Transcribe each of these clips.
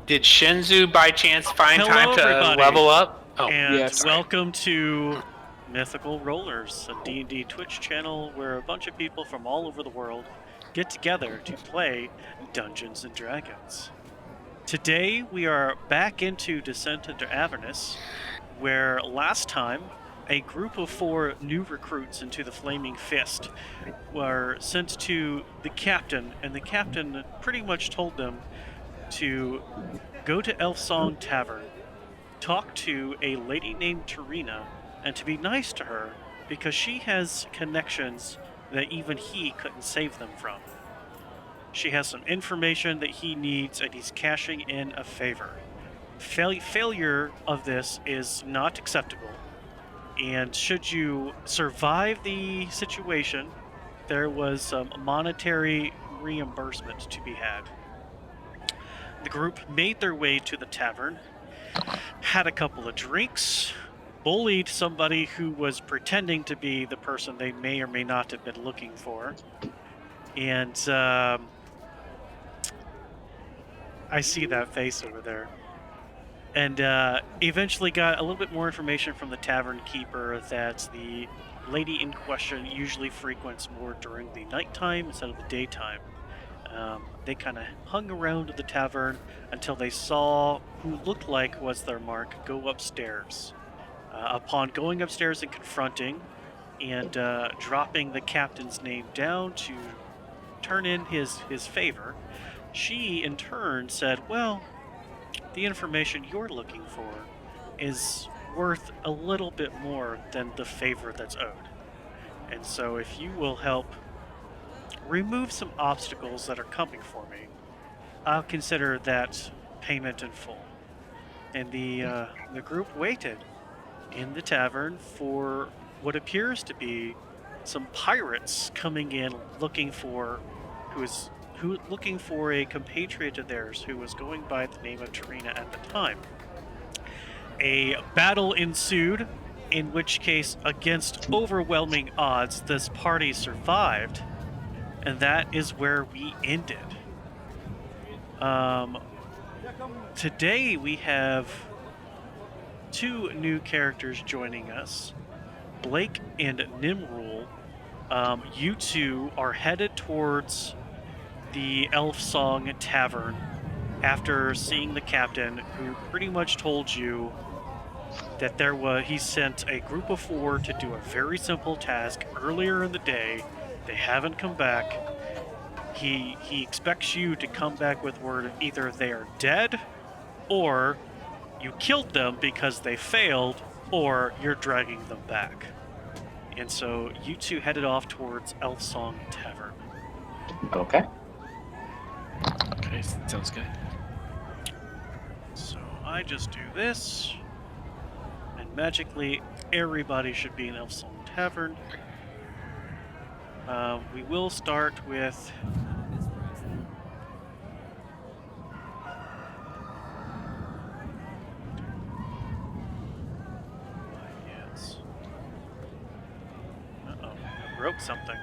Did Shinzu by chance find Hello, time to everybody. level up? Oh, And yes. welcome to Mythical Rollers, a D&D Twitch channel where a bunch of people from all over the world get together to play Dungeons & Dragons. Today we are back into Descent into Avernus, where last time a group of 4 new recruits into the Flaming Fist were sent to the captain, and the captain pretty much told them to go to Elfsong Tavern, talk to a lady named Tarina, and to be nice to her because she has connections that even he couldn't save them from. She has some information that he needs, and he's cashing in a favor. Failure of this is not acceptable, and should you survive the situation, there was some monetary reimbursement to be had. The group made their way to the tavern, had a couple of drinks, bullied somebody who was pretending to be the person they may or may not have been looking for, and I see that face over there. And eventually got a little bit more information from the tavern keeper that the lady in question usually frequents more during the nighttime instead of the daytime. They kind of hung around the tavern until they saw who looked like was their mark go upstairs. Upon going upstairs and confronting and dropping the captain's name down to turn in his favor, she in turn said, well, the information you're looking for is worth a little bit more than the favor that's owed. And so if you will help remove some obstacles that are coming for me, I'll consider that payment in full. And the group waited in the tavern for what appears to be some pirates coming in looking for looking for a compatriot of theirs who was going by the name of Tarina at the time. A battle ensued, in which case, against overwhelming odds, this party survived, and that is where we ended. Today we have 2 new characters joining us, Blake and Nimrul. You two are headed towards the Elfsong Tavern after seeing the captain, who pretty much told you that he sent a group of 4 to do a very simple task earlier in the day. They haven't come back. He expects you to come back with word either they are dead, or you killed them because they failed, or you're dragging them back. And so you two headed off towards Elfsong Tavern. Okay. Okay, sounds good. So I just do this, and magically everybody should be in Elfsong Tavern. We will start with broke something.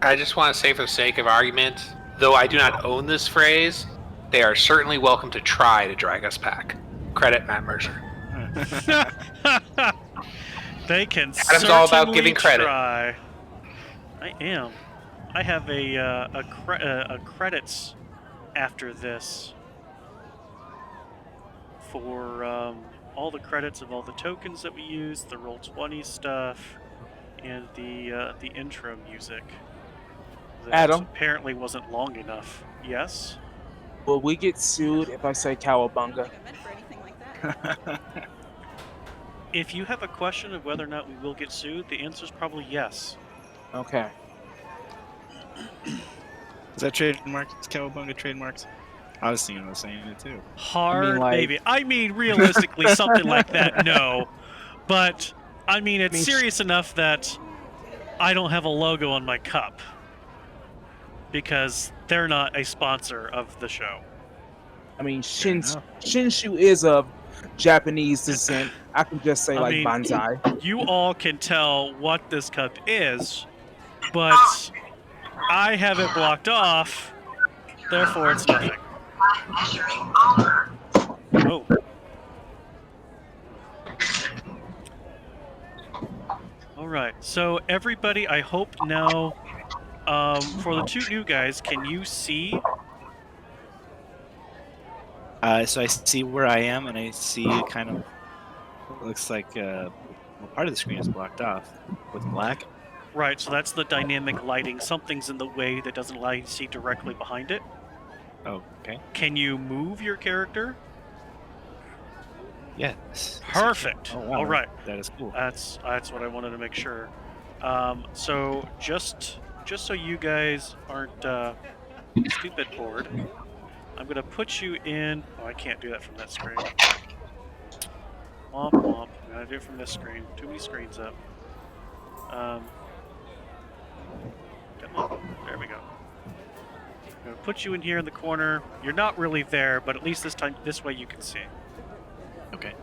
I just want to say, for the sake of argument, though I do not own this phrase, they are certainly welcome to try to drag us back. Credit Matt Mercer. They can Adam's all about giving credit. try. I am. I have a credits after this for all the credits of all the tokens that we use, the Roll20 stuff, and the intro music. That Adam? apparently wasn't long enough. Yes? Will we get sued if I say cowabunga? If you have a question of whether or not we will get sued, the answer is probably yes. Okay. Is that trademark? Is Cowabunga trademarks? I was thinking of saying it too. Hard, maybe. I mean, realistically, something like that, no. But, I mean, it's serious enough that I don't have a logo on my cup. Because they're not a sponsor of the show. I mean, Shinshu is of Japanese descent. I can just say, Banzai. You all can tell what this cup is, but I have it blocked off Therefore, it's nothing. Oh. All right. So everybody, I hope now, for the two new guys, can you see? So I see where I am, and I see kind of what looks like well, part of the screen is blocked off with black. Right. So that's the dynamic lighting. Something's in the way that doesn't allow you to see directly behind it. Oh, okay. Can you move your character? Yes. Perfect. Oh, wow. All right. That is cool. That's what I wanted to make sure. So just so you guys aren't stupid bored, I'm gonna put you in. Oh, I can't do that from that screen. Womp womp. I gotta do it from this screen. Too many screens up. Come on. There we go. I'm gonna put you in here in the corner. You're not really there, but at least this way you can see. Okay.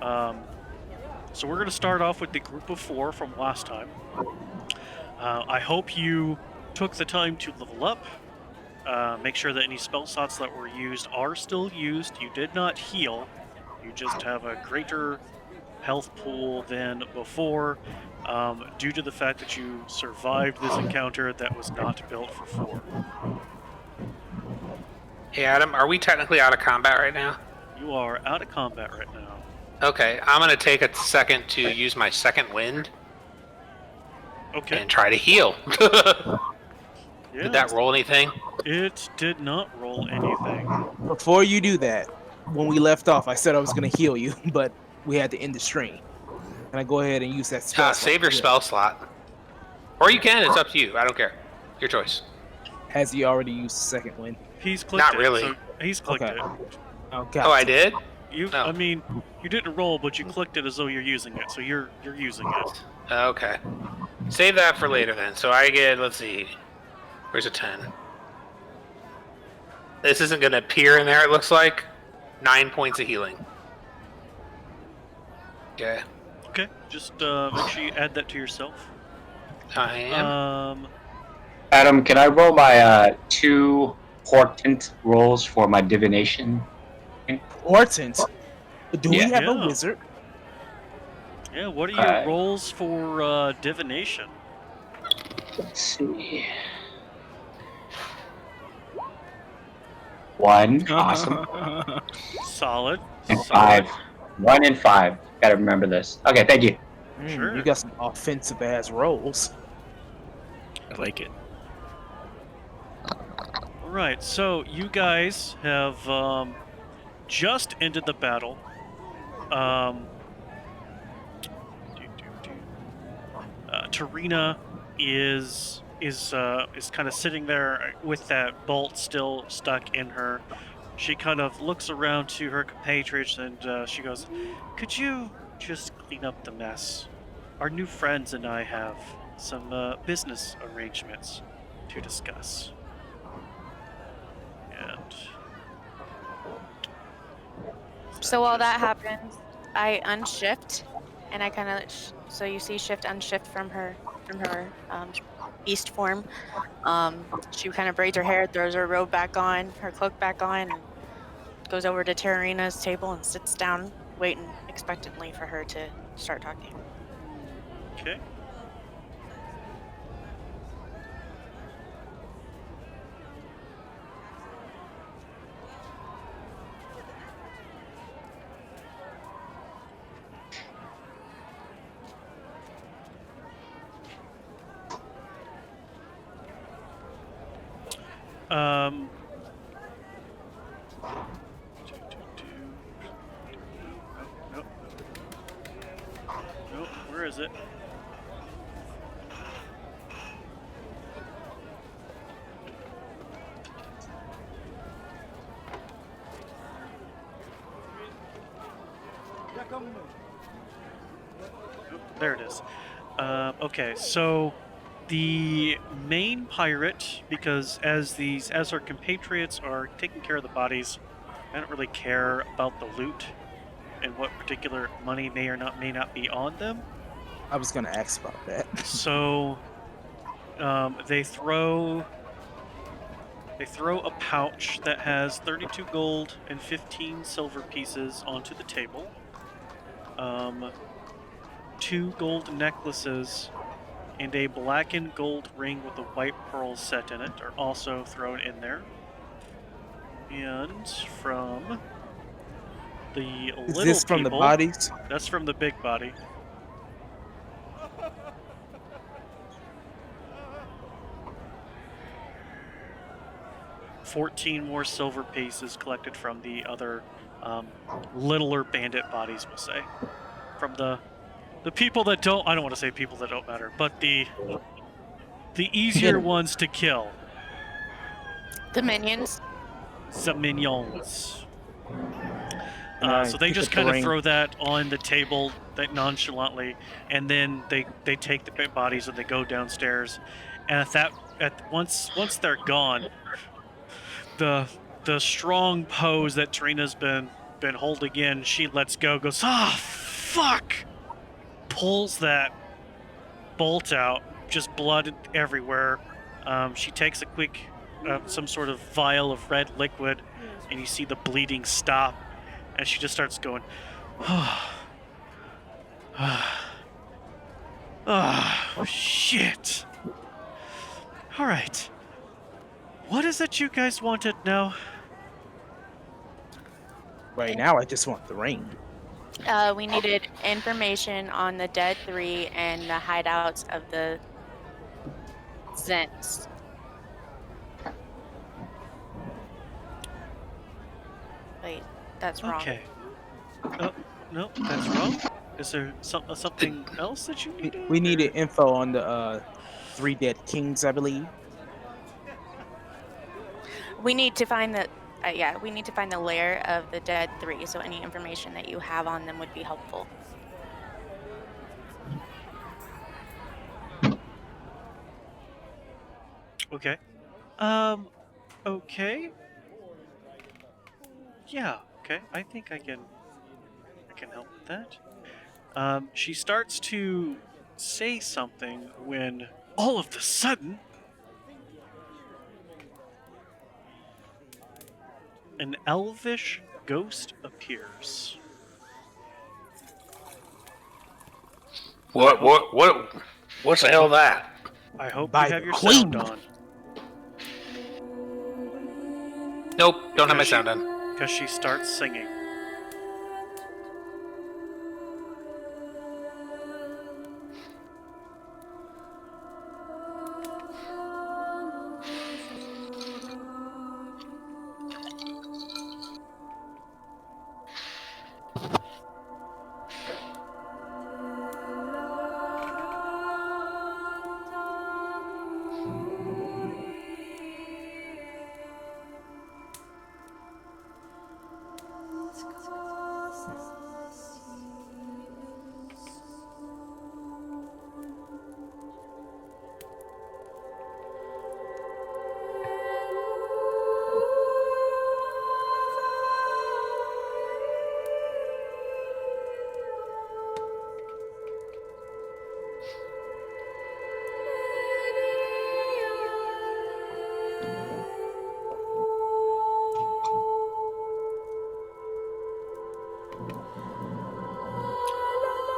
So we're gonna start off with the group of 4 from last time. I hope you took the time to level up. Make sure that any spell slots that were used are still used. You did not heal. You just have a greater health pool than before, due to the fact that you survived this encounter that was not built for 4. Hey, Adam, are we technically out of combat right now? You are out of combat right now. Okay, I'm going to take a second to use my second wind Okay. and try to heal. Yeah, Did that roll anything? It did not roll anything. Before you do that, when we left off, I said I was going to heal you, but we had to end the stream. Can I go ahead and use that spell? Save your spell slot. Or you can, it's up to you. I don't care. Your choice. Has he already used the second wind? He's clicked Not it. really. So he's clicked Okay. it. Oh, God. Oh, I did? I mean, you didn't roll, but you clicked it as though you're using it, so you're using it. Okay. Save that for later then. So I get, let's see. Where's a 10? This isn't going to appear in there, it looks like. 9 points of healing. Okay. Okay, just make sure you add that to yourself. I am. Adam, can I roll my 2 portent rolls for my divination? Portent? Do we Yeah. have Yeah. a wizard? Yeah, what are your rolls for divination? Let's see. 1, awesome. Solid. And Solid. 5. 1 and 5. Gotta remember this. Okay, thank you. Sure. You got some offensive ass rolls. I like it. All right, so you guys have just ended the battle. Tarina is kind of sitting there with that bolt still stuck in her. She kind of looks around to her compatriots and she goes, "Could you just clean up the mess? Our new friends and I have some business arrangements to discuss." And So while that happens, I unshift, and I kind of so you see shift unshift from her beast form. She kind of braids her hair, throws her robe back on, her cloak back on, and goes over to Tarina's table and sits down, waiting expectantly for her to start talking. okay. Nope. Where is it? Nope, there it is. Okay, so the main pirate, because as our compatriots are taking care of the bodies, I don't really care about the loot and what particular money may not be on them. I was gonna ask about that. So they throw They throw a pouch that has 32 gold and 15 silver pieces onto the table. 2 gold necklaces and a black and gold ring with a white pearl set in it are also thrown in there. And from the Is little this from the people, bodies? that's from the big body. $14 more silver pieces collected from the other littler bandit bodies, we'll say. From the people that don't, I don't want to say people that don't matter, but the easier ones to kill. The minions. Some minions. And I So they pick just up the kind of ring. throw that on the table that nonchalantly, and then they take the bodies and they go downstairs. And once they're gone, the strong pose that Trina's been holding in, she lets go, goes, ah, fuck, pulls that bolt out, just blood everywhere. She takes a quick, some sort of vial of red liquid, and you see the bleeding stop, and she just starts going, oh, shit. All right. What is it you guys wanted now? Right now, I just want the ring. We needed information on the dead 3 and the hideouts of the Zents. Wait, that's wrong. Okay. Oh, no, that's wrong. Is there something else that you needed? We needed info on the 3 dead kings, I believe. We need to find the we need to find the lair of the dead 3. So any information that you have on them would be helpful. Okay. Okay. Yeah. Okay. I think I can help with that. She starts to say something when all of a sudden an elvish ghost appears. What's the hell of that? I hope By you have the your queen. sound on. Nope, don't have my sound on. Because she starts singing.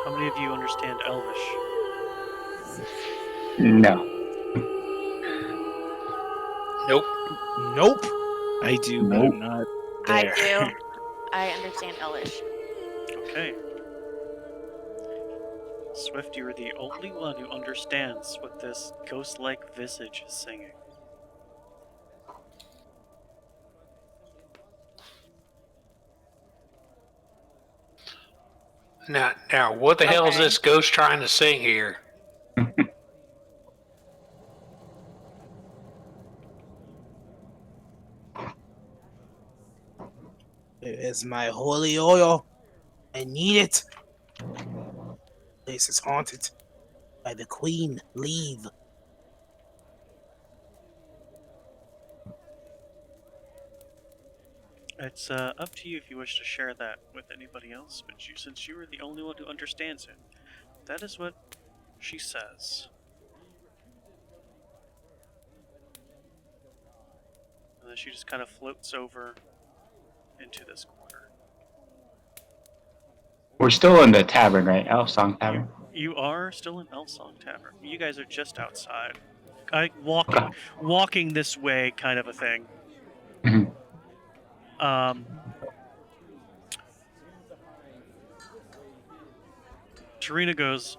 How many of you understand Elvish? No. Nope. Nope. I do, but I'm not there. I do. I understand Elvish. Okay. Swift, you are the only one who understands what this ghost-like visage is singing. Now, what the hell is Okay. this ghost trying to sing here? It is my holy oil. I need it. Place is haunted by the queen. Leave. It's up to you if you wish to share that with anybody else, but since you are the only one who understands it, that is what she says. And then she just kind of floats over into this corner. We're still in the tavern, right? Elf Song Tavern. You are still in Elsong Tavern. You guys are just outside. Okay. Walking this way kind of a thing. Mhm. Tarina goes,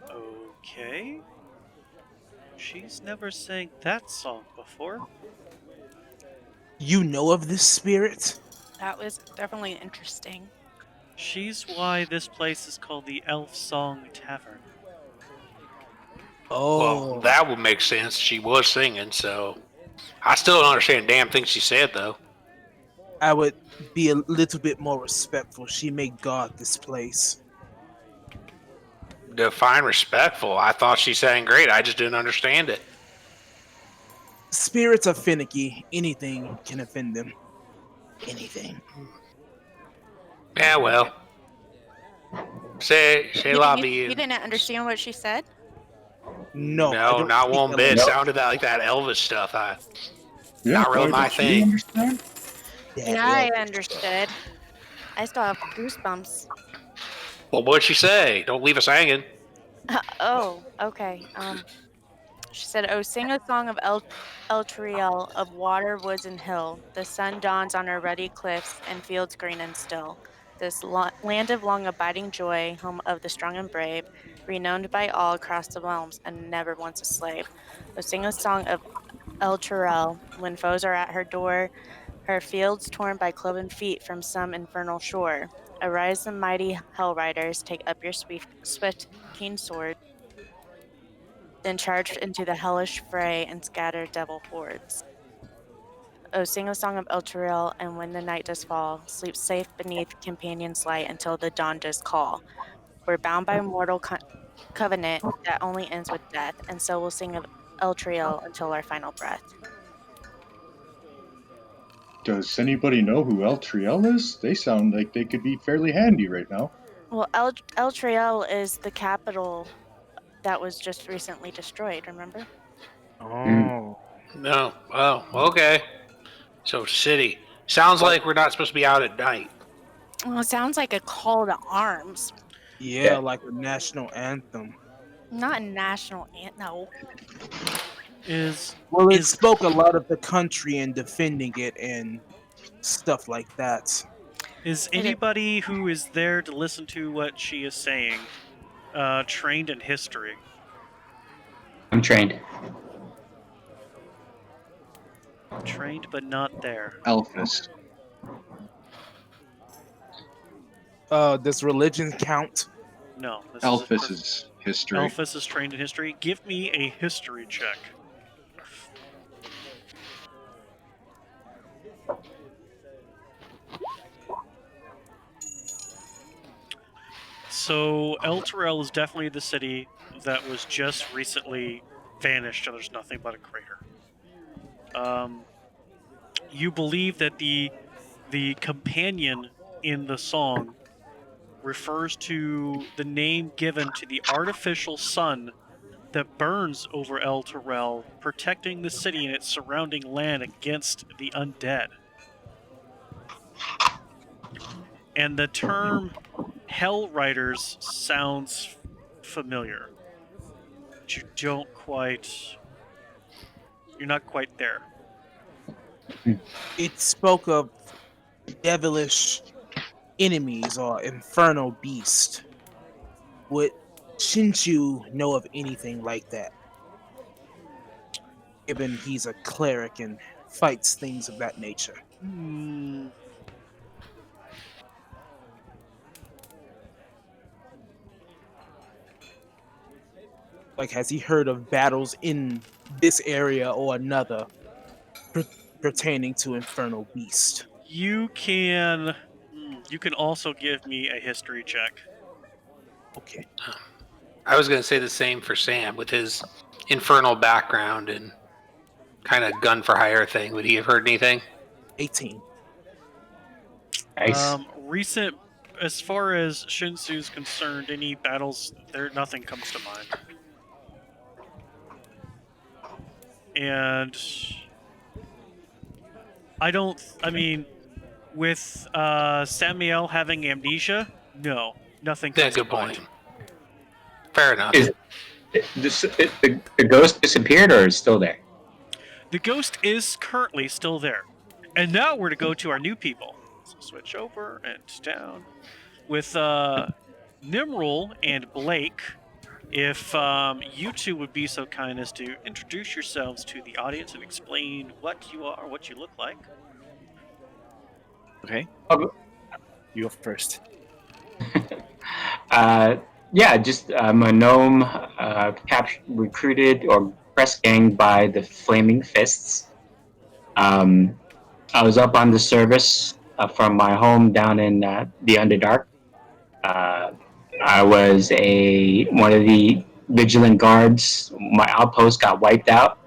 okay. She's never sang that song before. You know of this spirit? That was definitely interesting. She's why this place is called the Elf Song Tavern. Oh, Well, that would make sense. She was singing, so I still don't understand a damn thing she said, though. I would be a little bit more respectful. She may guard this place. Define respectful. I thought she sang great. I just didn't understand it. Spirits are finicky. Anything can offend them. Anything. Yeah, well. Say lobby. You didn't understand what she said? No, I No, don't not speak one bit. Elvish. Sounded like that Elvis stuff. Yeah, Not really why my did you thing. understand? That Yeah, I Elvish understood. I still have goosebumps. Well, what'd she say? Don't leave us hanging. Oh, okay. She said, "Oh, sing a song of El Triel, of water, woods, and hill. The sun dawns on our ruddy cliffs and fields green and still. This land of long abiding joy, home of the strong and brave, renowned by all across the realms, and never once a slave. Oh, sing a song of El Triel, when foes are at her door, her fields torn by cloven feet from some infernal shore. Arise, the mighty hell riders, take up your swift keen swords, then charge into the hellish fray and scatter devil hordes. Oh, sing a song of El Turil, and when the night does fall, sleep safe beneath companion's light until the dawn does call. We're bound by mortal covenant that only ends with death, and so we'll sing of El Triel until our final breath." Does anybody know who El Triel is? They sound like they could be fairly handy right now. Well, El Triel is the capital that was just recently destroyed, remember? Oh. No. Oh, okay. So city. Sounds like we're not supposed to be out at night. Well, it sounds like a call to arms. Yeah, like a national anthem. Not a national no. Well, it Is spoke a lot of the country and defending it and stuff like that. Is anybody who is there to listen to what she is saying trained in history? I'm trained. Trained but not there. Elphys. Does religion count? No. This Elphys is history. Elphys is trained in history. Give me a history check. So El Turel is definitely the city that was just recently vanished, and there's nothing but a crater. You believe that the companion in the song refers to the name given to the artificial sun that burns over El Turel, protecting the city and its surrounding land against the undead. And the term Hell Riders sounds familiar, but you're not quite there. It spoke of devilish enemies or infernal beast. Would Shinchu know of anything like that? Given he's a cleric and fights things of that nature. Like, has he heard of battles in this area or another pertaining to infernal beast? You can also give me a history check. Okay. I was going to say the same for Sam with his infernal background and kind of gun for hire thing. Would he have heard anything? 18. Nice. Recent, as far as Shinsu's concerned, any battles there, nothing comes to mind. And I don't. I mean, with Samuel having amnesia, no, nothing Yeah, comes to good point. mind. Fair enough. Is the ghost disappeared or is still there? The ghost is currently still there, and now we're to go to our new people. So switch over and down with Nimrul and Blake. If you two would be so kind as to introduce yourselves to the audience and explain what you are, what you look like. Okay, Oh, you go first. yeah, just I'm a gnome recruited or press ganged by the Flaming Fists. Um, I was up on the service from my home down in the Underdark. Uh, I was one of the vigilant guards. My outpost got wiped out,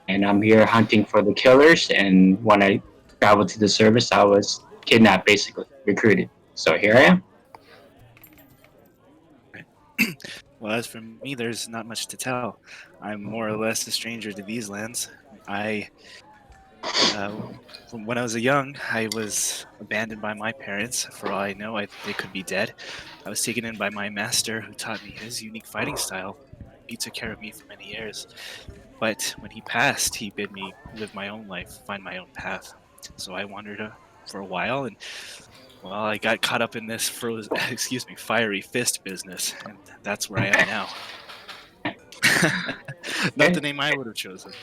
and I'm here hunting for the killers. And when I traveled to the service, I was kidnapped, basically recruited. So here I am. Well, as for me, there's not much to tell. I'm more or less a stranger to these lands. From when I was young, I was abandoned by my parents. For all I know, they could be dead. I was taken in by my master, who taught me his unique fighting style. He took care of me for many years. But when he passed, he bid me live my own life, find my own path. So I wandered for a while, and well, I got caught up in this fiery fist business, and that's where I am now. Not the name I would have chosen.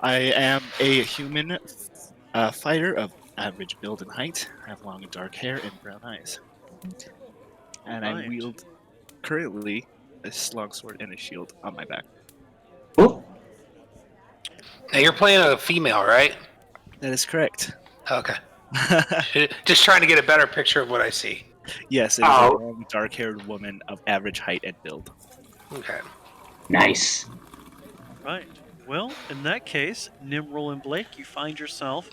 I am a human fighter of average build and height. I have long dark hair and brown eyes. And I Right. wield currently a longsword and a shield on my back. Ooh. Now you're playing a female, right? That is correct. Okay. Just trying to get a better picture of what I see. Yes, it is a long, dark-haired woman of average height and build. Okay. Nice. Right. Well, in that case, Nimrul and Blake, you find yourselves,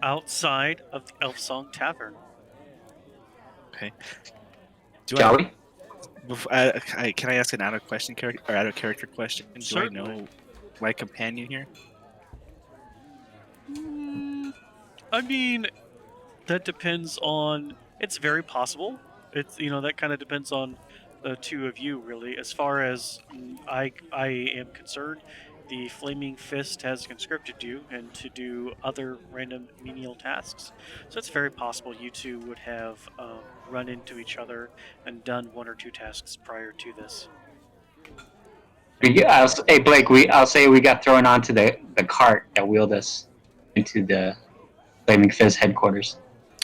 outside of the Elfsong Tavern. Okay. Shall we? Can I ask an out of character question? Certainly. Do I know my companion here? I mean, that depends on. It's very possible. It's that kind of depends on the two of you, really. As far as I am concerned, the Flaming Fist has conscripted you and to do other random menial tasks. So it's very possible you two would have run into each other and done one or two tasks prior to this. Hey Blake, I'll say we got thrown onto the cart that wheeled us into the Flaming Fizz headquarters.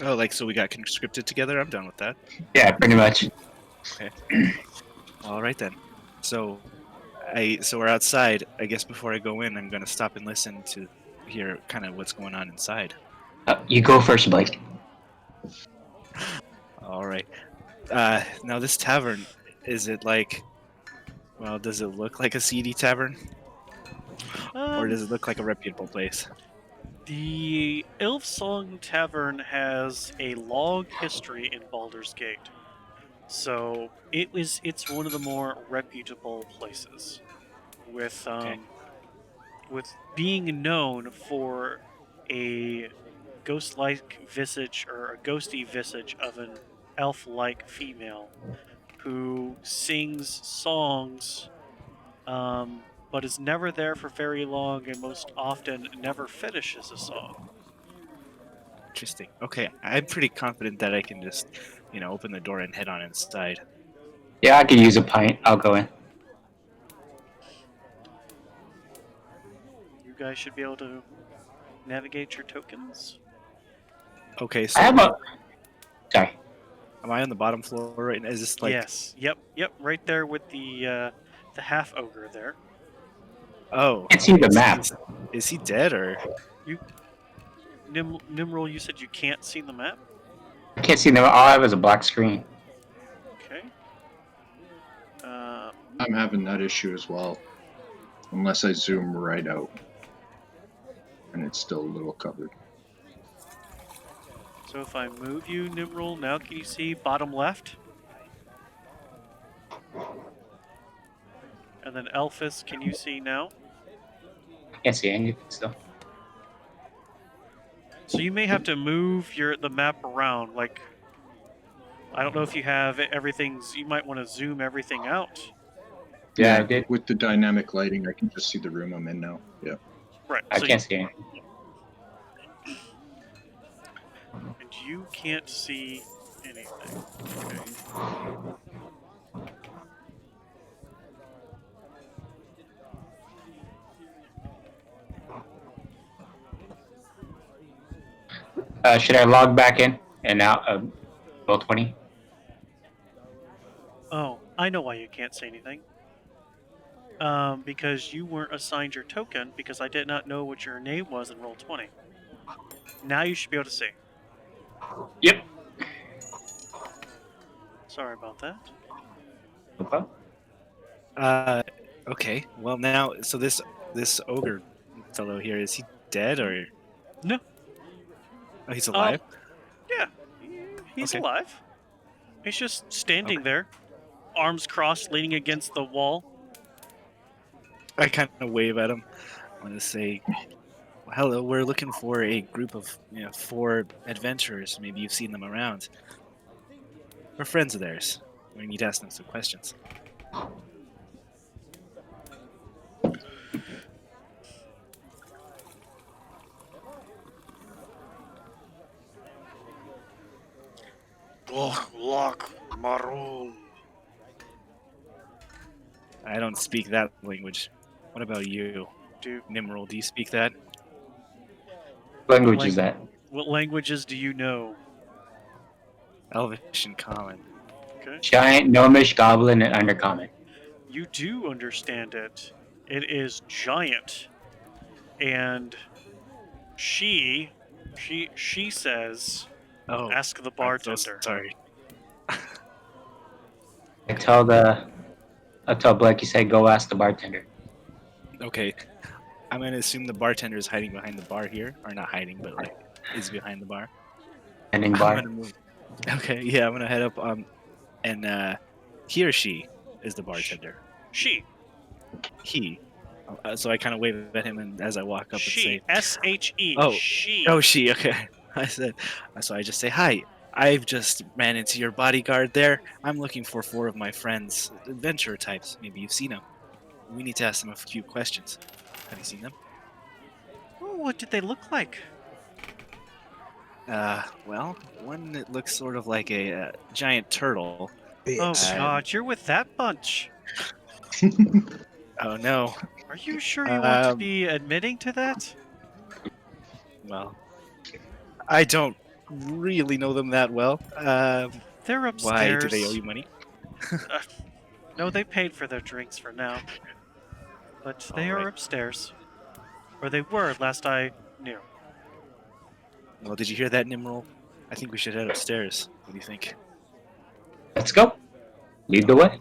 Oh, so we got conscripted together? I'm done with that. Yeah, pretty much. Okay. All right then. So we're outside. I guess before I go in, I'm gonna stop and listen to hear kind of what's going on inside. You go first, Blake. All right. Now this tavern, is it does it look like a seedy tavern, or does it look like a reputable place? The Elfsong Tavern has a long history in Baldur's Gate. So it's one of the more reputable places, with with being known for a ghost-like visage or a ghosty visage of an elf-like female who sings songs, but is never there for very long and most often never finishes a song. Interesting. Okay, I'm pretty confident that I can just, open the door and head on inside. Yeah, I could use a pint. I'll go in. You guys should be able to navigate your tokens. Okay, so I have a. Sorry. am I on the bottom floor right now? Is this like? Yes. Yep. Right there with the half ogre there. Oh, I can't see the map. Is he dead or? Nimrul, you said you can't see the map? I can't see them. All I have is a black screen. Okay. I'm having that issue as well. Unless I zoom right out. And it's still a little covered. So if I move you, Nimrul, now can you see bottom left? And then Elphys, can you see now? I can't see anything still. So you may have to move the map around. Like, I don't know if you have everything's. You might want to zoom everything out. Yeah, I did. With the dynamic lighting, I can just see the room I'm in now. Yeah. Right. I so can't see anything. And you can't see anything. Okay. Should I log back in and now roll 20? Oh, I know why you can't say anything. Because you weren't assigned your token because I did not know what your name was in Roll20. Now you should be able to see. Yep. Sorry about that. Okay. Okay. Well, now, so this ogre fellow here, is he dead or? No. Oh, he's alive. Yeah, he's Okay. alive. He's just standing there, arms crossed, leaning against the wall. I kind of wave at him. I want to say, "Hello, we're looking for a group of 4 adventurers. Maybe you've seen them around. We're friends of theirs. We need to ask them some questions." I don't speak that language. What about you, Nimrod? Do you speak that? What language is that? What languages do you know? Elvish and Common. Okay. Giant, gnomish, goblin, and undercommon. You do understand it. It is giant. And she says, Oh, ask the I'm so bartender. sorry. I tell Blake, you say, go ask the bartender. Okay, I'm gonna assume the bartender is hiding behind the bar here, or not hiding, but like is behind the bar. Ending I'm bar. gonna move. Okay, yeah, I'm gonna head up. And he or she is the bartender. She. He. So I kind of wave at him, and as I walk up She. and say, S-H-E. Oh. She. "Oh, she." Okay, I said. So I just say, "Hi. I've just ran into your bodyguard there. I'm looking for 4 of my friends, adventurer types. Maybe you've seen them. We need to ask them a few questions. Have you seen them?" Oh, what did they look like? Well, one that looks sort of like a giant turtle. Oh, Bitch. God, you're with that bunch. Oh no. Are you sure you want to Um, be admitting to that? Well, I don't really know them that well. They're Why upstairs. do they owe you money? No, they paid for their drinks for now. But they are Alright. upstairs. Or they were, last I knew. Well, did you hear that, Nimrod? I think we should head upstairs. What do you think? Let's go. Lead the way.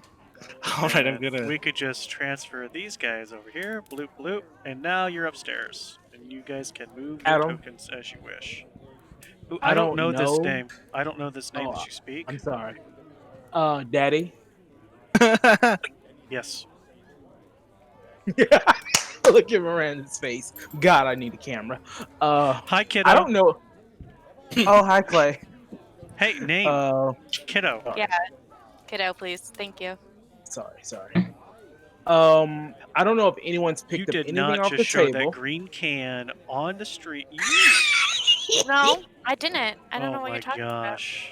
All right, I'm And gonna. We could just transfer these guys over here, bloop bloop, and now you're upstairs. And you guys can move your Adam? tokens as you wish. Ooh, I I don't don't know this know. name. I don't know this name Oh, that you speak. I'm sorry. Daddy. Yes. Look at Miranda's face. God, I need a camera. Hi, kiddo. I don't know. Oh, hi, Clay. Hey, name. Kiddo. Yeah. Kiddo, please. Thank you. Sorry. I don't know if anyone's You picked up did anything not off just the show table. that green can on the street. No, I didn't. I don't Oh know what my you're talking gosh.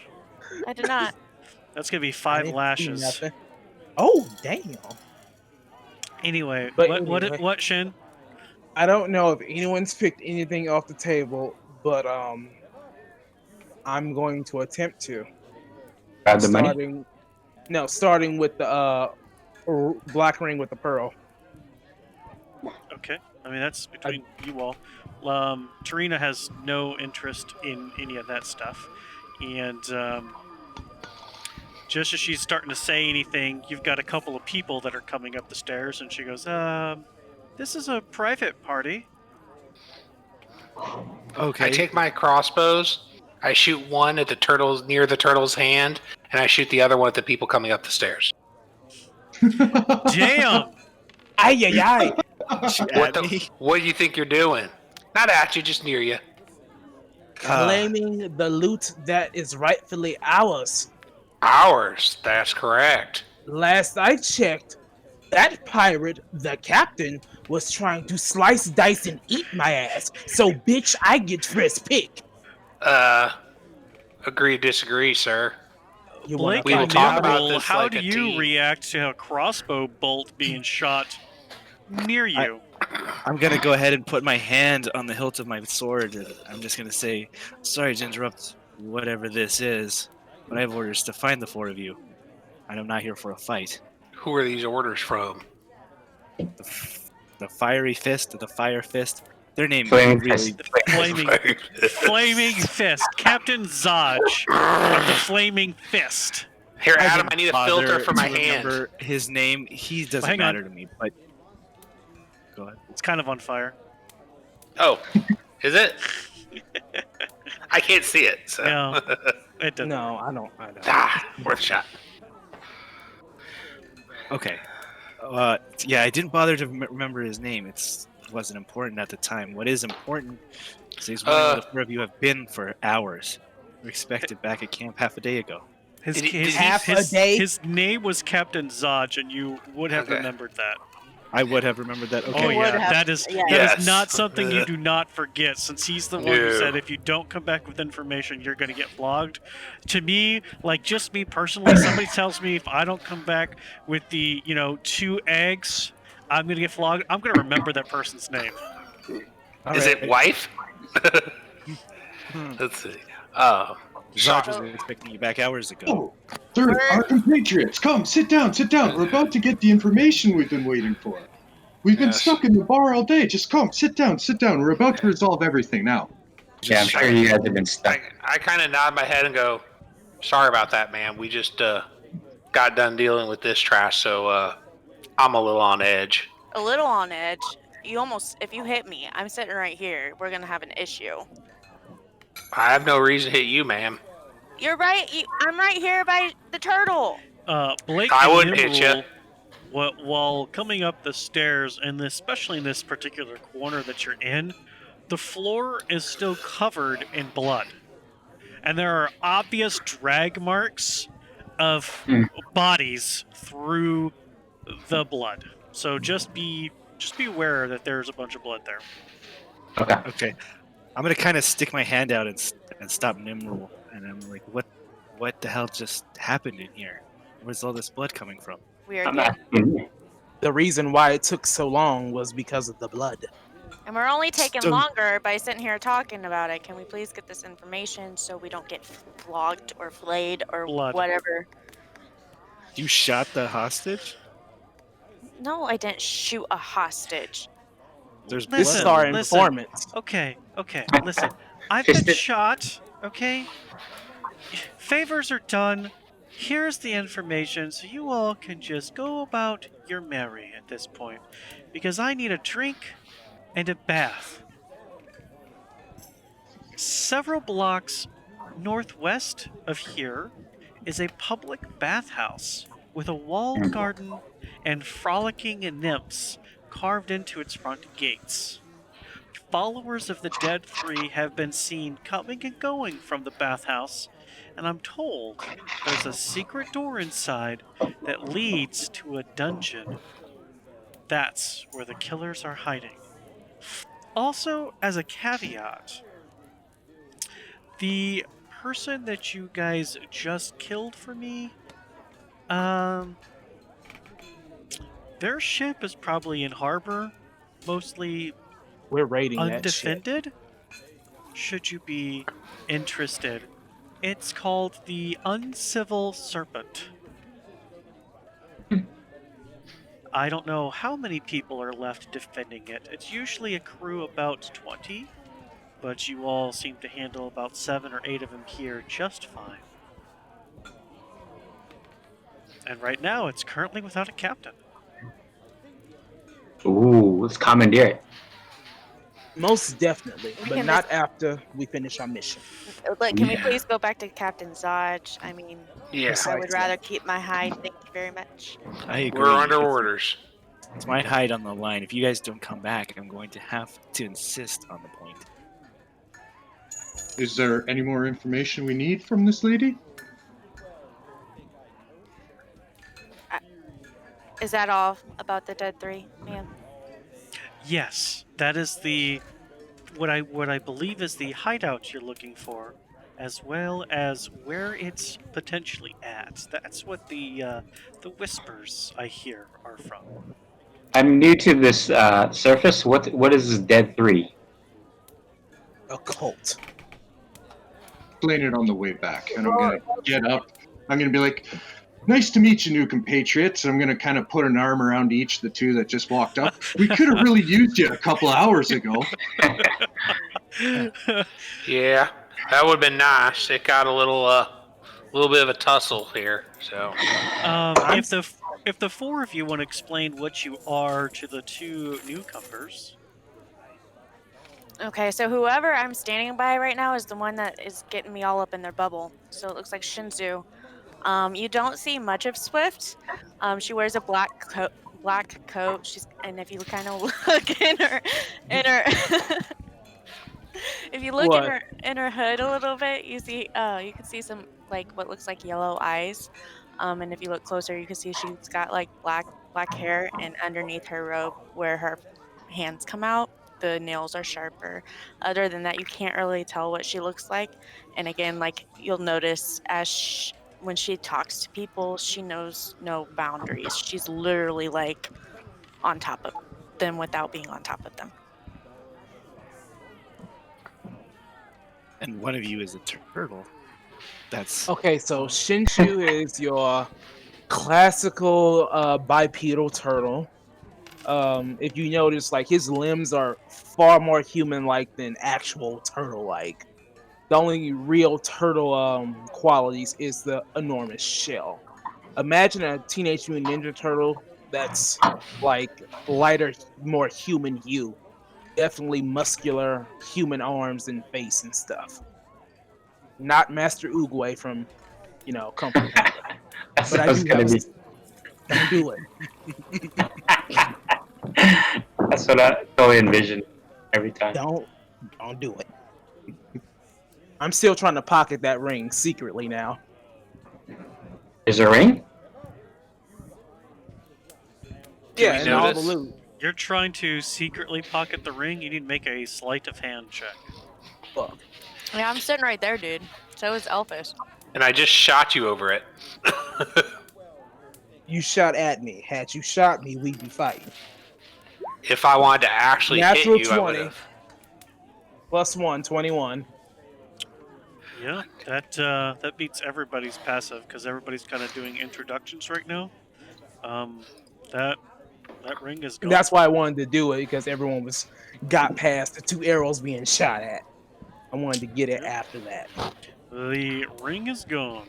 about. I did not. That's gonna be I 5 didn't see lashes. nothing. Oh, damn. Anyway, But what anyway. what Shin? I don't know if anyone's picked anything off the table, but I'm going to attempt to. Grab the money. Starting with the black ring with the pearl. Okay. I mean that's between you all. Tarina has no interest in any of that stuff. And just as she's starting to say anything, you've got a couple of people that are coming up the stairs, and she goes, this is a private party. Okay. I take my crossbows. I shoot one at the turtle's near the turtle's hand, and I shoot the other one at the people coming up the stairs. Damn! Ay. Shoot What at me. What do you think you're doing? Not at you, just near you. claiming the loot that is rightfully ours. Ours. That's correct. Last I checked, that pirate, the captain, was trying to slice, dice, and eat my ass. So, bitch, I get first pick. Agree, disagree, sir. You want to Blake We will and fight talk about about it? Nimrel, this how like do a you team. react to a crossbow bolt being shot near you? I'm gonna go ahead and put my hand on the hilt of my sword, and I'm just gonna say, "Sorry to interrupt whatever this is, but I have orders to find the four of you, and I'm not here for a fight." Who are these orders from? The fiery fist, the fire fist. Their name Flaming really. fist. Flaming Fist. Captain Zaj of the Flaming Fist. Here, Adam, didn't I need a bother filter for my to hand. remember his name. He doesn't hang on. matter to me, but go ahead. It's kind of on fire. Oh, is it? I can't see it. So. No. It doesn't. No, I don't. Worth a shot. Okay. Yeah, I didn't bother to remember his name. It wasn't important at the time. What is important is he's wondering where the four of you have been for hours. We're expected back at camp half a day ago. His, Did he- his, did he- Half a day? his name was Captain Zaj, and you would have Okay. remembered that. I would have remembered that. Okay. Oh would yeah, have- that is yeah. that Yes. is not something you do not forget. Since he's the one who No. said if you don't come back with information, you're going to get flogged. To me, like just me personally, somebody tells me if I don't come back with the 2 eggs, I'm going to get flogged. I'm going to remember that person's name. Is it wife? Let's see. Zaj was expecting you back hours ago. Oh, they're our compatriots. Come, sit down, sit down. We're about to get the information we've been waiting for. We've been Yes. stuck in the bar all day. Just come, sit down, sit down. We're about to resolve everything now. Yeah, I'm sure you guys have been stuck. I kind of nod my head and go, "Sorry about that, man. We just got done dealing with this trash, so I'm a little on edge." A little on edge. If you hit me, I'm sitting right here. We're gonna have an issue. I have no reason to hit you, ma'am. You're right. I'm right here by the turtle. Blake I and wouldn't hit Nimrel, ya. while coming up the stairs, and especially in this particular corner that you're in, the floor is still covered in blood. And there are obvious drag marks of bodies through the blood. So just be aware that there's a bunch of blood there. Okay. Okay. I'm gonna kind of stick my hand out and stop Nimrel, and I'm like, what the hell just happened in here? Where's all this blood coming from? We are I'm good. not. The reason why it took so long was because of the blood. And we're only taking So- longer by sitting here talking about it. Can we please get this information so we don't get flogged or flayed or Blood. whatever? You shot the hostage? No, I didn't shoot a hostage. There's This Listen, is our listen. informant. Okay, listen. I've been shot, okay? Favors are done. Here's the information so you all can just go about your merry at this point. Because I need a drink and a bath. Several blocks northwest of here is a public bathhouse with a walled garden and frolicking nymphs carved into its front gates. Followers of the Dead Three have been seen coming and going from the bathhouse, and I'm told there's a secret door inside that leads to a dungeon. That's where the killers are hiding. Also, as a caveat, the person that you guys just killed for me, their ship is probably in harbor, mostly We're raiding that shit. undefended. Should you be interested, it's called the Uncivil Serpent. I don't know how many people are left defending it. It's usually a crew about 20, but you all seem to handle about 7 or 8 of them here just fine. And right now, it's currently without a captain. Ooh, let's commandeer it. Most definitely, We but can not after we finish our mission. Look, can we Yeah. please go back to Captain Zaj? I mean, Yeah, Yes. I would Precisely. rather keep my hide. Thank you very much. I agree. we're under It's- orders. It's my hide on the line. If you guys don't come back, I'm going to have to insist on the point. Is there any more information we need from this lady? Is that all about the dead three, ma'am? Yes, that is the what I believe is the hideout you're looking for, as well as where it's potentially at. That's what the whispers I hear are from. I'm new to this surface. What is this Dead 3? A cult. Explain it on the way back, and I'm gonna get up. I'm gonna be like, "Nice to meet you, new compatriots." I'm gonna kind of put an arm around each of the two that just walked up. We could have really used you a couple hours ago. Yeah, that would have been nice. It got a little bit of a tussle here. So If the four of you want to explain what you are to the two newcomers, Okay, so whoever I'm standing by right now is the one that is getting me all up in their bubble. So it looks like Shinzu. You don't see much of Swift. She wears a black coat. Black coat. And if you kind of look in her, if you look What? in her hood a little bit, you can see some like what looks like yellow eyes. And if you look closer, you can see she's got like black hair, and underneath her robe, where her hands come out, the nails are sharper. Other than that, you can't really tell what she looks like. And again, like you'll notice when she talks to people, she knows no boundaries. She's literally like on top of them without being on top of them. And one of you is a turtle. That's Okay, so Shinshu is your classical bipedal turtle. If you notice, like his limbs are far more human-like than actual turtle-like. The only real turtle qualities is the enormous shell. Imagine a Teenage Mutant Ninja Turtle that's like lighter, more human hue. Definitely muscular human arms and face and stuff. Not Master Oogway from, Kung Fu Panda. That's But what I I was do have gonna be. don't do it. That's what I totally envision every time. Don't do it. I'm still trying to pocket that ring secretly now. There's a ring? Did Yeah, we and all the notice? loot. you're trying to secretly pocket the ring. You need to make a sleight of hand check. Fuck. Yeah, I'm sitting right there, dude. So is Elphys. And I just shot you over it. You shot at me. Had you shot me, we'd be fighting. If I wanted to actually Natural hit you, I would 20. have. Plus 1, 21. Yeah, that beats everybody's passive because everybody's kind of doing introductions right now. That ring is gone. That's why I wanted to do it, because everyone got past the 2 arrows being shot at. I wanted to get it after that. The ring is gone,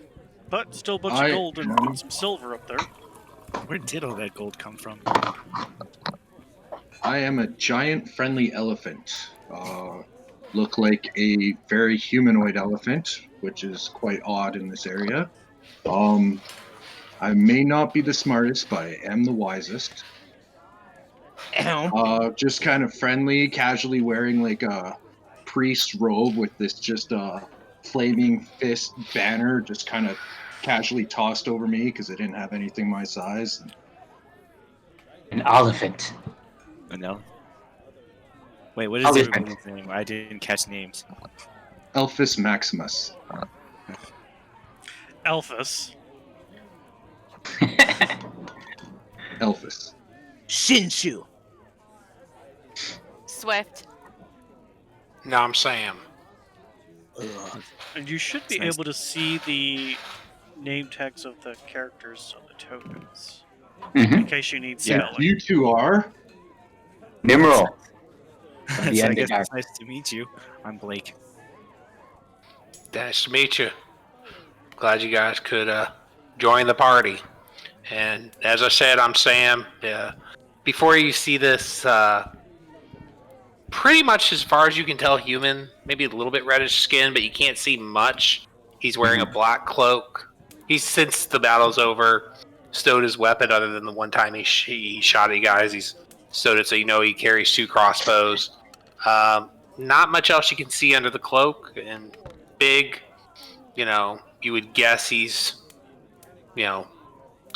but still a bunch of I gold and some silver up there. where did all that gold come from? I am a giant friendly elephant. Look like a very humanoid elephant, which is quite odd in this area. I may not be the smartest, but I am the wisest. Just kind of friendly, casually wearing like a priest robe with this just flaming fist banner, just kind of casually tossed over me because I didn't have anything my size. An elephant. No. Wait, what is Elephant. everybody's name? I didn't catch names. Elphys Maximus. Elphys. Elphys. Shinshu. Swift. No, I'm Sam. Ugh. And you should be Nice. able to see the name tags of the characters on the tokens. Mm-hmm. In case you need Yeah. spelling. You two are? Numeral. So The I end guess of it's nice to meet you. I'm Blake. Nice to meet you. Glad you guys could join the party. And as I said, I'm Sam. Before you see this, pretty much as far as you can tell, human. Maybe a little bit reddish skin, but you can't see much. He's wearing a black cloak. He's, since the battle's over, stowed his weapon. Other than the one time he shot at you guys, he's stowed it so you know he carries 2 crossbows. not much else you can see under the cloak, and big, you would guess he's,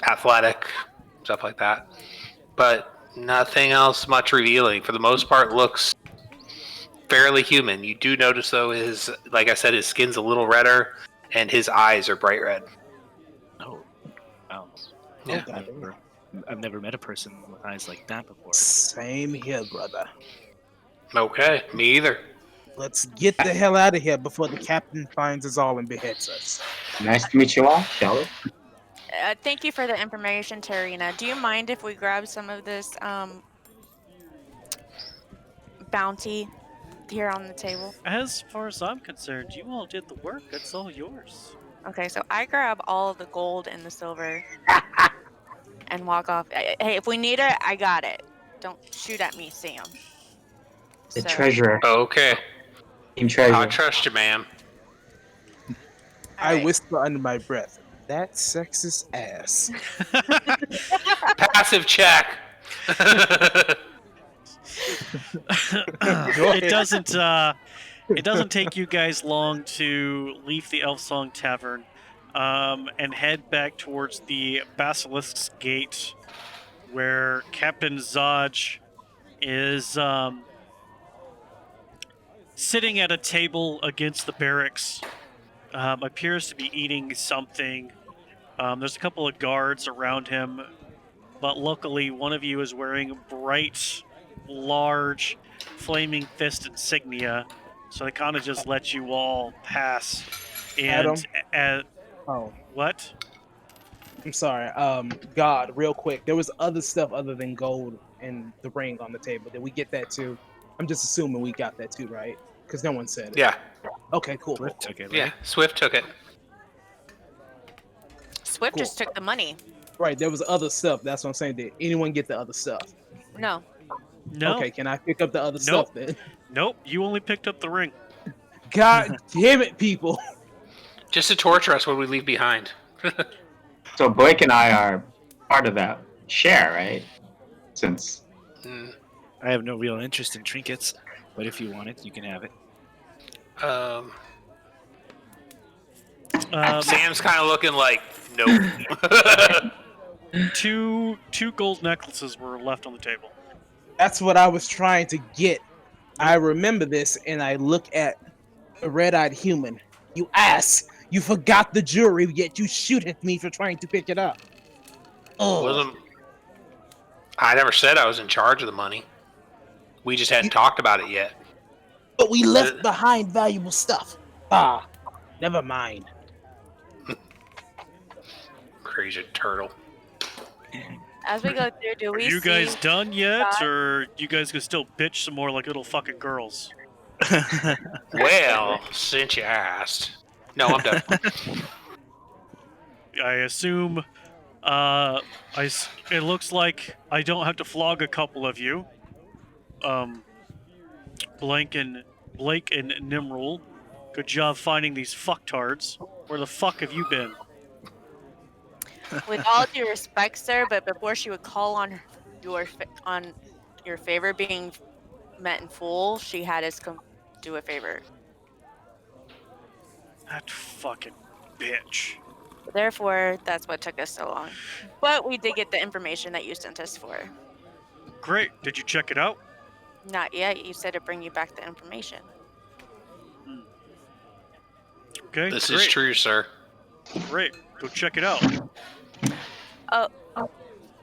athletic, stuff like that. But nothing else much revealing. For the most part, looks fairly human. You do notice, though, like I said, his skin's a little redder, and his eyes are bright red. Oh, wow. Yeah. I've never met a person with eyes like that before. Same here, brother. Okay, me either. Let's get the hell out of here before the captain finds us all and beheads us. Nice to meet you all, shall we? Thank you for the information, Tarina. Do you mind if we grab some of this bounty here on the table? As far as I'm concerned, you all did the work. It's all yours. Okay, so I grab all of the gold and the silver and walk off. Hey, if we need it, I got it. Don't shoot at me, Sam. The So- treasurer. Okay, Team treasurer. I trust you, ma'am. I Alright. whisper under my breath, that sexist ass. Passive check. It doesn't. It doesn't take you guys long to leave the Elf Song Tavern and head back towards the Basilisk's Gate, where Captain Zodge is sitting at a table against the barracks. Appears to be eating something. There's a couple of guards around him, but luckily one of you is wearing bright, large, flaming fist insignia, so they kind of just let you all pass. And Oh, what? I'm sorry. God, real quick. There was other stuff other than gold and the ring on the table. Did we get that too? I'm just assuming we got that too, right? Because no one said it. Yeah, Okay, cool. Swift took it, right? yeah. Swift took it. Swift just took the money. Right, there was other stuff. That's what I'm saying. Did anyone get the other stuff? No. No. Okay, can I pick up the other Nope. stuff then? Nope. You only picked up the ring. God damn it, people. Just to torture us when we leave behind. So Blake and I are part of that share, right? Since Mm, I have no real interest in trinkets, but if you want it, you can have it. Sam's kind of looking like, nope. Two gold necklaces were left on the table. That's what I was trying to get. I remember this, and I look at a red-eyed human. You ass! You forgot the jewelry, yet you shoot at me for trying to pick it up. Oh, Wasn't. I never said I was in charge of the money. We just hadn't talked about it yet. but we left behind valuable stuff. Ah, never mind. Crazy turtle. As we go through, do Are we you see... guys done yet, God? or you guys can still bitch some more like little fucking girls? Well, since you asked. No, I'm done. I assume. It looks like I don't have to flog a couple of you. Blake and Nimrul. Good job finding these fucktards. Where the fuck have you been? With all due respect, sir, but before she would call on your favor being met in full, she had us do a favor. That fucking bitch. Therefore, that's what took us so long. But we did get the information that you sent us for. Great. Did you check it out? Not yet. You said to bring you back the information. Okay. This great. is true, sir. Great. Go check it out. Oh.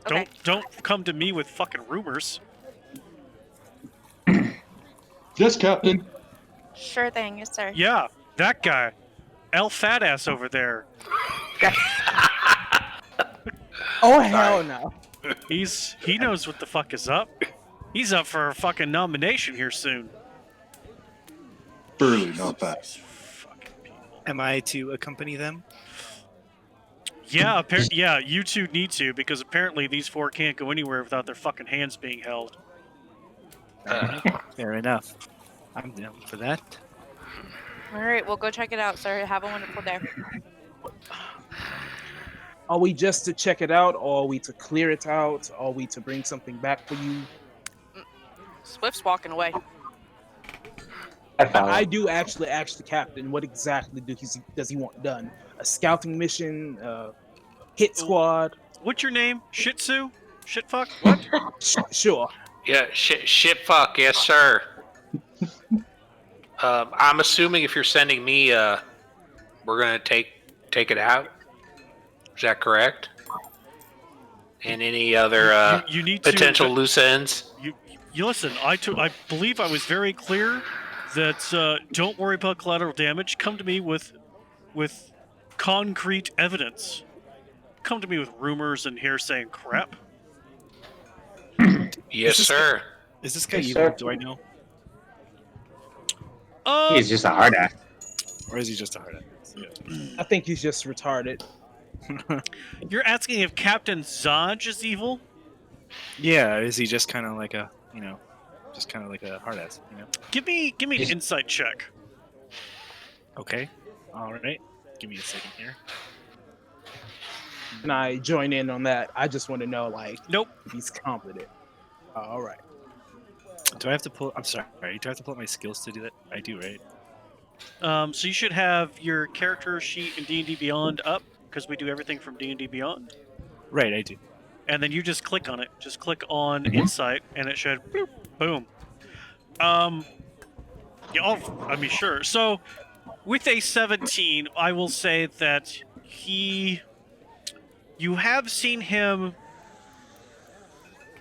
Okay. Don't come to me with fucking rumors. Yes, Captain. Sure thing, yes, sir. Yeah, that guy. L fat ass over there. Oh, hell no. He knows what the fuck is up. He's up for a fucking nomination here soon. Burley, not bad. These fucking people. Am I to accompany them? Yeah, yeah, you two need to, because apparently these four can't go anywhere without their fucking hands being held. Fair enough. I'm down for that. All right, we'll go check it out, sir. Have a wonderful day. Are we just to check it out, or are we to clear it out? Or are we to bring something back for you? Swift's walking away. I follow. I do actually ask the captain what exactly does he want done? A scouting mission, hit squad? What's your name? Shih Tzu? Shitfuck? What? Sure. Yeah, shit, fuck, yes, sir. I'm assuming if you're sending me, we're gonna take it out. Is that correct? And any other You need potential to. loose ends? You listen. I believe I was very clear that don't worry about collateral damage. Come to me with concrete evidence. Come to me with rumors and hearsay and crap. Yes, sir. Is this guy Yes, evil? sir. Do I know? He's just a hard ass. Or is he just a hard ass? Yeah. I think he's just retarded. You're asking if Captain Zaj is evil? Yeah, is he just kind of like a, just kind of like a hard ass, Give me an insight check. Okay. All right. Give me a second here. Can I join in on that? I just want to know, Nope. if he's competent. All right. Do I have to pull? I'm sorry. Do I have to pull up my skills to do that? I do, right? So you should have your character sheet in D&D Beyond up because we do everything from D&D Beyond. Right, I do. And then you just click on it. Just click on Mhm. Insight, and it should boop, boom. Yeah, I mean, sure. So, with a 17, I will say that you have seen him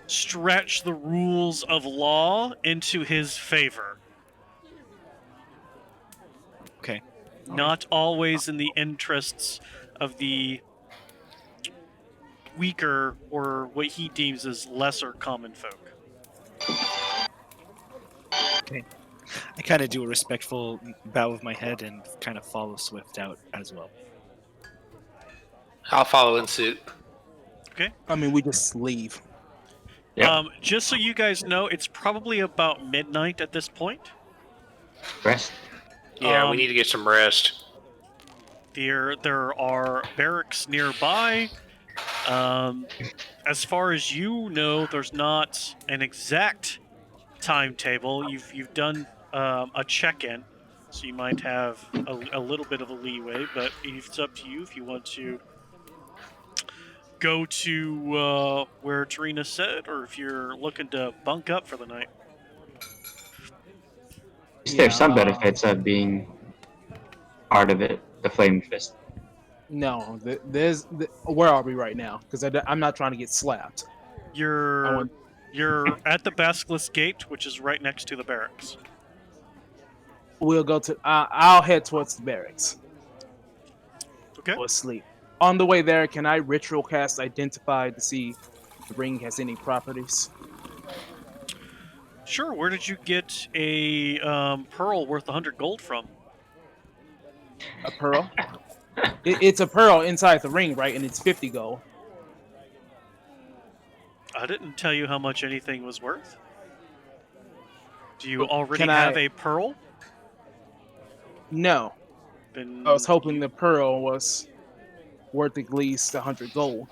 stretch the rules of law into his favor. Okay. Not always in the interests of the weaker or what he deems as lesser common folk. Okay. I kind of do a respectful bow of my head and kind of follow Swift out as well. I'll follow in suit. I mean, we just leave. Yep. Just so you guys know, it's probably about midnight at this point. Rest. Yeah, we need to get some rest. There are barracks nearby. As far as you know, there's not an exact timetable. You've done a check-in, so you might have a little bit of a leeway, but it's up to you if you want to go to where Tarina said, or if you're looking to bunk up for the night. There's some benefits of being part of it. The Flaming Fist. No, where are we right now? Because I'm not trying to get slapped. You're at the Basilisk Gate, which is right next to the barracks. We'll go to. I'll head towards the barracks. Okay. Or sleep. On the way there, can I ritual cast Identify to see if the ring has any properties? Sure. Where did you get a pearl worth 100 gold from? A pearl? It's a pearl inside the ring, right? And it's 50 gold. I didn't tell you how much anything was worth. Do you already Can have I- a pearl? No. Then I was hoping the pearl was worth at least 100 gold.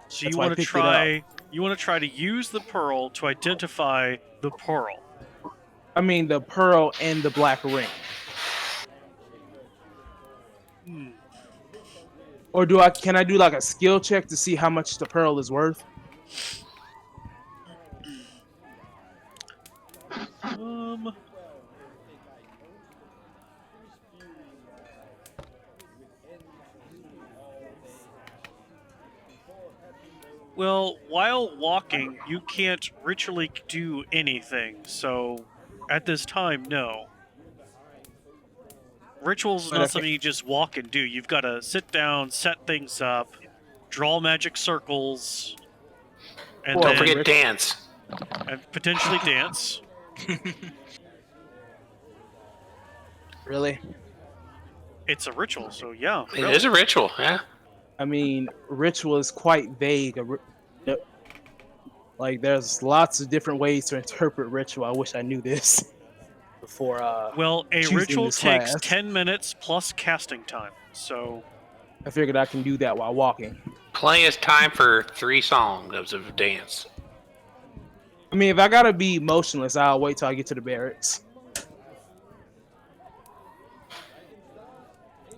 so that's you why I want to picked it up. try. You want to try to use the pearl to identify the pearl. I mean, the pearl and the black ring. Or can I do like a skill check to see how much the pearl is worth? Well, while walking, you can't ritually do anything, so at this time, no. Rituals is But not if- something you just walk and do. You've got to sit down, set things up, draw magic circles, and Don't then forget dance. and potentially dance. Really? It's a ritual, so yeah. It go. is a ritual, yeah. I mean, ritual is quite vague. Like, there's lots of different ways to interpret ritual. I wish I knew this before. Well, a choosing ritual this takes class. 10 minutes plus casting time, so I figured I can do that while walking. Plenty of time for 3 songs of dance. I mean, if I gotta be motionless, I'll wait till I get to the barracks.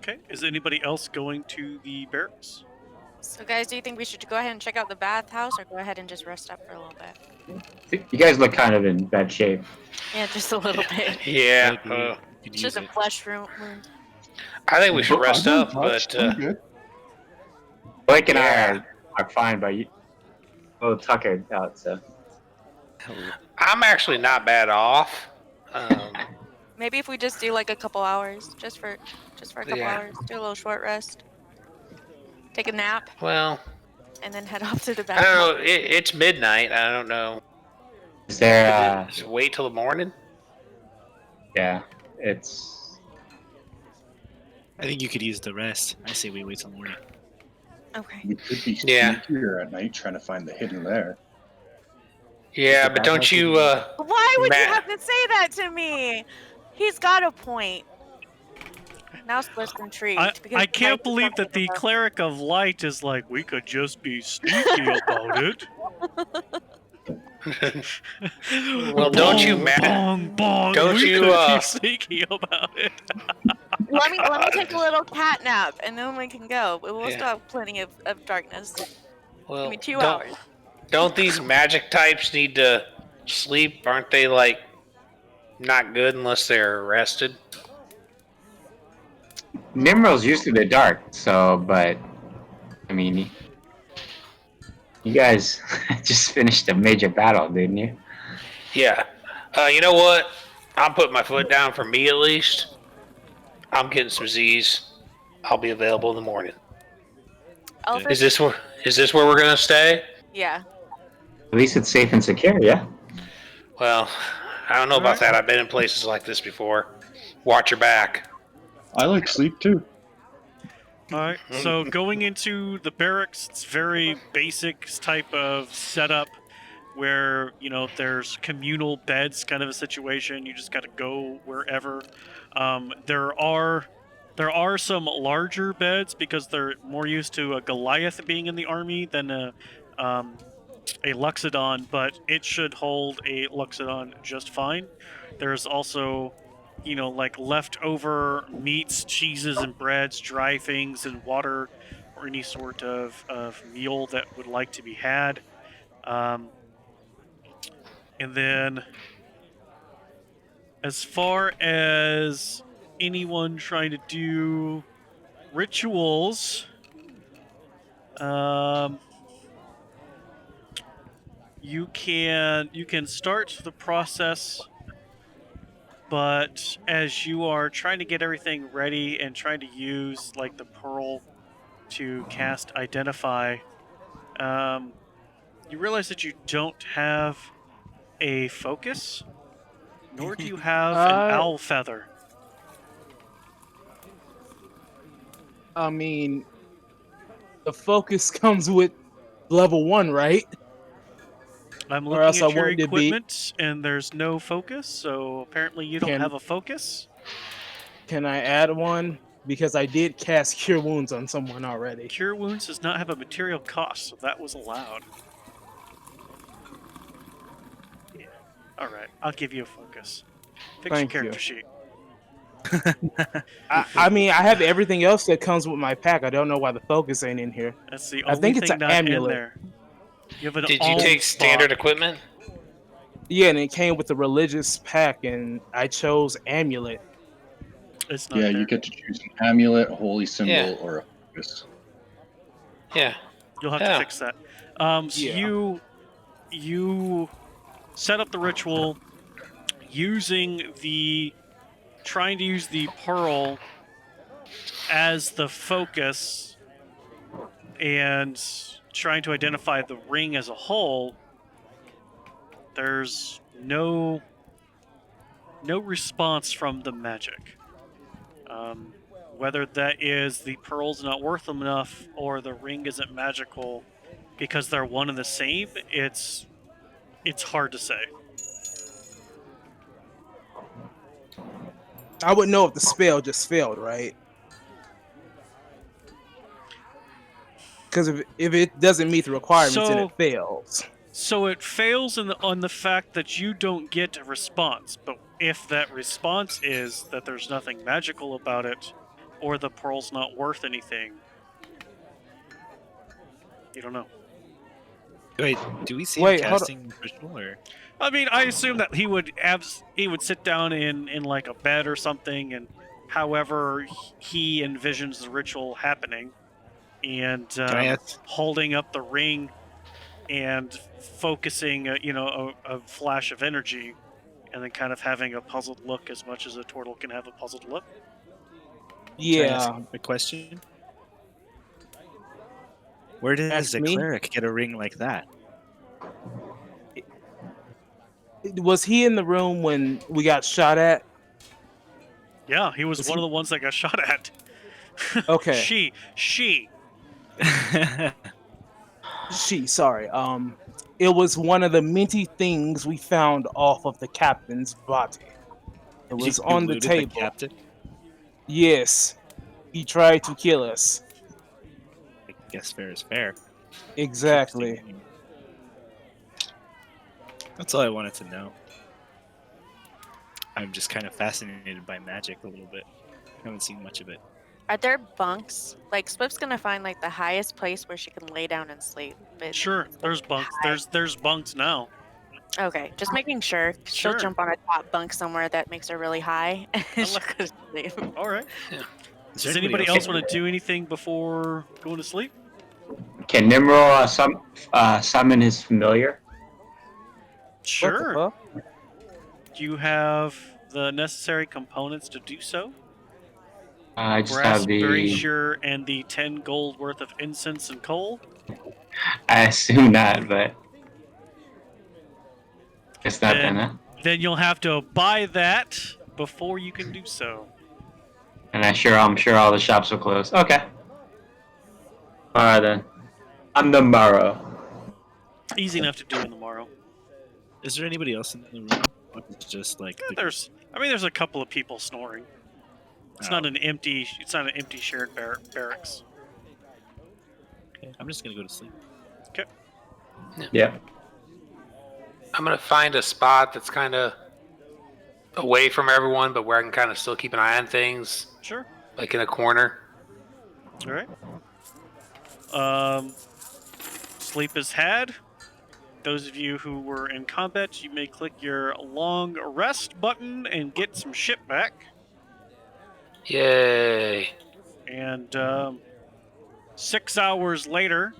Okay. Is anybody else going to the barracks? So, guys, do you think we should go ahead and check out the bathhouse, or go ahead and just rest up for a little bit? You guys look kind of in bad shape. Yeah, just a little bit. I Yeah, agree. You could It's use just a it. flesh wound. I think we should But rest I'm up, untouched. but I'm good. Blake and Yeah. I are fine, but you tuckered out, so. I'm actually not bad off. Maybe if we just do like a couple hours, just for a couple Yeah. hours, do a little short rest, take a nap, Well, and then head off to the I don't bathhouse. know. It's midnight. I don't know. Is there, Just wait till the morning? yeah, it's. I think you could use the rest. I say we wait till morning. Okay. We could be Yeah. sneakier at night trying to find the hidden lair. Yeah, the but don't bathhouse you, Why would you Matt- have to say that to me? He's got a point. Now Split's intrigued. because I he can't might do believe that something the about- cleric of light is like, we could just be sneaky about it. Well, don't you, Matt- Bong, bong. don't we you, could be sneaky about it. Let me take a little cat nap, and then we can go. We'll Yeah. still have plenty of darkness. well, Give me 2 don't, hours. don't these magic types need to sleep? Aren't they, like, not good unless they're rested? Nimral's used to the dark, so, but. I mean, you guys just finished a major battle, didn't you? Yeah. You know what? I'm putting my foot down for me at least. I'm getting some Z's. I'll be available in the morning. Elephant? Is this where we're gonna stay? Yeah. At least it's safe and secure, yeah? Well, I don't know about that. I've been in places like this before. Watch your back. I like sleep too. All right. So going into the barracks, it's very basic type of setup where, there's communal beds kind of a situation. You just got to go wherever. There are some larger beds because they're more used to a Goliath being in the army than a Luxodon, but it should hold a Luxodon just fine. There's also, like leftover meats, cheeses, and breads, dry things, and water, or any sort of meal that would like to be had. And then, as far as anyone trying to do rituals, you can start the process, but as you are trying to get everything ready and trying to use like the pearl to cast Identify, you realize that you don't have a focus, nor do you have an owl feather. I mean, the focus comes with level 1, right? I'm Or else looking I at your wanted to be- equipment, and there's no focus, so apparently you don't Can- have a focus. Can I add one? Because I did cast Cure Wounds on someone already. Cure Wounds does not have a material cost, so that was allowed. Yeah. Alright, I'll give you a focus. Fix Thank your you. character sheet. I mean, I have everything else that comes with my pack. I don't know why the focus ain't in here. That's the I only think it's thing an not amulet. in there. You have an Did you alms take standard spot. equipment? Yeah, and it came with the religious pack, and I chose amulet. It's not Yeah, there. you get to choose an amulet, a holy symbol, Yeah. or a focus. Yeah. You'll have Yeah. to fix that. So Yeah. you set up the ritual trying to use the pearl as the focus and trying to identify the ring as a whole. There's no response from the magic. Whether that is the pearl's not worth them enough or the ring isn't magical because they're one and the same, it's hard to say. I would know if the spell just failed, right? Because if it doesn't meet the requirements, then it fails. So it fails on the fact that you don't get a response. But if that response is that there's nothing magical about it, or the pearl's not worth anything. You don't know. Wait, do we see Wait, him hold on. casting ritual or? I mean, I assume that he would sit down in like a bed or something, and however he envisions the ritual happening, and Can I ask? holding up the ring and focusing, a flash of energy, and then kind of having a puzzled look, as much as a turtle can have a puzzled look. Can I ask Yeah. a question? Where does Ask a me? cleric get a ring like that? Was he in the room when we got shot at? Yeah, he was Was one he- of the ones that got shot at. Okay. She. Sorry. It was one of the minty things we found off of the captain's body. It was You on the looted the table. captain? Yes. He tried to kill us. I guess fair is fair. Exactly. Interesting. That's all I wanted to know. I'm just kind of fascinated by magic a little bit. I haven't seen much of it. Are there bunks? Like Swift's gonna find like the highest place where she can lay down and sleep. But Sure, it's there's gonna be bunks. high. There's bunks now. Okay, just making sure. She'll Sure. jump on a top bunk somewhere that makes her really high. And I she'll like- go to sleep. All right. Yeah. Does anybody else want to do anything before going to sleep? Can Nimrod summon his familiar? Sure. What You have the necessary components to do so. I just Brass have the. brazier and the 10 gold worth of incense and coal. I assume not, but it's not Then- gonna. Then you'll have to buy that before you can do so. And I'm sure all the shops will close. Okay. All right then. On the morrow. Easy enough to do in the morrow. Is there anybody else in the room? Or it's just like the- There's a couple of people snoring. It's Oh, not an empty shared barracks. okay. I'm just gonna go to sleep. Yeah. I'm gonna find a spot that's kind of away from everyone, but where I can kind of still keep an eye on things, Sure. like in a corner. All right. Sleep is had. Those of you who were in combat, you may click your long rest button and get some shit back. Yay! And 6 hours later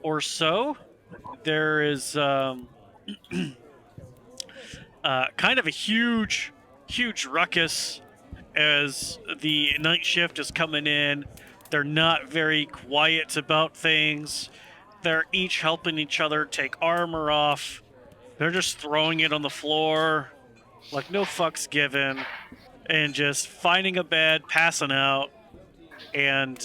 or so, there is kind of a huge ruckus as the night shift is coming in. They're not very quiet about things. They're each helping each other take armor off. They're just throwing it on the floor like no fucks given, and just finding a bed, passing out. And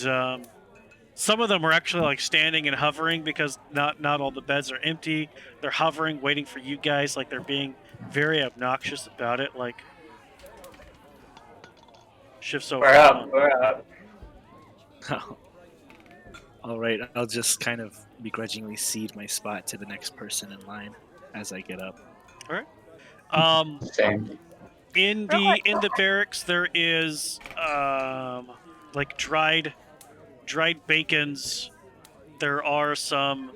some of them are actually like standing and hovering because not all the beds are empty. They're hovering, waiting for you guys, like they're being very obnoxious about it. Like, shifts over. We're up. All right, I'll just kind of begrudgingly cede my spot to the next person in line as I get up. Same. In the barracks, there is like dried bacons. There are some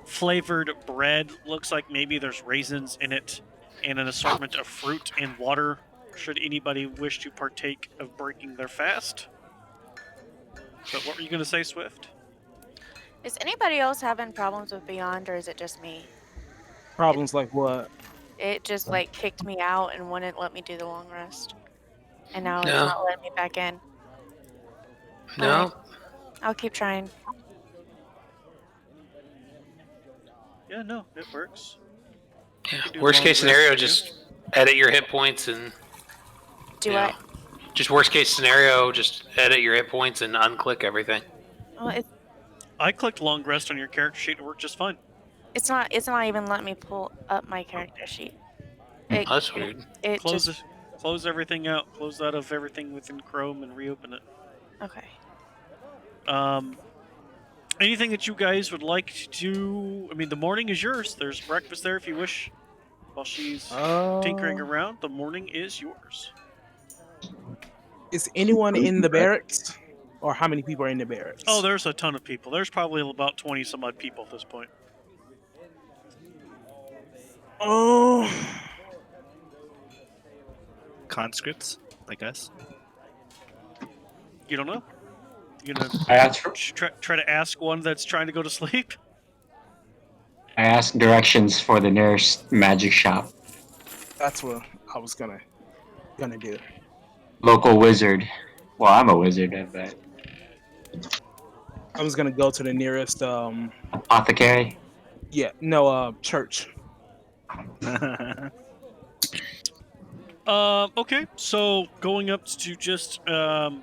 flavored bread. Looks like maybe there's raisins in it, and an assortment of fruit and water. Should anybody wish to partake of breaking their fast. But what were you going to say, Swift? Is anybody else having problems with Beyond, or is it just me? Problems like what? It just like kicked me out and wouldn't let me do the long rest. And now it's No. not letting me back in. No. Alright. I'll keep trying. Yeah, no, it works. Yeah. do Worst long case rest scenario, for you. just edit your hit points and. Do Yeah. what? Just worst case scenario, just edit your hit points and unclick everything. Oh, I clicked long rest on your character sheet. It worked just fine. it's not even letting me pull up my character sheet. It, Oh, that's weird. it Close just it. Close everything out. Close out of everything within Chrome and reopen it. okay. Anything that you guys would like to? I mean, the morning is yours. There's breakfast there if you wish. While she's tinkering around, the morning is yours. Is anyone in the barracks? Or how many people are in the barracks? Oh, there's a ton of people. There's probably about 20 some odd people at this point. Oh, Conscripts, like us. You don't know? You gonna I ask try to ask one that's trying to go to sleep? directions for the nearest magic shop. that's what I was gonna do. Local wizard. Well, I'm a wizard, I bet. I was gonna go to the nearest Apothecary. church. Okay, so going up to just I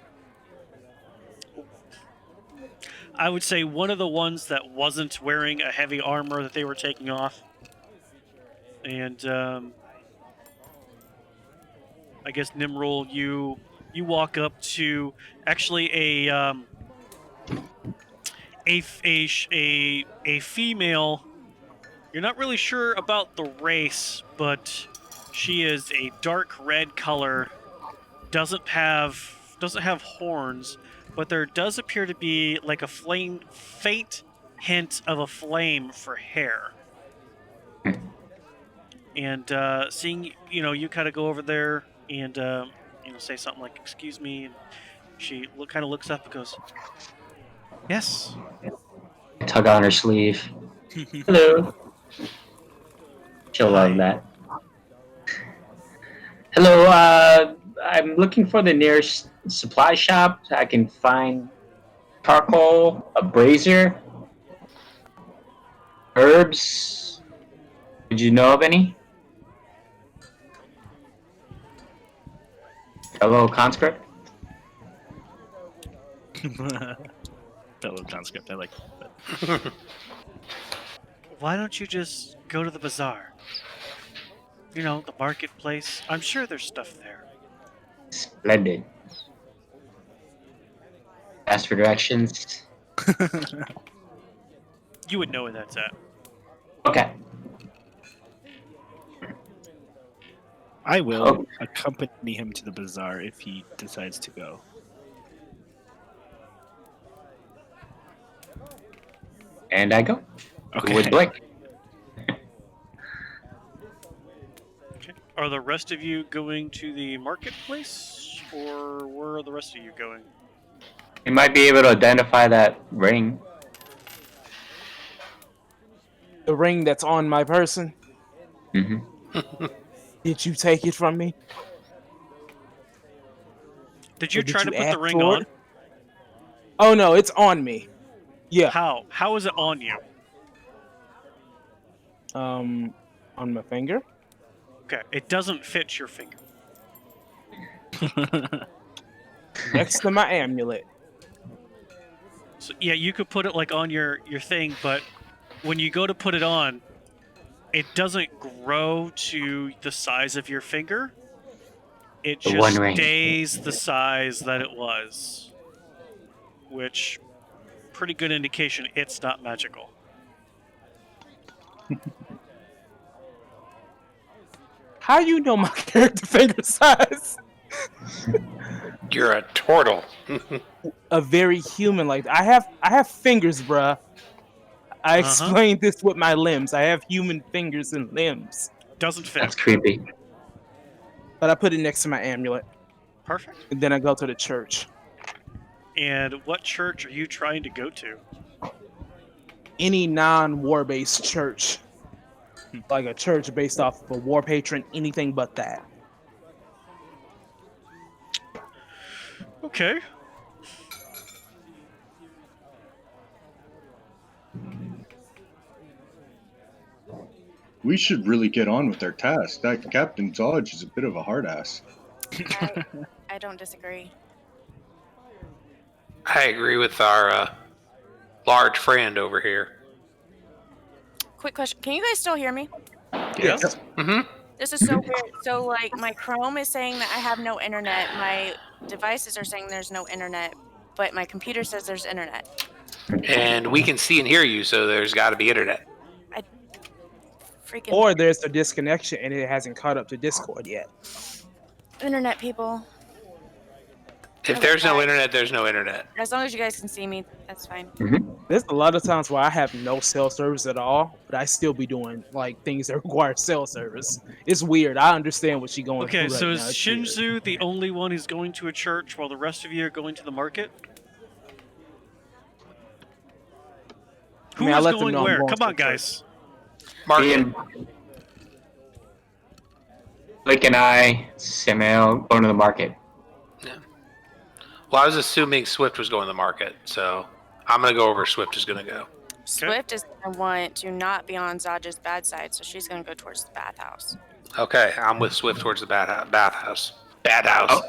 would say one of the ones that wasn't wearing a heavy armor that they were taking off, and I guess Nimrul, you walk up to actually a female. You're not really sure about the race, but she is a dark red color. Doesn't have horns, but there does appear to be like a faint hint of a flame for hair. And seeing you kind of go over there and say something like "excuse me," and she kind of looks up and goes, "Yes." Tug on her sleeve. Hello. She'll love that. Hello, I'm looking for the nearest supply shop. I can find charcoal, a brazier, herbs. Would you know of any? Hello, conscript. Fellow conscript, I like that. Why don't you just go to the bazaar? The marketplace. I'm sure there's stuff there. Splendid. Ask for directions. You would know where that's at. Okay. I will accompany him to the bazaar if he decides to go. And I go. Okay. With Blake. Okay. Are the rest of you going to the marketplace, or where are the rest of you going? You might be able to identify that ring. The ring that's on my person. Mm-hmm. Did you take it from me? Did you try to put the ring for on? it? Oh no, it's on me. Yeah. How? How is it on you? On my finger. Okay, it doesn't fit your finger. Next to my amulet. So yeah, you could put it like on your thing, but when you go to put it on, it doesn't grow to the size of your finger. It The just One Ring. stays the size that it was, which pretty good indication it's not magical. How you know my character finger size? You're a turtle. A very human like I have fingers, bruh. I explained this with my limbs. I have human fingers and limbs. Doesn't fit. That's creepy. But I put it next to my amulet. Perfect. And then I go to the church. And what church are you trying to go to? Any non-war based church. Like a church based off of a war patron, anything but that. Okay. We should really get on with our task. That Captain Dodge is a bit of a hard ass. I don't disagree. I agree with our large friend over here. Quick question. Can you guys still hear me? Yes. Mm-hmm. This is so weird. So, like, my Chrome is saying that I have no internet. My devices are saying there's no internet, but my computer says there's internet. And we can see and hear you, so there's got to be internet. Freaking Or there's a disconnection and it hasn't caught up to Discord yet. internet people. If there's no internet, there's no internet. As long as you guys can see me, that's fine. There's a lot of times where I have no cell service at all, but I still be doing like things that require cell service. It's weird. I understand what she's going Okay, through so right is now. It's weird. Shinzu the only one who's going to a church while the rest of you are going to the market? I mean, Who I is let them going know I'm where? going Come to on, the church. guys. Me Market. and Blake and I, Samuel, going to the market. Well, I was assuming Swift was going to the market, so I'm going to go over Swift is going to go. Swift is going to want to not be on Zaja's bad side, so she's going to go towards the bathhouse. Okay, I'm with Swift towards the bathhouse. Bad house.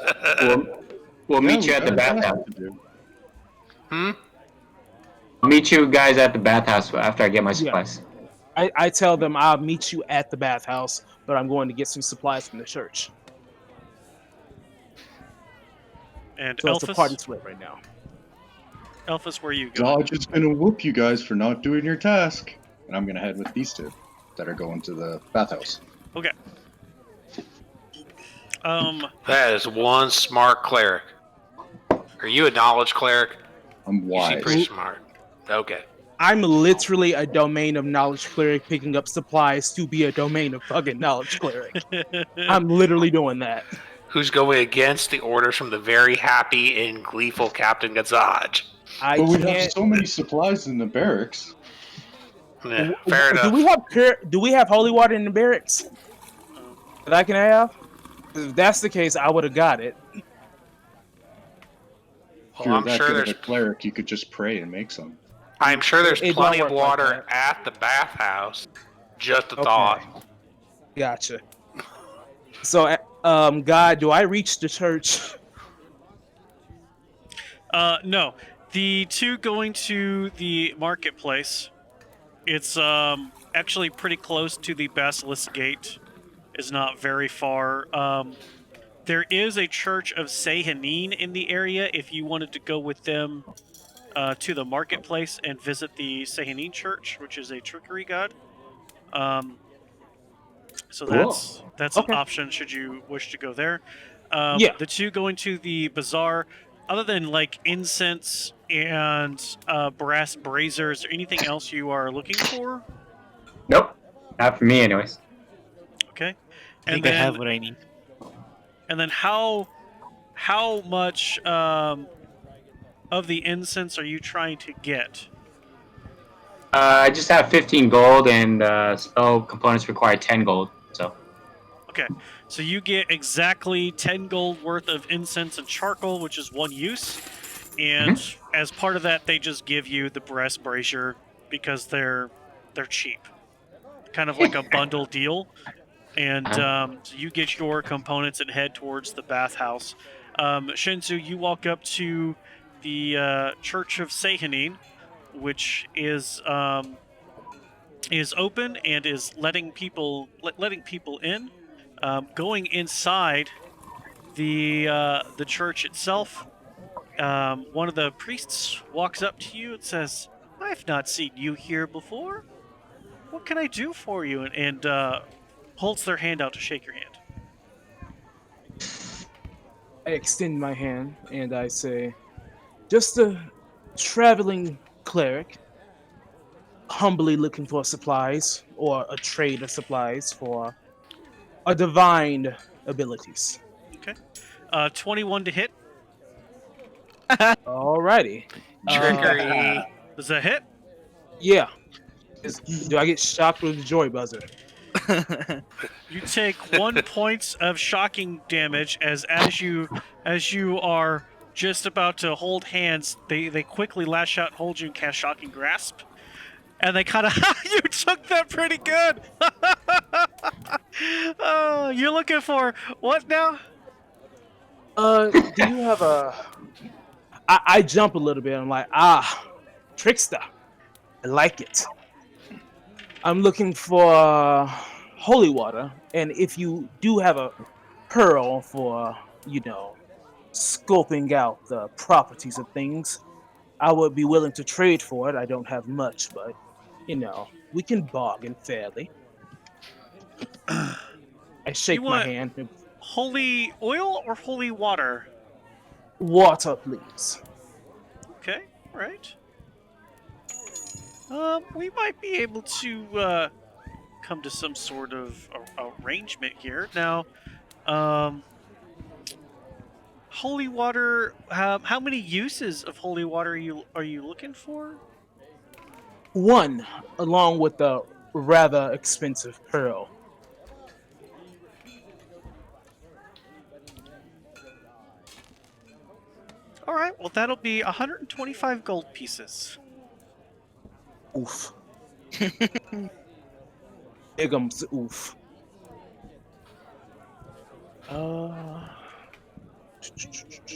We'll meet you at the we got bathhouse. tasks to do. I'll meet you guys at the bathhouse after I get my supplies. I tell them I'll meet you at the bathhouse, but I'm going to get some supplies from the church. And So it's a party Elphus? split right now. Elphus, where are you going? Dodge is gonna whoop you guys for not doing your task, and I'm gonna head with these two that are going to the bathhouse. Okay. That is one smart cleric. Are you a knowledge cleric? I'm You wise. seem pretty smart. Okay. I'm literally a domain of knowledge cleric picking up supplies to be a domain of fucking knowledge cleric. I'm literally doing that. Who's going against the orders from the very happy and gleeful Captain Gazaj? I But we have can't. so many supplies in the barracks. Yeah, fair enough. Do we have holy water in the barracks that I can have? If that's the case, I would have got it. If Well, you're I'm that sure good of there's a cleric, you could just pray and make some. I'm sure there's It don't plenty of work like water at the bathhouse. Just a Okay. thought. Gotcha. So, God, do I reach the church? No. The two going to the marketplace, it's actually pretty close to the Basilisk Gate. Is not very far. There is a church of Sehanin in the area if you wanted to go with them to the marketplace and visit the Sehanin church, which is a trickery god. So Cool. that's Okay. an option should you wish to go there. Yeah. The two going to the bazaar, other than like incense and brass braziers, or anything else you are looking for? Nope. Not for me, anyways. Okay. I think I have what I need. And then how much of the incense are you trying to get? I just have 15 gold, and spell components require 10 gold. So Okay, so you get exactly 10 gold worth of incense and charcoal, which is one use. And as part of that, they just give you the brass brazier because they're cheap. Kind of like a bundle deal. And so you get your components and head towards the bathhouse. Shinzu, you walk up to the Church of Sehanin, which is open and is letting people in. Going inside the church itself, one of the priests walks up to you and says, "I've not seen you here before. What can I do for you?" And holds their hand out to shake your hand. I extend my hand and I say, just a traveling cleric, humbly looking for supplies or a trade of supplies for a divine abilities. Okay. 21 to hit. Alrighty. Trickery. Does that hit? Yeah. Do I get shocked with the joy buzzer? You take 1 point of shocking damage as you are just about to hold hands. They quickly lash out, hold you, and cast shocking grasp. And they kind of you took that pretty good. Oh, you're looking for what now? Do you have a? I jump a little bit. I'm like, trickster. I like it. I'm looking for holy water, and if you do have a pearl for, scoping out the properties of things, I would be willing to trade for it. I don't have much, but we can bargain fairly. I shake my hand. Holy oil or holy water? Water, please. Okay, right. We might be able to come to some sort of arrangement here. Now, holy water. How many uses of holy water are you looking for? One, along with the rather expensive pearl. All right. Well, that'll be 125 gold pieces. Oof. Bigums, oof.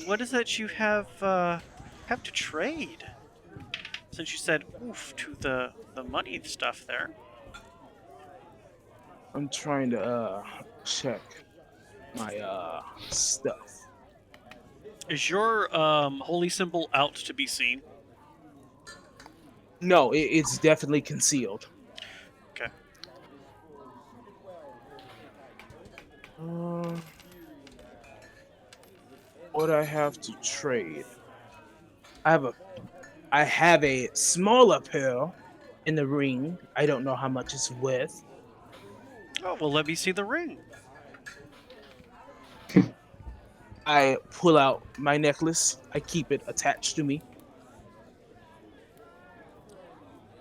What is that you have to trade? Since you said oof to the money stuff there. I'm trying to check my stuff. Is your holy symbol out to be seen? No, it's definitely concealed. Okay. What I have to trade? I have a smaller pearl in the ring. I don't know how much it's worth. Oh well, let me see the ring. I pull out my necklace. I keep it attached to me.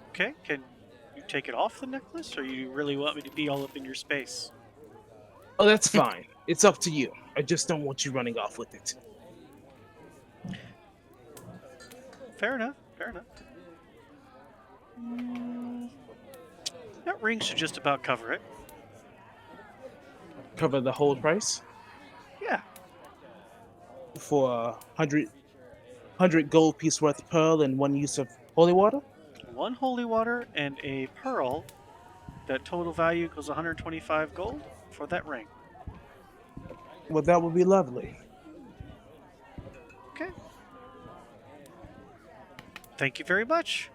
Okay. Can you take it off the necklace, or you really want me to be all up in your space? Oh, that's fine. It's up to you. I just don't want you running off with it. Fair enough. Fair enough. That ring should just about cover it. Cover the whole price Yeah. for 100 gold piece worth of pearl and one use of holy water. One holy water and a pearl. That total value goes 125 gold for that ring. Well, that would be lovely. Okay. Thank you very much.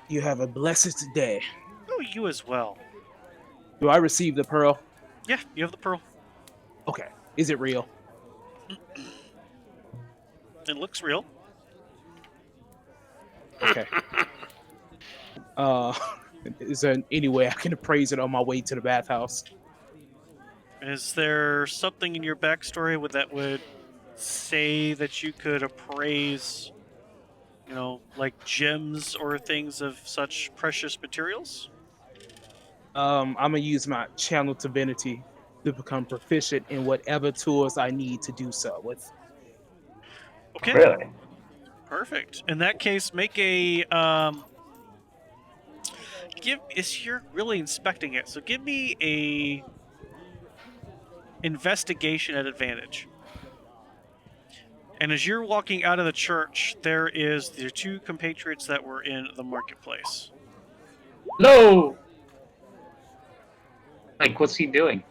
You have a blessed day. Oh, you as well. Do I receive the pearl? Yeah, you have the pearl. Okay. Is it real? It looks real. Okay. Uh, is there any way I can appraise it on my way to the bathhouse? Is there something in your backstory that would say that you could appraise, like gems or things of such precious materials? I'm gonna use my channel divinity to become proficient in whatever tools I need to do so with. Okay, Really? perfect. In that case, make a you're really inspecting it, so give me a investigation at advantage. And as you're walking out of the church, there is the two compatriots that were in the marketplace. Hello. Like, what's he doing?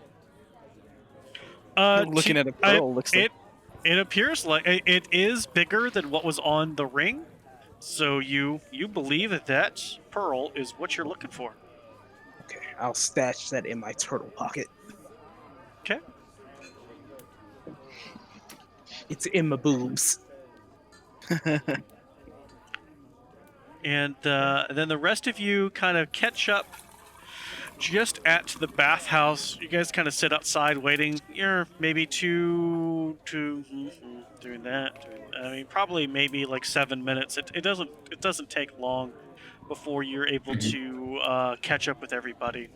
Looking at a pearl looks like. It appears like it is bigger than what was on the ring, so you believe that pearl is what you're looking for. Okay, I'll stash that in my turtle pocket. Okay. It's in my boobs. And then the rest of you kind of catch up just at the bathhouse. You guys kind of sit outside waiting. You're maybe doing that. I mean, probably maybe like 7 minutes. It doesn't take long before you're able to catch up with everybody.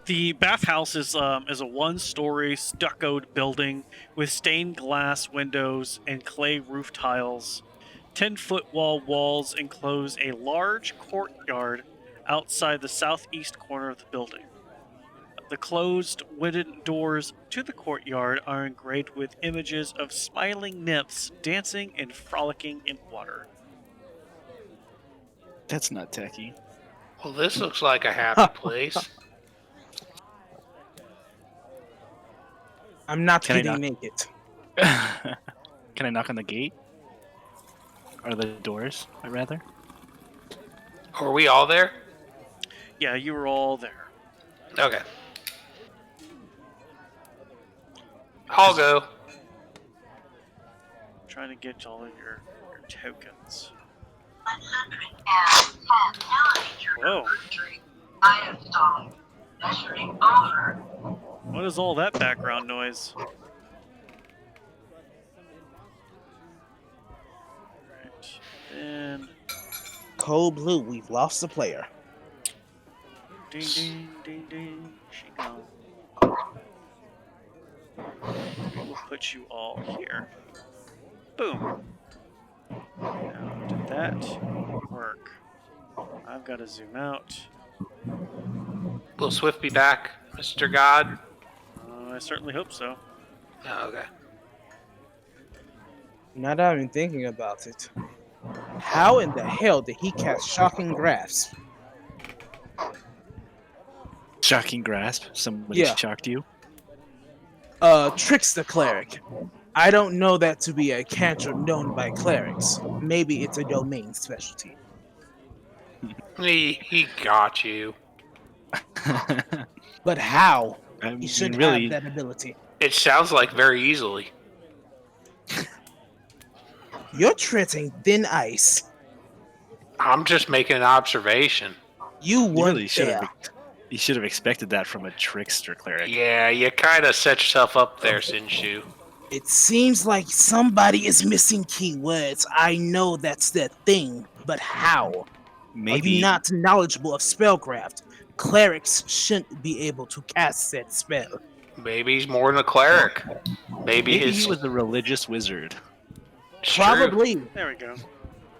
The bathhouse is a one-story stuccoed building with stained glass windows and clay roof tiles. 10-foot wall walls enclose a large courtyard outside the southeast corner of the building. The closed wooden doors to the courtyard are engraved with images of smiling nymphs dancing and frolicking in water. That's not tacky. Well, this looks like a happy place. I'm not Can I getting knock? naked. Can I knock on the gate? Or the doors, rather? Are we all there? Yeah, you were all there. Okay. I'll go. Trying to get all of your tokens. Whoa. What is all that background noise? Right. And Cold Blue, we've lost a player. ding ding ding ding. She gone. We will put you all here. Boom. Now, did that work? I've got to zoom out. Will Swift be back, Mr. God? I certainly hope so. Oh, okay. Now that I'm thinking about it, how in the hell did he cast Shocking Grasp? Shocking grasp. Somebody Yeah. shocked you. Trickster Cleric. I don't know that to be a cantrip known by clerics. Maybe it's a domain specialty. He got you. But how? I He mean, should really, have that ability. It sounds like very easily. You're treading thin ice. I'm just making an observation. You you weren't really should there. have. You should have expected that from a trickster cleric. Yeah, you kind of set yourself up there, Sinshu. It seems like somebody is missing keywords. I know that's their thing, but how? Are Maybe you not knowledgeable of spellcraft? Clerics shouldn't be able to cast said spell. Maybe he's more than a cleric. Maybe maybe his he was a religious wizard. it's true. Probably. There we go.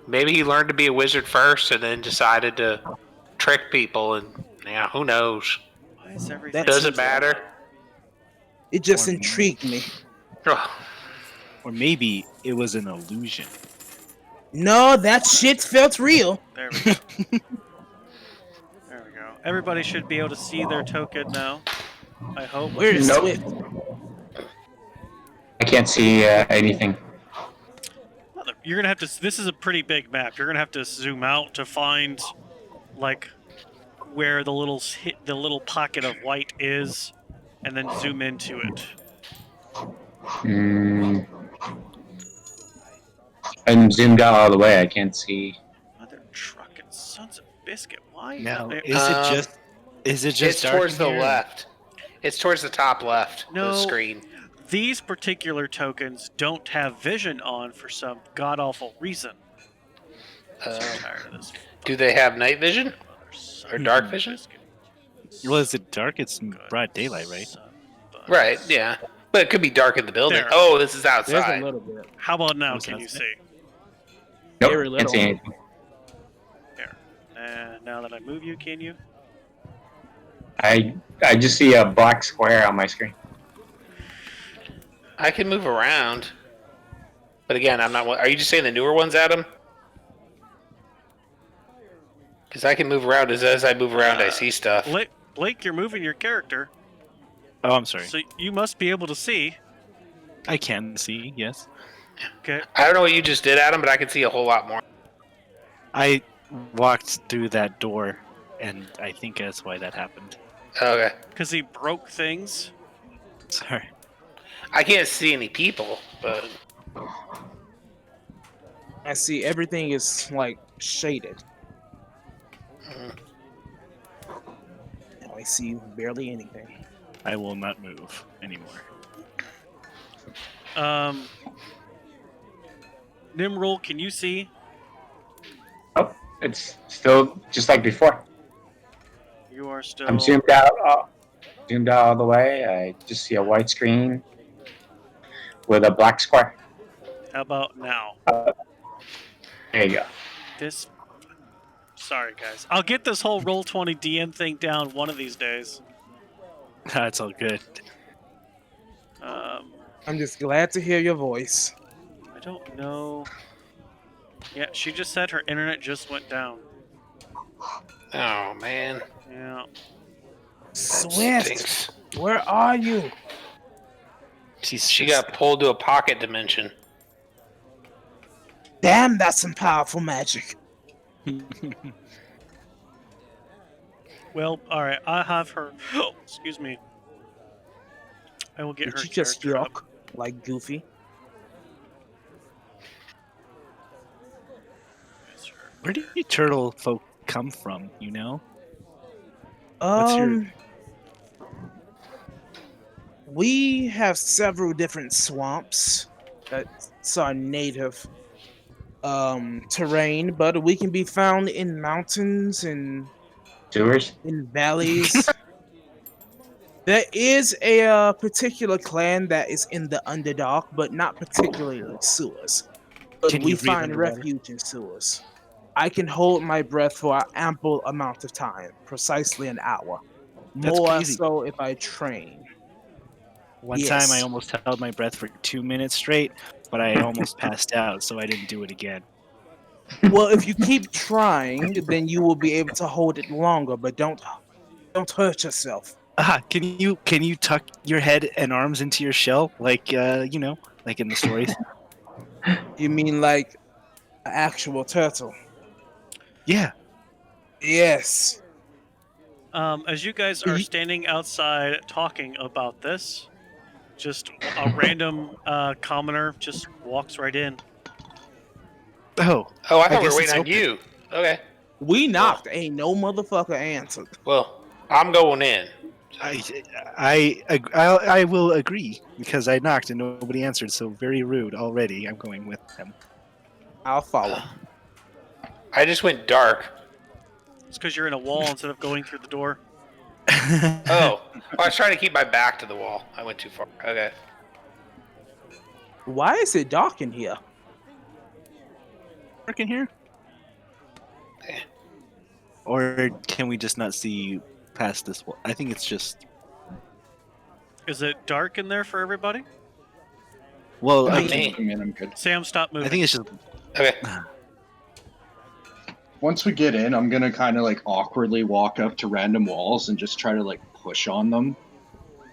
Maybe he learned to be a wizard first and then decided to trick people, and yeah, who knows? Why is everything? Doesn't matter. It just Or- intrigued me. Ugh. Or maybe it was an illusion. No, that shit felt real. There we go. There we go. Everybody should be able to see their token now. I hope. Where is Nope. Swift? I can't see anything. You're gonna have to. This is a pretty big map. You're gonna have to zoom out to find, like, where the little pocket of white is, and then zoom into it. I'm zoomed out all the way. I can't see. Mother trucking sons of biscuit. Why? Now, It- is it just? Is it just It's dark towards in the here? left. It's towards the top left of No. the screen. These particular tokens don't have vision on for some god awful reason. I'm so tired of this. Do they have night vision Mother son or of dark a vision? biscuit. Well, is it dark? It's broad daylight, right? Son of a- Right. Yeah, but it could be dark in the building. There. Oh, this is There's outside. a little bit. How about now? Was Can that you it? see? Nope, Very can't little. see anything. There. And now that I move you, can you? I just see a black square on my screen. I can move around, but again, I'm not. Are you just saying the newer ones, Adam? Because I can move around. As I move around, I see stuff. Blake, you're moving your character, Oh, I'm sorry. so you must be able to see. I can see. Yes, Okay. I don't know what you just did, Adam, but I can see a whole lot more. I walked through that door, and I think that's why that happened. Okay. Because he broke things. Sorry. I can't see any people, but I see everything is like shaded. Now I see barely anything. I will not move anymore. Nimrol, can you see? Oh, it's still just like before. You are still. I'm zoomed out all the way. I just see a white screen with a black square. How about now? There you go. This. Sorry, guys. I'll get this whole Roll20 DM thing down one of these days. That's all good. I'm just glad to hear your voice. I don't know. Yeah, she just said her internet just went down. oh man, Yeah. Swift, stinks. where are you? She got pulled to a pocket dimension. Damn, that's some powerful magic. Well, all right. I have her. Excuse me. I will get Did her you just character up. yuck like Goofy? Yes, sir. Where do you turtle folk come from? You know, Um, we have several different swamps. That's our native terrain, but we can be found in mountains and Sewers? in valleys. There is a particular clan that is in the Underdark, but not particularly sewers. But can we you breathe find underwater? refuge in sewers. I can hold my breath for an ample amount of time, precisely an hour. That's More crazy. so if I train. One time I Yes. almost held my breath for 2 minutes straight, but I almost passed out, so I didn't do it again. Well, if you keep trying, then you will be able to hold it longer, but don't hurt yourself. Can you tuck your head and arms into your shell like like in the stories? You mean like an actual turtle? Yeah. Yes. As you guys are standing outside talking about this, just a random commoner just walks right in. Oh, I thought we guess were it's waiting on open. you. Okay. We knocked. Ain't no motherfucker answered. Well, I'm going in. I will agree because I knocked and nobody answered, so very rude already. I'm going with them. I'll follow. I just went dark. It's because you're in a wall instead of going through the door. Oh, I was trying to keep my back to the wall. I went too far. Okay. Why is it dark in here? Working here? Or can we just not see past this wall? I think it's just. Is it dark in there for everybody? Well, I Me. mean, I'm good. Sam, stop moving. I think it's just. Okay. Once we get in, I'm gonna kind of like awkwardly walk up to random walls and just try to like push on them,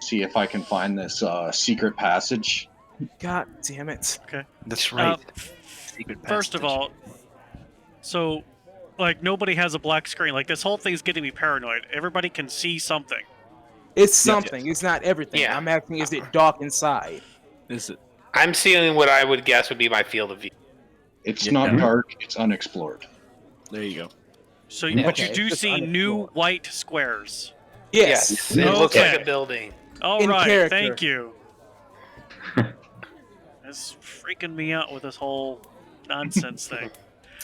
see if I can find this secret passage. God damn it. Okay. That's right. Secret First of passage. all, so like nobody has a black screen. Like this whole thing's getting me paranoid. Everybody can see something. It's something. It's not everything. Yeah. I'm asking, is it dark inside? Is it? I'm seeing what I would guess would be my field of view. It's Yeah. not dark; it's unexplored. There you go. So, Yeah. but you Okay, do just see new unexplored. white squares. Yes. It looks like Okay. a building. All In right, character. thank you. That's freaking me out with this whole nonsense thing.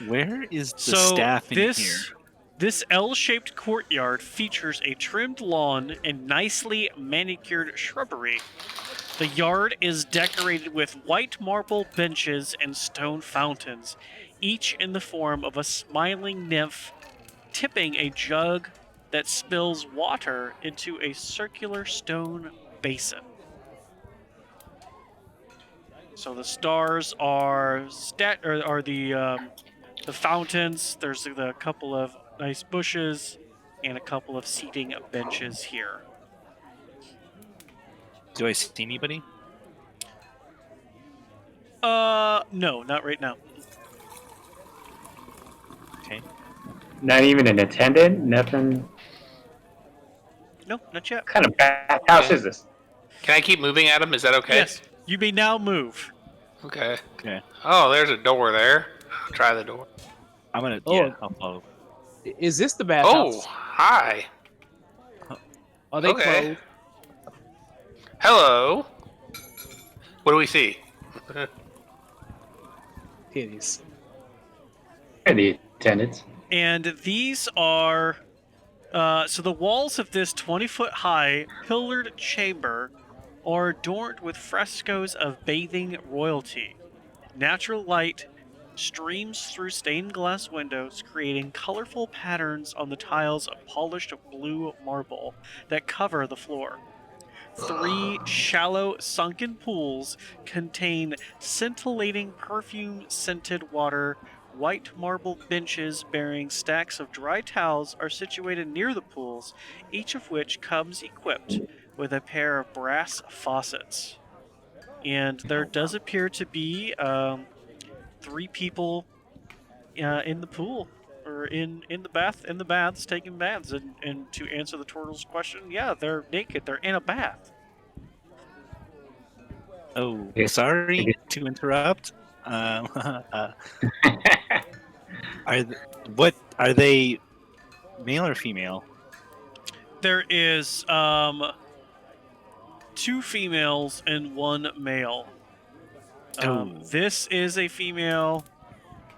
Where is the So staff in this here? this L-shaped courtyard features a trimmed lawn and nicely manicured shrubbery. The yard is decorated with white marble benches and stone fountains, each in the form of a smiling nymph tipping a jug that spills water into a circular stone basin. So the stars are the fountains. There's a couple of nice bushes and a couple of seating benches here. Do I see anybody? No, not right now. Okay. Not even an attendant? Nothing? No, not yet. What kind of bathhouse is this? Can I keep moving at him? Is that okay? Yes, you may now move. Okay. Okay. Oh, there's a door there. I'll try the door. I'm gonna. Oh. Yeah, I'll follow. Is this the Oh, bathhouse? hi. Are they okay. closed? Hello. What do we see? Titties. Here are the attendants. And these are so the walls of this 20-foot high pillared chamber are adorned with frescoes of bathing royalty. Natural light streams through stained glass windows, creating colorful patterns on the tiles of polished blue marble that cover the floor. 3 shallow sunken pools contain scintillating perfume-scented water. White marble benches bearing stacks of dry towels are situated near the pools, each of which comes equipped with a pair of brass faucets. And there does appear to be 3 people in the pool, or in the baths taking baths. And to answer the turtle's question, yeah, they're naked. They're in a bath. Oh, Yes. sorry to interrupt. Are what are they, male or female? There is 2 females and 1 male. Oh, This is a female.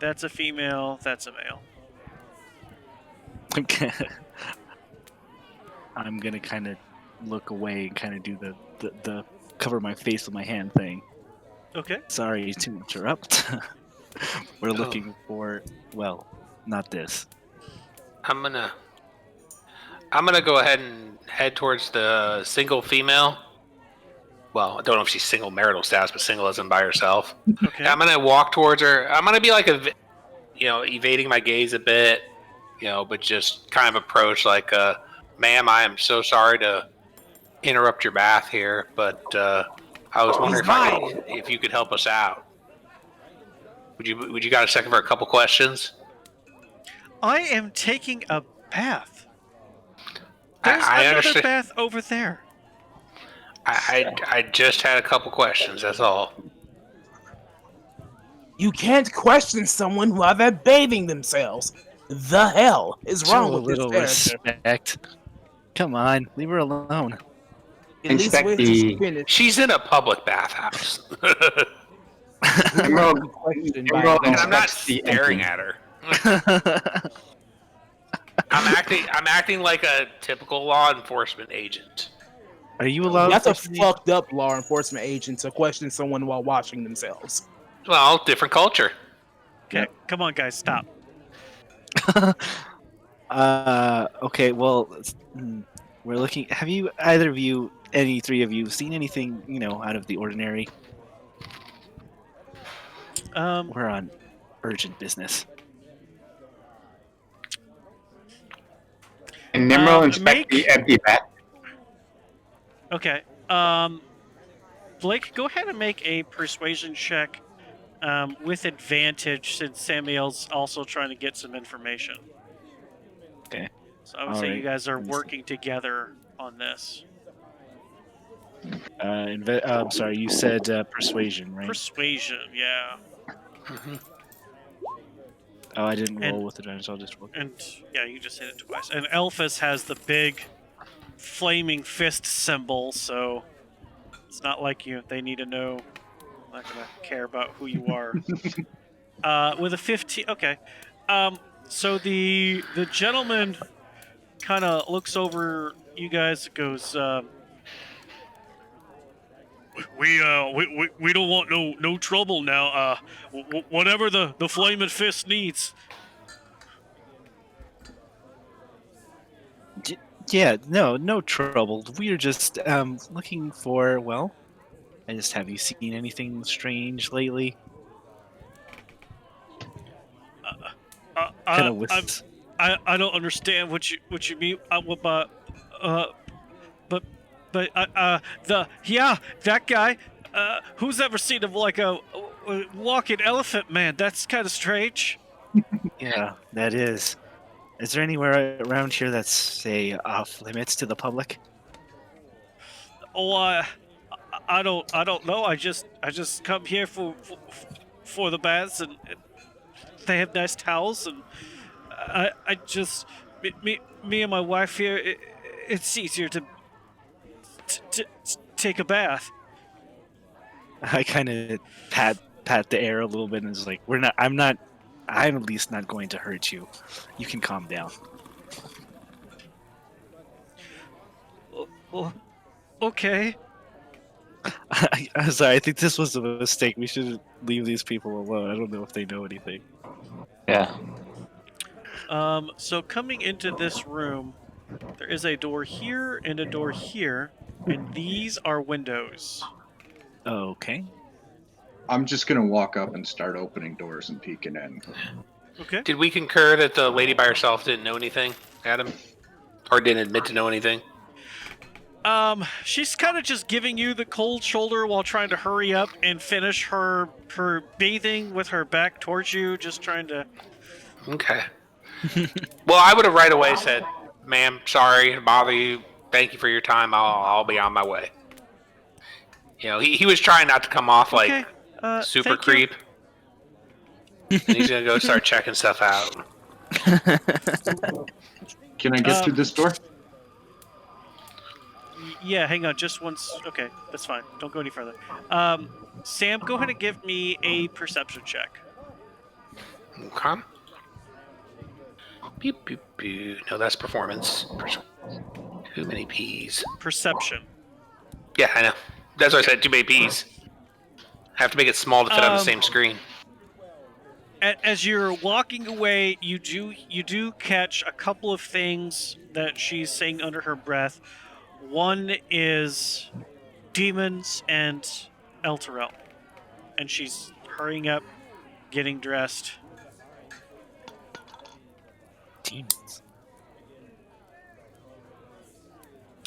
That's a female. That's a male. I'm gonna kind of look away and kind of do the cover my face with my hand thing. Okay. Sorry to interrupt. We're looking for, well, not this. I'm gonna go ahead and head towards the single female. Well, I don't know if she's single marital status, but single as in by herself. Okay. I'm gonna walk towards her. I'm gonna be like evading my gaze a bit, but just kind of approach like, ma'am, I am so sorry to interrupt your bath here, but I was wondering if you could help us out. Would you got a second for a couple questions? I am taking a bath. There's I another understand. bath over there. I just had a couple questions. That's all. You can't question someone while they're bathing themselves. The hell is wrong Show a with this little character? respect. Come on, leave her alone. At least Inspect wait till she the- finishes. She's in a public bathhouse. Emerald, Questioned by Emerald a dog. And I'm not inspects the staring empty. at her. I'm acting like a typical law enforcement agent. Are you allowed? That's a to fucked up law enforcement agent to question someone while washing themselves. Well, different culture. Okay, come on, guys, stop. Okay, well, we're looking. Have you, either of you, any 3 of you, seen anything, out of the ordinary? We're on urgent business. And Emerald inspect the make- empty bath. Okay. Blake, go ahead and make a persuasion check with advantage since Samuel's also trying to get some information. Okay. So I would say you Alright. guys are Let me see. working together on this. I'm sorry, you said persuasion, right? Persuasion, yeah. Oh, I didn't roll And- with advantage. I'll just roll. And yeah, you just hit it twice. And Elphus has the big flaming fist symbol, so it's not like they need to know. I'm not gonna care about who you are. With a 15, okay. So the gentleman kind of looks over you guys, goes, we don't want no trouble now. Whatever the flaming fist needs. Yeah, no trouble. We're just looking for, well, have you seen anything strange lately? Kind of with. I don't understand what you mean. That guy. Who's ever seen him like a walking elephant man? That's kind of strange. Yeah, that is. Is there anywhere around here that's, say, off limits to the public? Oh, I don't know. I just come here for the baths, and they have nice towels, and I just me and my wife here. It's easier to take a bath. I kind of pat the air a little bit and is like, I'm at least not going to hurt you. You can calm down. Okay. I'm sorry, I think this was a mistake. We should leave these people alone. I don't know if they know anything. Yeah. So coming into this room, there is a door here and a door here, and these are windows. Okay. I'm just gonna walk up and start opening doors and peeking in. Okay. Did we concur that the lady by herself didn't know anything, Adam? Or didn't admit to know anything? She's kind of just giving you the cold shoulder while trying to hurry up and finish her bathing with her back towards you, just trying to... Okay. Well, I would have right away said, ma'am, sorry to bother you. Thank you for your time. I'll be on my way. You know, he was trying not to come off like Okay. super Thank you. creep. And he's gonna go start checking stuff out. Can I get through this door? Yeah, hang on, just once. Okay, that's fine. Don't go any further. Sam, go ahead and give me a perception check. Okay. Beep, beep, beep. No, that's performance. Too many P's. Perception. Yeah, I know. That's why I said too many P's. I have to make it small to fit on the same screen. As you're walking away, you do catch a couple of things that she's saying under her breath. One is demons and Elturel, and she's hurrying up, getting dressed. Demons.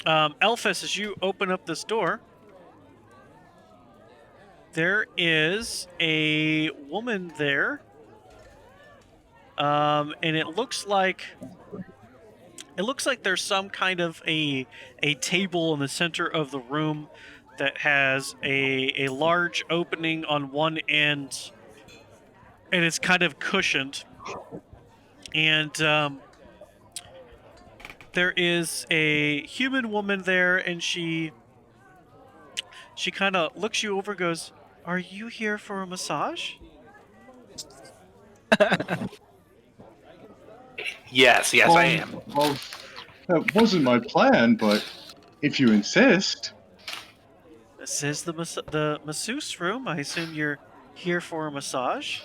Elphus, as you open up this door, there is a woman there, and it looks like there's some kind of a table in the center of the room that has a large opening on one end, and it's kind of cushioned. And there is a human woman there, and she kind of looks you over and goes, "Are you here for a massage?" Yes, I am. Well, that wasn't my plan, but if you insist. This is the masseuse room. I assume you're here for a massage.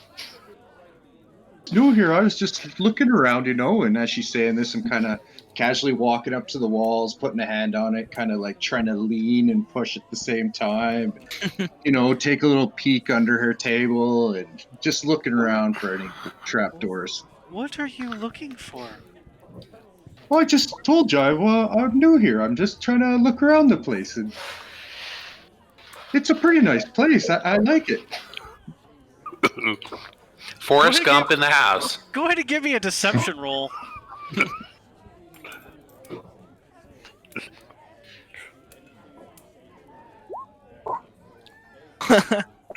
No, here, I was just looking around, and as she's saying this, I'm kind of casually walking up to the walls, putting a hand on it, kind of like trying to lean and push at the same time. Take a little peek under her table and just looking around for any trapdoors. What are you looking for? Well, I just told you, I'm new here. I'm just trying to look around the place, and it's a pretty nice place. I like it. Forrest Gump in the house. Go ahead and give me a deception roll.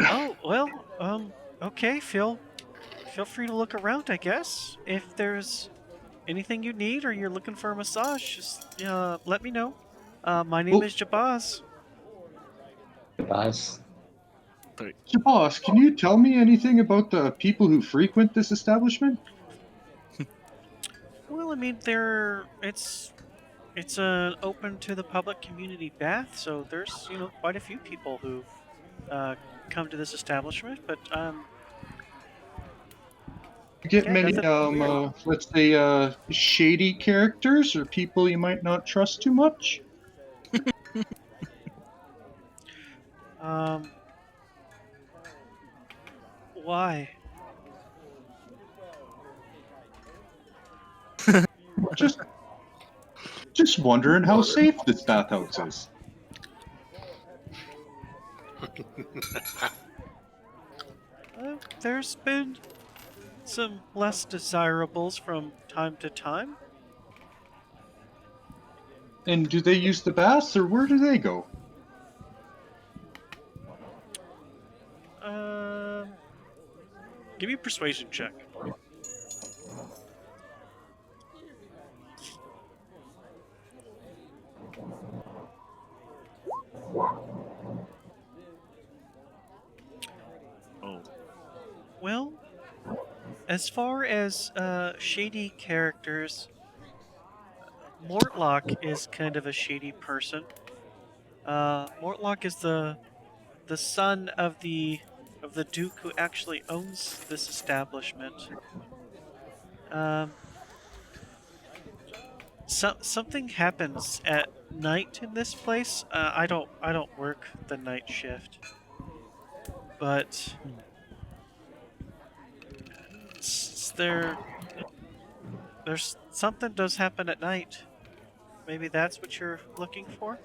Oh, well, okay, feel free to look around, I guess. If there's anything you need or you're looking for a massage, just let me know. My name is Jabaz. Boss. Boss, can you tell me anything about the people who frequent this establishment? Well, I mean, it's an open to the public community bath, so there's quite a few people who come to this establishment. But You get yeah, many, nothing let's say, shady characters or people you might not trust too much? Why? Just wondering how safe this bathhouse is. There's been some less desirables from time to time. And do they use the baths, or where do they go? Give me a persuasion check. Oh. Well, as far as shady characters, Mortlock is kind of a shady person. Mortlock is the son of the Duke who actually owns this establishment. Something happens at night in this place. I don't work the night shift, but there's something does happen at night. Maybe that's what you're looking for.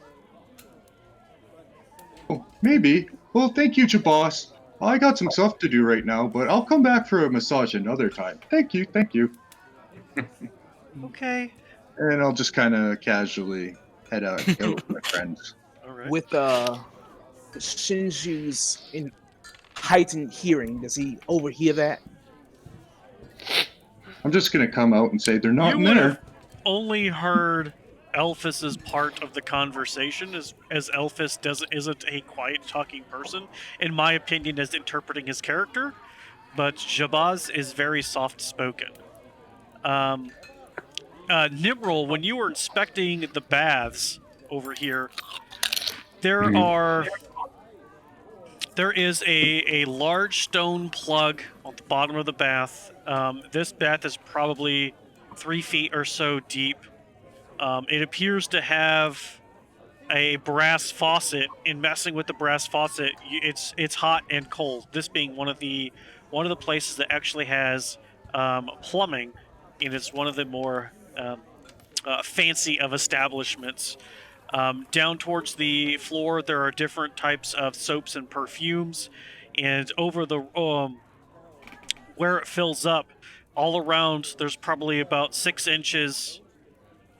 Oh, maybe. Well, thank you, Jabos. I got some stuff to do right now, but I'll come back for a massage another time. Thank you. Okay. And I'll just kind of casually head out with my friends. All right. With Shinju's in heightened hearing? Does he overhear that? I'm just gonna come out and say they're not You in would have there. only heard Elphus's part of the conversation, as Elphus isn't a quiet talking person, in my opinion, as interpreting his character. But Jabaz is very soft spoken. Nimrol, when you were inspecting the baths over here, there Mhm. are there is a large stone plug on the bottom of the bath. This bath is probably 3 feet or so deep. It appears to have a brass faucet. In messing with the brass faucet, it's hot and cold. This being one of the places that actually has plumbing, and it's one of the more fancy of establishments. Down towards the floor, there are different types of soaps and perfumes, and over the where it fills up, all around, there's probably about 6 inches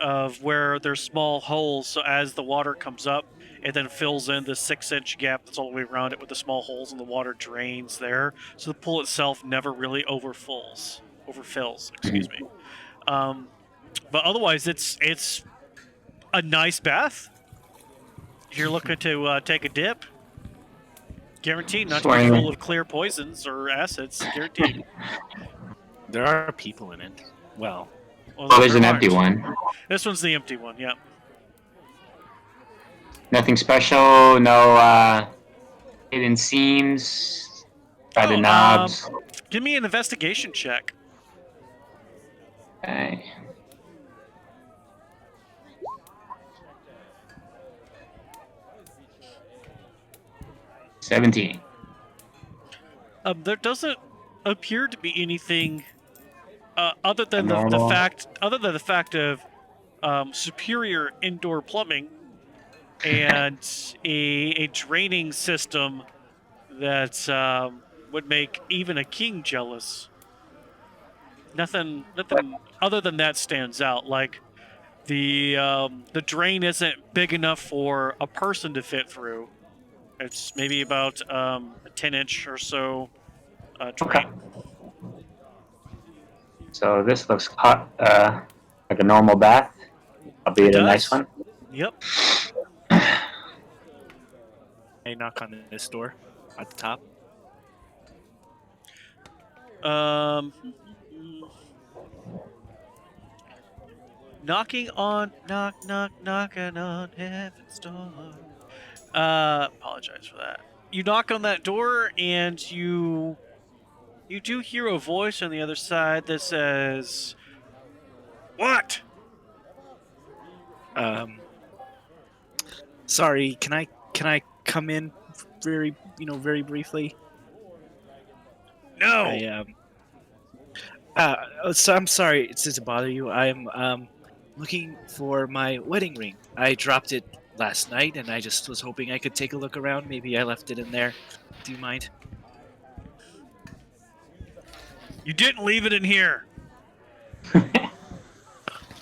of where there's small holes. So as the water comes up, it then fills in the 6 inch gap that's all the way around it with the small holes, and the water drains there. So the pool itself never really overfills. Excuse me. But otherwise, it's a nice bath. If you're looking to take a dip, guaranteed not to be Swing. full of clear poisons or acids. Guaranteed. There are people in it. Well, Oh, there's there an empty aren't. one. This one's the empty one. Yeah. Nothing special. No hidden seams by the Oh, knobs. give me an investigation check. Okay. $17. There doesn't appear to be anything other than the Abnormal. fact of superior indoor plumbing and a draining system that would make even a king jealous. Nothing other than that stands out. Like the drain isn't big enough for a person to fit through. It's maybe about a 10-inch or so drain. Okay. So this looks hot, like a normal bath, albeit a nice one. Yep. I knock on this door at the top. Knocking on heaven's door. Apologize for that. You knock on that door, and you do hear a voice on the other side that says, "What?" Sorry, can I come in very briefly? No. So I'm sorry to bother you. I'm looking for my wedding ring. I dropped it last night, and I just was hoping I could take a look around. Maybe I left it in there. Do you mind? You didn't leave it in here.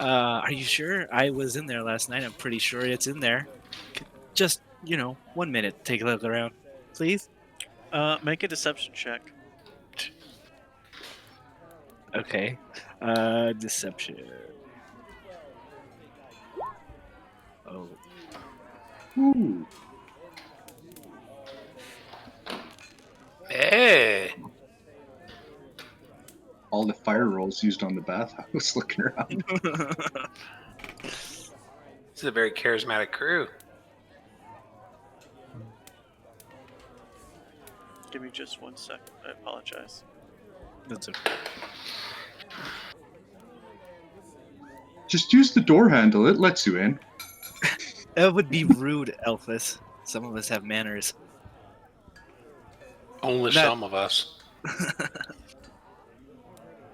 Are you sure? I was in there last night. I'm pretty sure it's in there. Just 1 minute. Take a look around, please. Make a deception check. Okay. Deception. Oh. Ooh. Hey. All the fire rolls used on the bathhouse looking around. This is a very charismatic crew. Give me just 1 second. I apologize. That's okay. Just use the door handle. It lets you in. That would be rude, Elphus. Some of us have manners. Only some of us.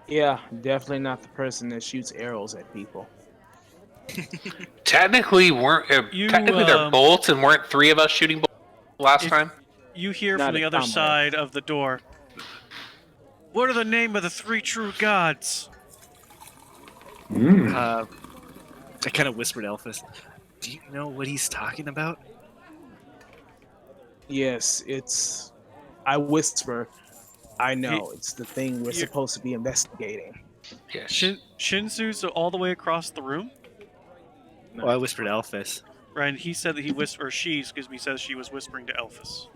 Yeah, definitely not the person that shoots arrows at people. Technically, they're bolts, and weren't 3 of us shooting bolts last time? You hear Not from the a other combo. side of the door. What are the name of the 3 true gods? I kind of whispered Elphus. Do you know what he's talking about? Yes, it's. I whisper. I He- know it's the thing we're you- supposed to be investigating. Yes. Shinsu's all the way across the room. Well, I whispered Alphys. Right, and he said that he whispered, or she, excuse me, says she was whispering to Elphys.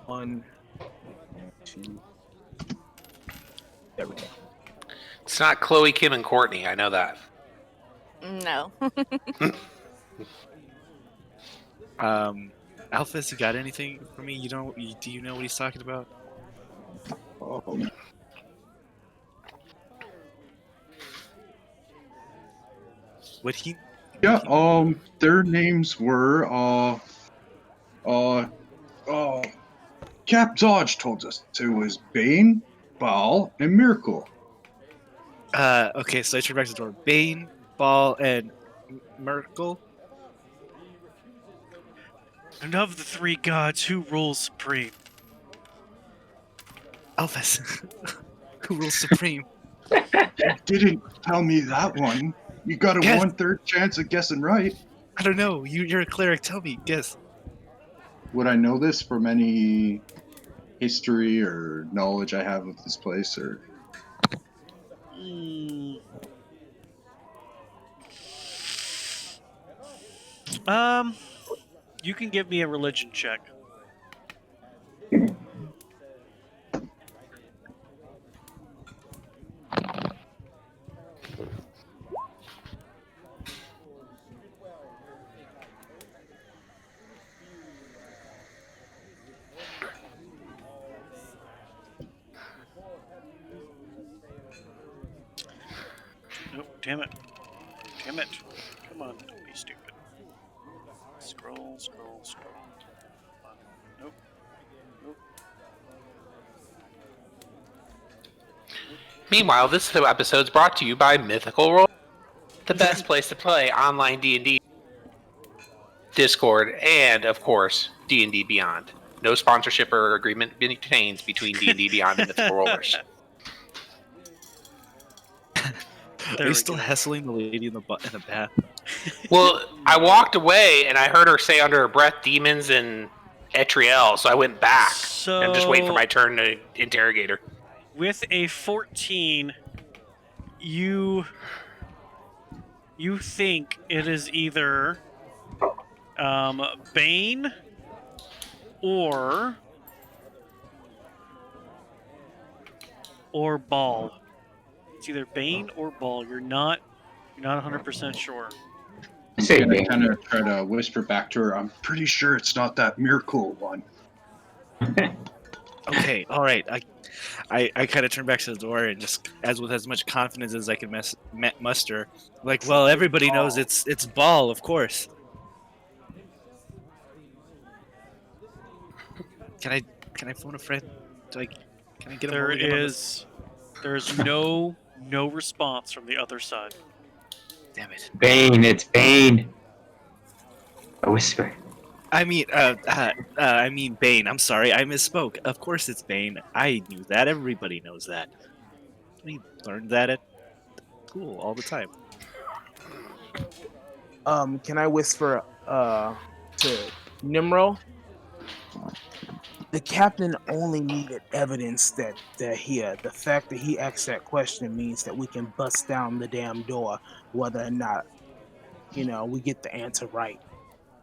1, 2. There we go. It's not Chloe, Kim, and Courtney. I know that. No. Alphys, you got anything for me? Do you know what he's talking about? Would he? Yeah. Their names were Cap Dodge told us it was Bane, Baal, and Miracle. Okay, so I turn back to the door. Bane, Ball, and Merkel. And of the three gods, who rules supreme? Alphys, who rules supreme? You didn't tell me that one. You got a Guess. 1/3 chance of guessing right. I don't know. You're a cleric. Tell me. Guess. Would I know this from any history or knowledge I have of this place, or You can give me a religion check. Nope, damn it. Damn it. Come on, don't be stupid. Scroll, scroll, scroll. Come on. Nope. Nope. Meanwhile, this episode's brought to you by Mythical Roll, the best place to play online D&D, Discord, and of course D&D Beyond. No sponsorship or agreement obtains between D&D Beyond and Mythical Rollers. Are you still hassling the lady in the bath? Well, I walked away and I heard her say under her breath demons and Etriel, so I went back. So I'm just waiting for my turn to interrogate her. With a 14, you think it is either Bane or Ball. It's either Bane or Ball. You're not 100% sure. I say I Bane. kind of try to whisper back to her, I'm pretty sure it's not that Miracle one. Okay, all right. I kind of turn back to the door and just, with as much confidence as I can muster, like, well, everybody knows it's Ball, of course. Can I phone a friend? Can I get a There's no response from the other side. Damn it. Bane, it's Bane. I whisper. I mean Bane. I'm sorry, I misspoke. Of course it's Bane. I knew that. Everybody knows that. We learned that at school all the time. Can I whisper to Nimro? The captain only needed evidence that the fact that he asked that question means that we can bust down the damn door, whether or not, we get the answer right.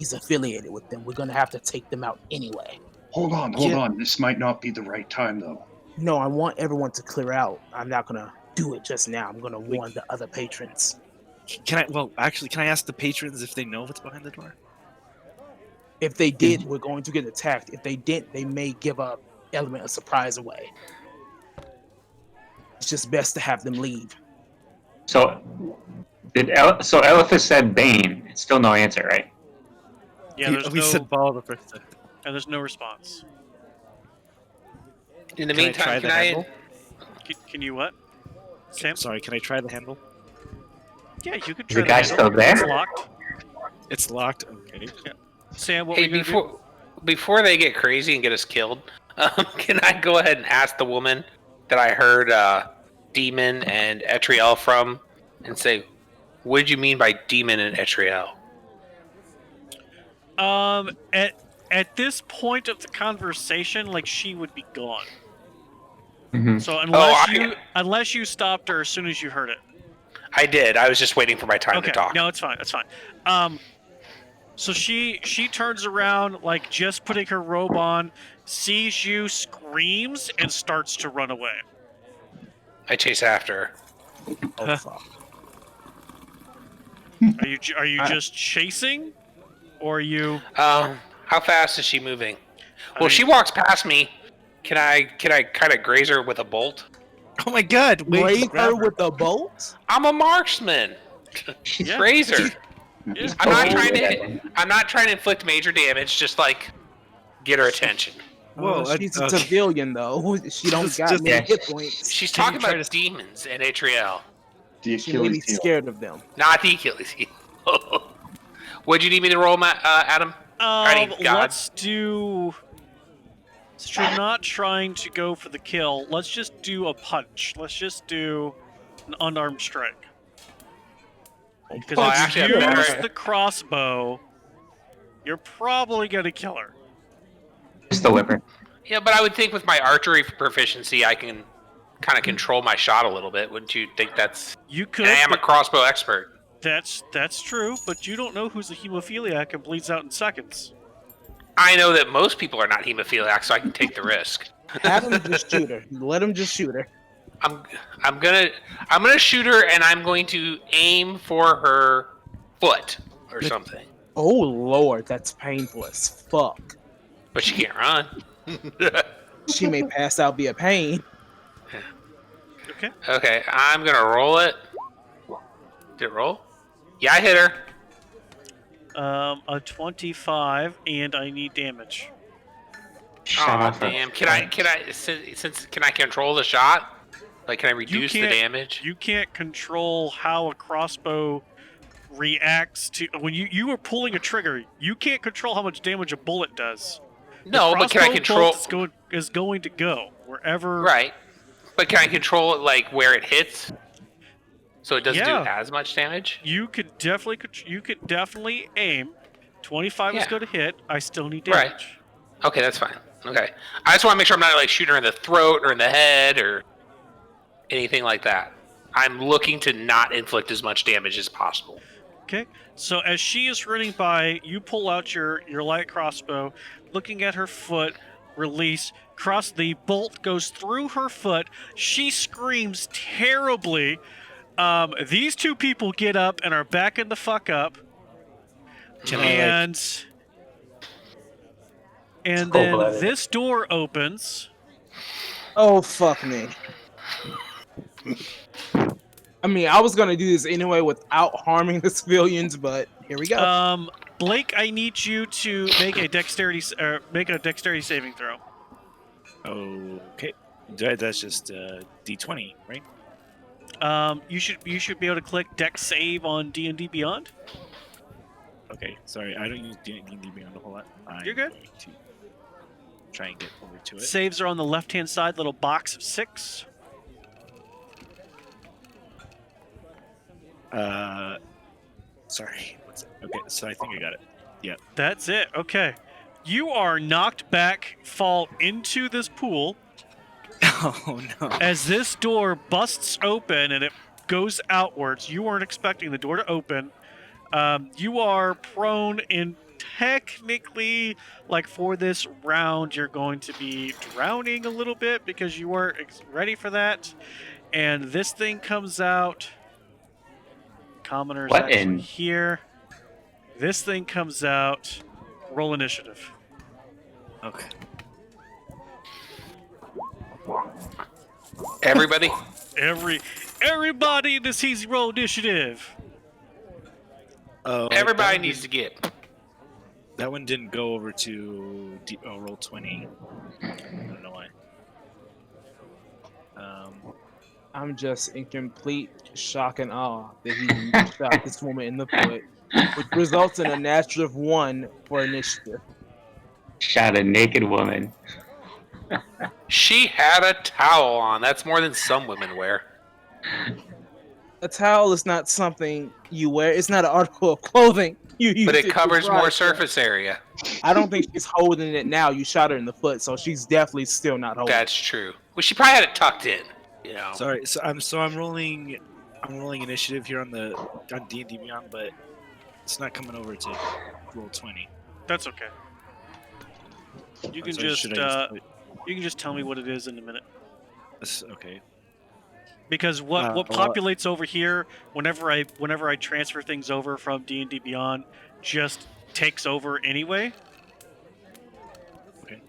He's affiliated with them. We're gonna have to take them out anyway. Hold on. This might not be the right time, though. No, I want everyone to clear out. I'm not gonna do it just now. I'm gonna warn the other patrons. Can I ask the patrons if they know what's behind the door? If they did, we're going to get attacked. If they didn't, they may give a element of surprise away. It's just best to have them leave. So, Eliphas said Bane. It's still no answer, right? Yeah, we said Ball the first time. And there's no response. In the Can I meantime, try the handle? Can you what? Sam? Sorry, can I try the handle? Yeah, you could Is try the guy handle. still there? It's locked. It's locked. Okay. Sam, what Hey, were you gonna do? before they get crazy and get us killed, can I go ahead and ask the woman that I heard Demon and Etriel from and say, what did you mean by Demon and Etriel? at this point of the conversation, like she would be gone. Mhm. So Oh, unless you stopped her as soon as you heard it. I did. I was just waiting for my time Okay, to talk. no, it's fine. It's fine. So she turns around, like just putting her robe on, sees you, screams, and starts to run away. I chase after her. Oh fuck. Are you just chasing, or are you? How fast is she moving? I Well, mean, she walks past me. Can I kind of graze her with a bolt? Oh my god! Wait, Raise grab her with a bolt? I'm a marksman. Yeah. Graze her. Yeah. I'm not Oh, trying yeah. to. I'm not trying to inflict major damage. Just like get her attention. Whoa, She's a okay. civilian though. She don't Just- got just- many Yeah. hit points. She's Can you talking try about to- demons in Atriel, The She may be Achilles heel. scared of them. not the Achilles heel. What'd you need me to roll, Adam? God. Let's do. So you're not trying to go for the kill. Let's just do a punch. Let's just do an unarmed strike. Because Well, if actually, you I'm use better- the crossbow, you're probably gonna kill her. Just the whipper. Yeah, but I would think with my archery proficiency, I can kind of control my shot a little bit. Wouldn't you think that's? You could. And I am a but crossbow expert. that's true, but you don't know who's a hemophiliac and bleeds out in seconds. I know that most people are not hemophiliacs, so I can take the risk. Have him just shoot her. Let him just shoot her. I'm gonna shoot her, and I'm going to aim for her foot or something. Oh lord, that's painful as fuck. But she can't run. She may pass out via pain. Okay. Okay, I'm gonna roll it. Did it roll? Yeah, I hit her. A 25, and I need damage. Shut Oh up. damn! Can I since can I control the shot? Like, can I reduce the can't- damage? You can't control how a crossbow reacts to when you are pulling a trigger. You can't control how much damage a bullet does. No, The but can I crossbow control? bolt is going to go wherever. Right, but can I control it like where it hits, so it doesn't Yeah. do as much damage? You could definitely aim. 25 is Yeah. going to hit. I still need Right. damage. Okay, that's fine. Okay, I just want to make sure I'm not like shooting her in the throat or in the head or anything like that. I'm looking to not inflict as much damage as possible. Okay. So as she is running by, you pull out your light crossbow, looking at her foot, release, the bolt goes through her foot. She screams terribly. These two people get up and are backing the fuck up. And then Cold-blooded. this door opens. Oh fuck me. I mean, I was gonna do this anyway without harming the civilians, but here we go. Blake, I need you to make a dexterity saving throw. Okay. That's just D20, right? You should be able to click Dex Save on D&D Beyond. Okay, sorry, I don't use D&D Beyond a whole lot. You're good. I'm going to try and get over to it. Saves are on the left-hand side, little box of 6. Sorry. What's it? Okay, so I think I got it. That's it. Okay. You are knocked back, fall into this pool Oh no. as this door busts open and it goes outwards. You weren't expecting the door to open. You are prone, and technically, like for this round, you're going to be drowning a little bit because you weren't ready for that. And this thing comes out. Commoner's What actually in- here. This thing comes out. Roll initiative. Okay. Everybody, Everybody in this easy roll initiative. Oh, everybody needs to get. That one didn't go over to roll 20. I don't know why. I'm just in complete shock and awe that he shot this woman in the foot, which results in a natural of 1 for initiative. Shot a naked woman. She had a towel on. That's more than some women wear. A towel is not something you wear. It's not an article of clothing. You But used it it to covers more broadcast. surface area. I don't think she's holding it now. You shot her in the foot, so she's definitely still not holding. That's true. Well, she probably had it tucked in. You know. Sorry, I'm rolling initiative here on D&D Beyond, but it's not coming over to roll 20. That's okay. You can So just should I you can just tell me what it is in a minute. okay. Because what well, populates over here whenever I transfer things over from D&D Beyond just takes over anyway. Okay.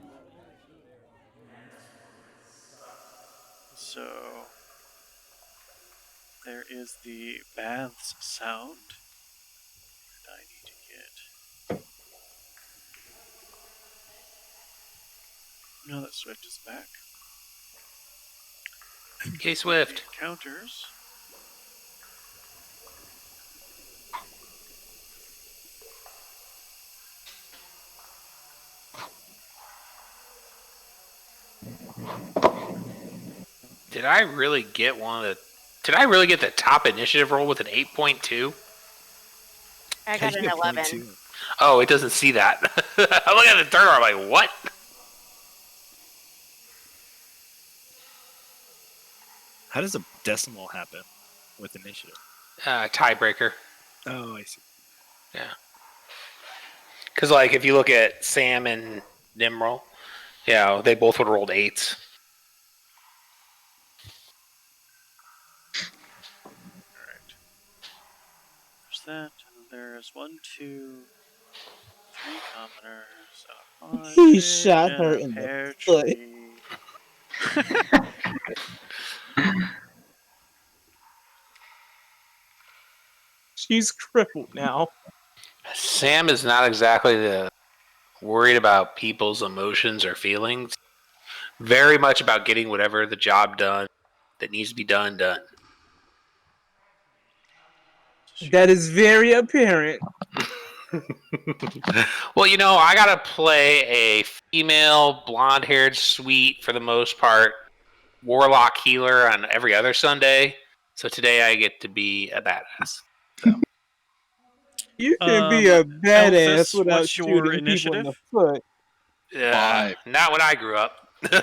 So there is the baths sound. And I need to get. Now that Swift is back. Okay, Swift. Encounters. Did I really get Did I really get the top initiative roll with an 8.2? I got an 11. 0.2. Oh, it doesn't see that. I'm looking at the turn. I'm like, what? How does a decimal happen with initiative? Tiebreaker. Oh, I see. Yeah. Because, like, if you look at Sam and Nimrod, they both would have rolled 8s. Alright. There's that. And there's 1, 2, 3 commoners. He shot her in the pear foot. tree. She's crippled now. Sam is not exactly worried about people's emotions or feelings. Very much about getting whatever the job done that needs to be done. That is very apparent. Well, I gotta play a female, blonde-haired, sweet, for the most part, warlock healer on every other Sunday. So today I get to be a badass. You can be a badass Elphys, without what's your shooting people in the initiative? foot. Not when I grew up. Okay.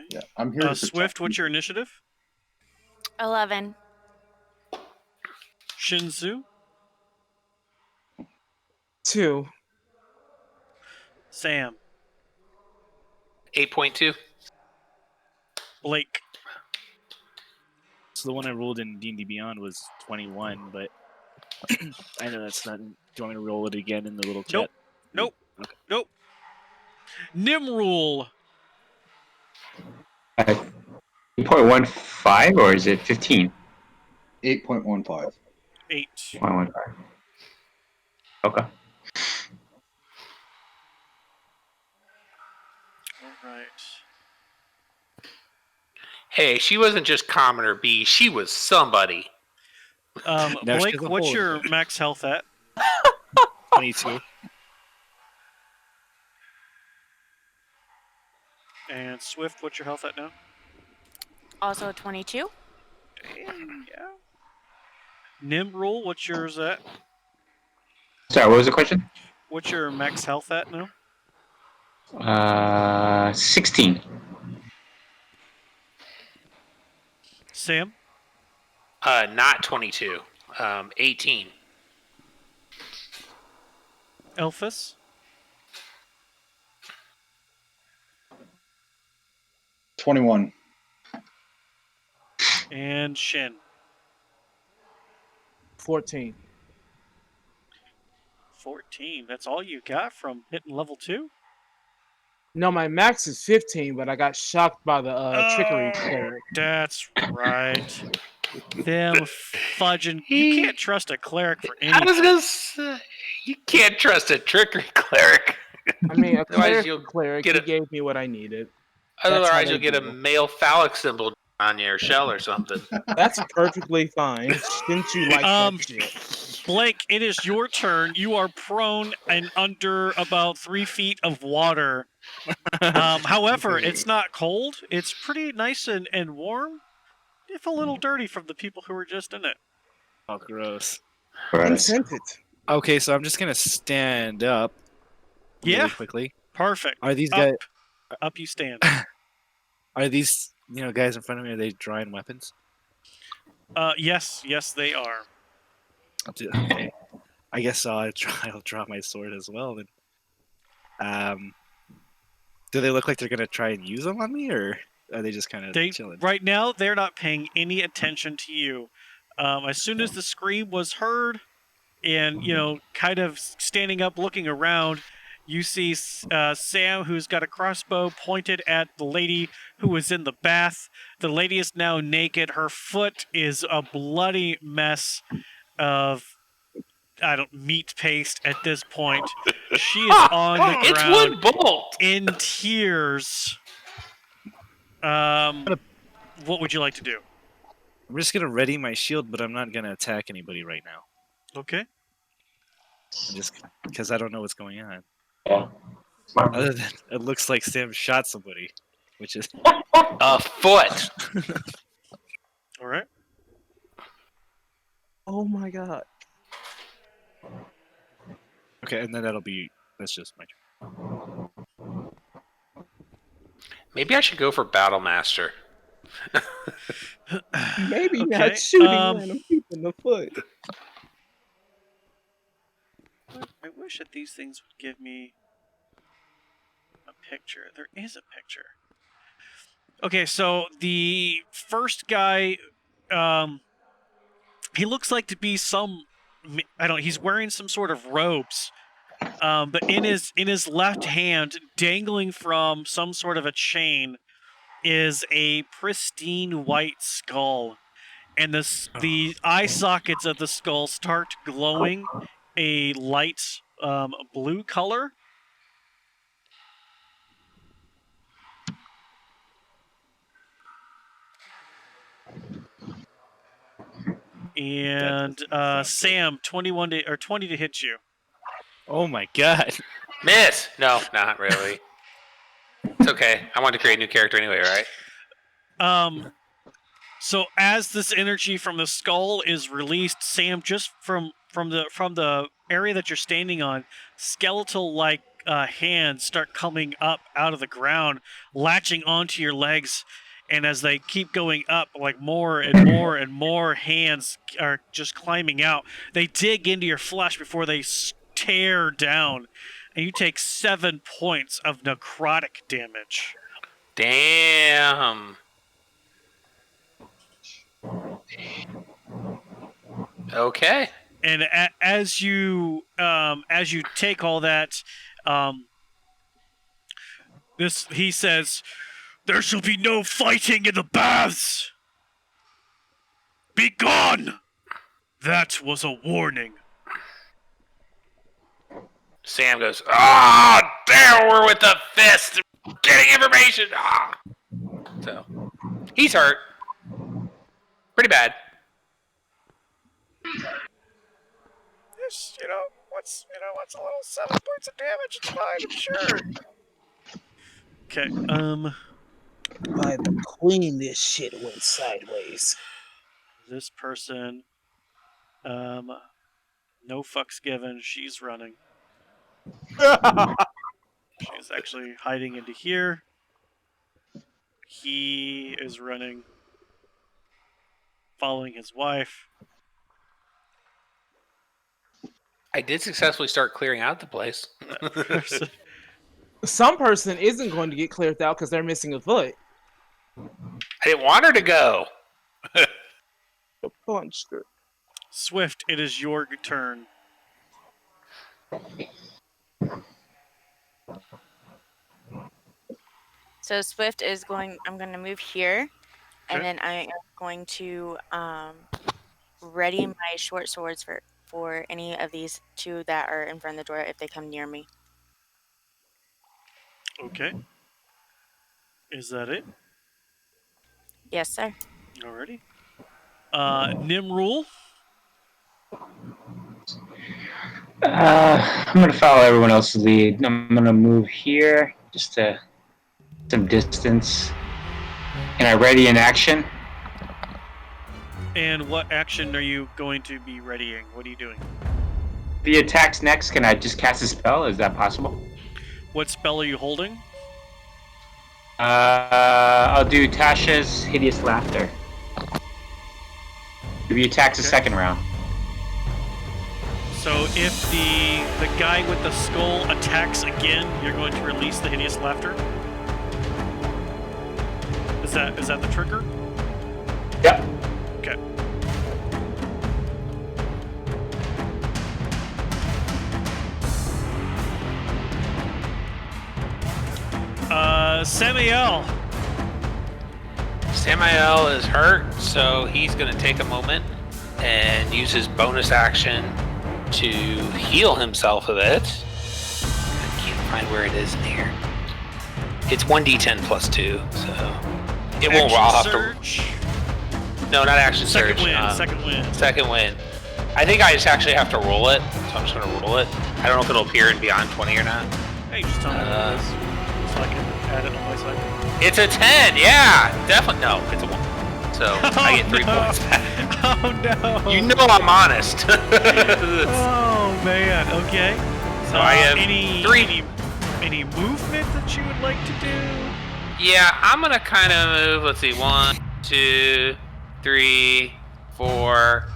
Yeah, I'm here to protect Swift, what's you. your initiative? 11. Shinzu? 2. Sam? 8.2. Blake? So the one I rolled in D&D Beyond was 21, but I know that's not. Do you want me to roll it again in the little chat? Nope. Nimrul! 8.15 or is it 15? 8.15. 8. 8.15. Okay. Alright. Hey, she wasn't just commoner B. She was somebody. Now Blake, she's a what's whole your max health at? 22. And Swift, what's your health at now? Also 22. Dang, yeah. Nimrul, what's yours at? Sorry, what was the question? What's your max health at now? 16. Sam? Not 22. 18. Elphys? 21. And Shin? 14. 14. That's all you got from hitting level 2? No, my max is 15, but I got shocked by the trickery cleric. That's right. Them fudging. You can't trust a cleric for anything. I was gonna say, you can't trust a trickery cleric. I mean, a Otherwise cleric, he gave me what I needed. Otherwise, you'll get a male phallic symbol on your shell or something. That's perfectly fine. Didn't you like that shit? Blake, it is your turn. You are prone and under about 3 feet of water. However, it's not cold. It's pretty nice and warm, if a little dirty from the people who were just in it. Oh, gross. Insent it. Okay, so I'm just gonna stand up really Yeah. quickly. Perfect. Are these Up, guys? up you stand. Are these guys in front of me? Are they drawing weapons? Yes, they are. Okay. I guess I'll draw my sword as well. Then, do they look like they're gonna try and use them on me, or are they just kind of chilling? Right now, they're not paying any attention to you. As soon as the scream was heard, and kind of standing up, looking around, you see Sam, who's got a crossbow pointed at the lady who was in the bath. The lady is now naked. Her foot is a bloody mess of meat paste at this point. She is on the It's ground one bolt. in tears. What would you like to do? I'm just gonna ready my shield, but I'm not gonna attack anybody right now. Okay. Just because I don't know what's going on. Yeah. Other than it looks like Sam shot somebody, which is A foot. All right. Oh my god. okay, and then that's just my turn. Maybe I should go for Battle Master. Maybe Okay, not shooting random people in the foot. I wish that these things would give me a picture. There is a picture. Okay, so the first guy, he looks like to be he's wearing some sort of robes. But in his left hand, dangling from some sort of a chain, is a pristine white skull. And the eye sockets of the skull start glowing a light blue color. And Sam, 20 to hit you. Oh my god! Miss. No, not really. It's okay. I wanted to create a new character anyway, right? So as this energy from the skull is released, Sam, just from the area that you're standing on, skeletal like hands start coming up out of the ground, latching onto your legs, and as they keep going up, like more and more and more hands are just climbing out. They dig into your flesh before they tear down, and you take 7 points of necrotic damage. Damn. Okay. And as you take all that, he says, "There shall be no fighting in the baths. Be gone." That was a warning. Sam goes, downward with the fist, getting information. Ah. So he's hurt, pretty bad. What's a little 7 points of damage? It's fine, I'm sure. Okay. By the queen, this shit went sideways. This person, no fucks given. She's running. She's actually hiding into here. He is running, following his wife. I did successfully start clearing out the place. Some person isn't going to get cleared out because they're missing a foot. I didn't want her to go. Punched her. Swift, it is your turn. So Swift is going. I'm going to move here, and then I am going to ready my short swords for any of these two that are in front of the door if they come near me. Okay. Is that it? Yes, sir. Alrighty. Nimrul. I'm going to follow everyone else's lead. I'm going to move here just to some distance. Can I ready in action? And what action are you going to be readying? What are you doing? If he attacks next, can I just cast a spell? Is that possible? What spell are you holding? I'll do Tasha's Hideous Laughter. If he attacks the second round. So if the guy with the skull attacks again, you're going to release the Hideous Laughter? Is that the trigger? Yep. Okay. Samael. Samael is hurt, so he's going to take a moment and use his bonus action to heal himself a bit. I can't find where it is in here. It's 1d10 plus 2, so it won't roll off. No, not action Second surge. win. Second win. Second win. I think I just actually have to roll it, so I'm just going to roll it. I don't know if it'll appear in Beyond 20 or not. Hey, just tell me what it is, so I can add it on my side. It's a 10, yeah! Definitely. No, it's a 1. So I get 3 points back. Oh no! You know I'm honest. Oh man, okay. So I have any 3. Any movement that you would like to do? Yeah, I'm gonna kind of move. Let's see, 1, 2, 3, 4,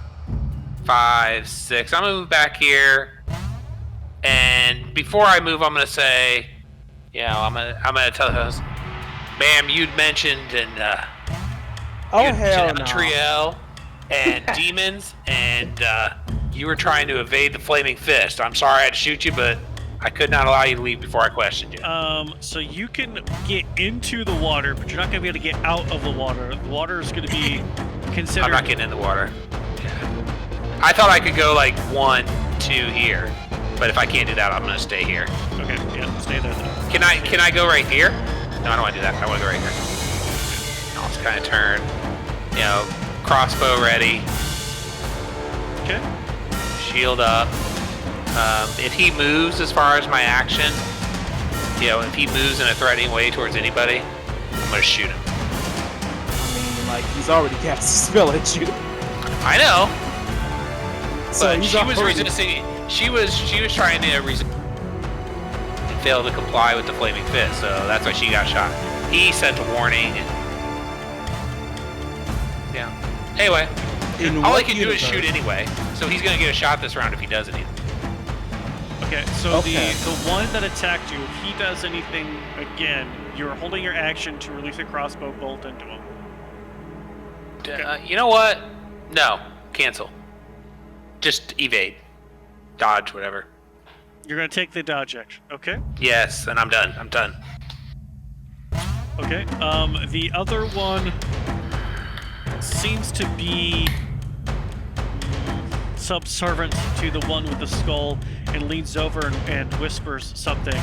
5, 6. I'm gonna move back here, and before I move, I'm gonna say, I'm gonna tell us, ma'am, you'd mentioned and Triel and demons, and you were trying to evade the flaming fist. I'm sorry I had to shoot you, but I could not allow you to leave before I questioned you. So you can get into the water, but you're not going to be able to get out of the water. The water is going to be considered... I'm not getting in the water. I thought I could go like 1, 2 here, but if I can't do that, I'm going to stay here. Okay, yeah, stay there then. Can I go right here? No, I don't want to do that. I want to go right here. I'll just kind of turn, crossbow ready. Okay. Shield up. If he moves as far as my action, if he moves in a threatening way towards anybody, I'm going to shoot him. I mean, like, he's already cast a spell at you. I know. So But she was resisting. She was trying to resist and failed to comply with the flaming fist, so that's why she got shot. He sent a warning. Anyway, all he can do is shoot anyway, so he's going to get a shot this round if he does anything. Okay, so the one that attacked you, if he does anything again, you're holding your action to release a crossbow bolt into him. You know what? No, cancel. Just evade, dodge, whatever. You're gonna take the dodge action, okay? Yes, and I'm done. I'm done. Okay. The other one seems to be subservient to the one with the skull and leans over and whispers something,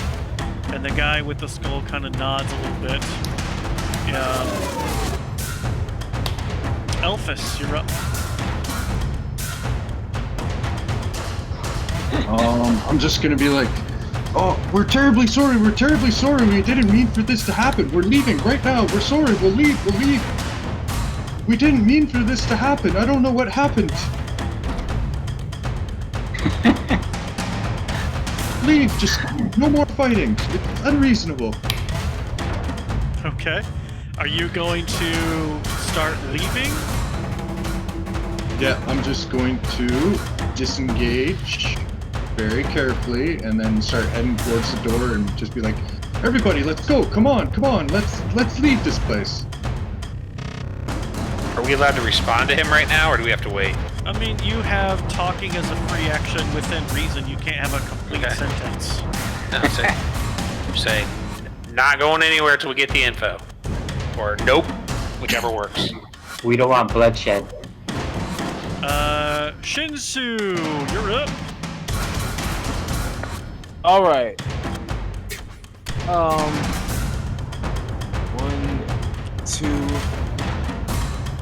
and the guy with the skull kind of nods a little bit. Elphys, you're up. I'm just gonna be like, oh, we're terribly sorry, we didn't mean for this to happen, we're leaving right now, we're sorry, we'll leave, we didn't mean for this to happen, I don't know what happened. Leave, just no more fighting, it's unreasonable. Okay. Are you going to start leaving? Yeah, I'm just going to disengage very carefully and then start heading towards the door and just be like, everybody, let's go, come on, let's leave this place. Are we allowed to respond to him right now, or do we have to wait? I mean, you have talking as a free action within reason. You can't have a complete sentence. No, say, not going anywhere till we get the info. Or nope, whichever works. We don't want bloodshed. Shinsu, you're up. All right. 1, 2.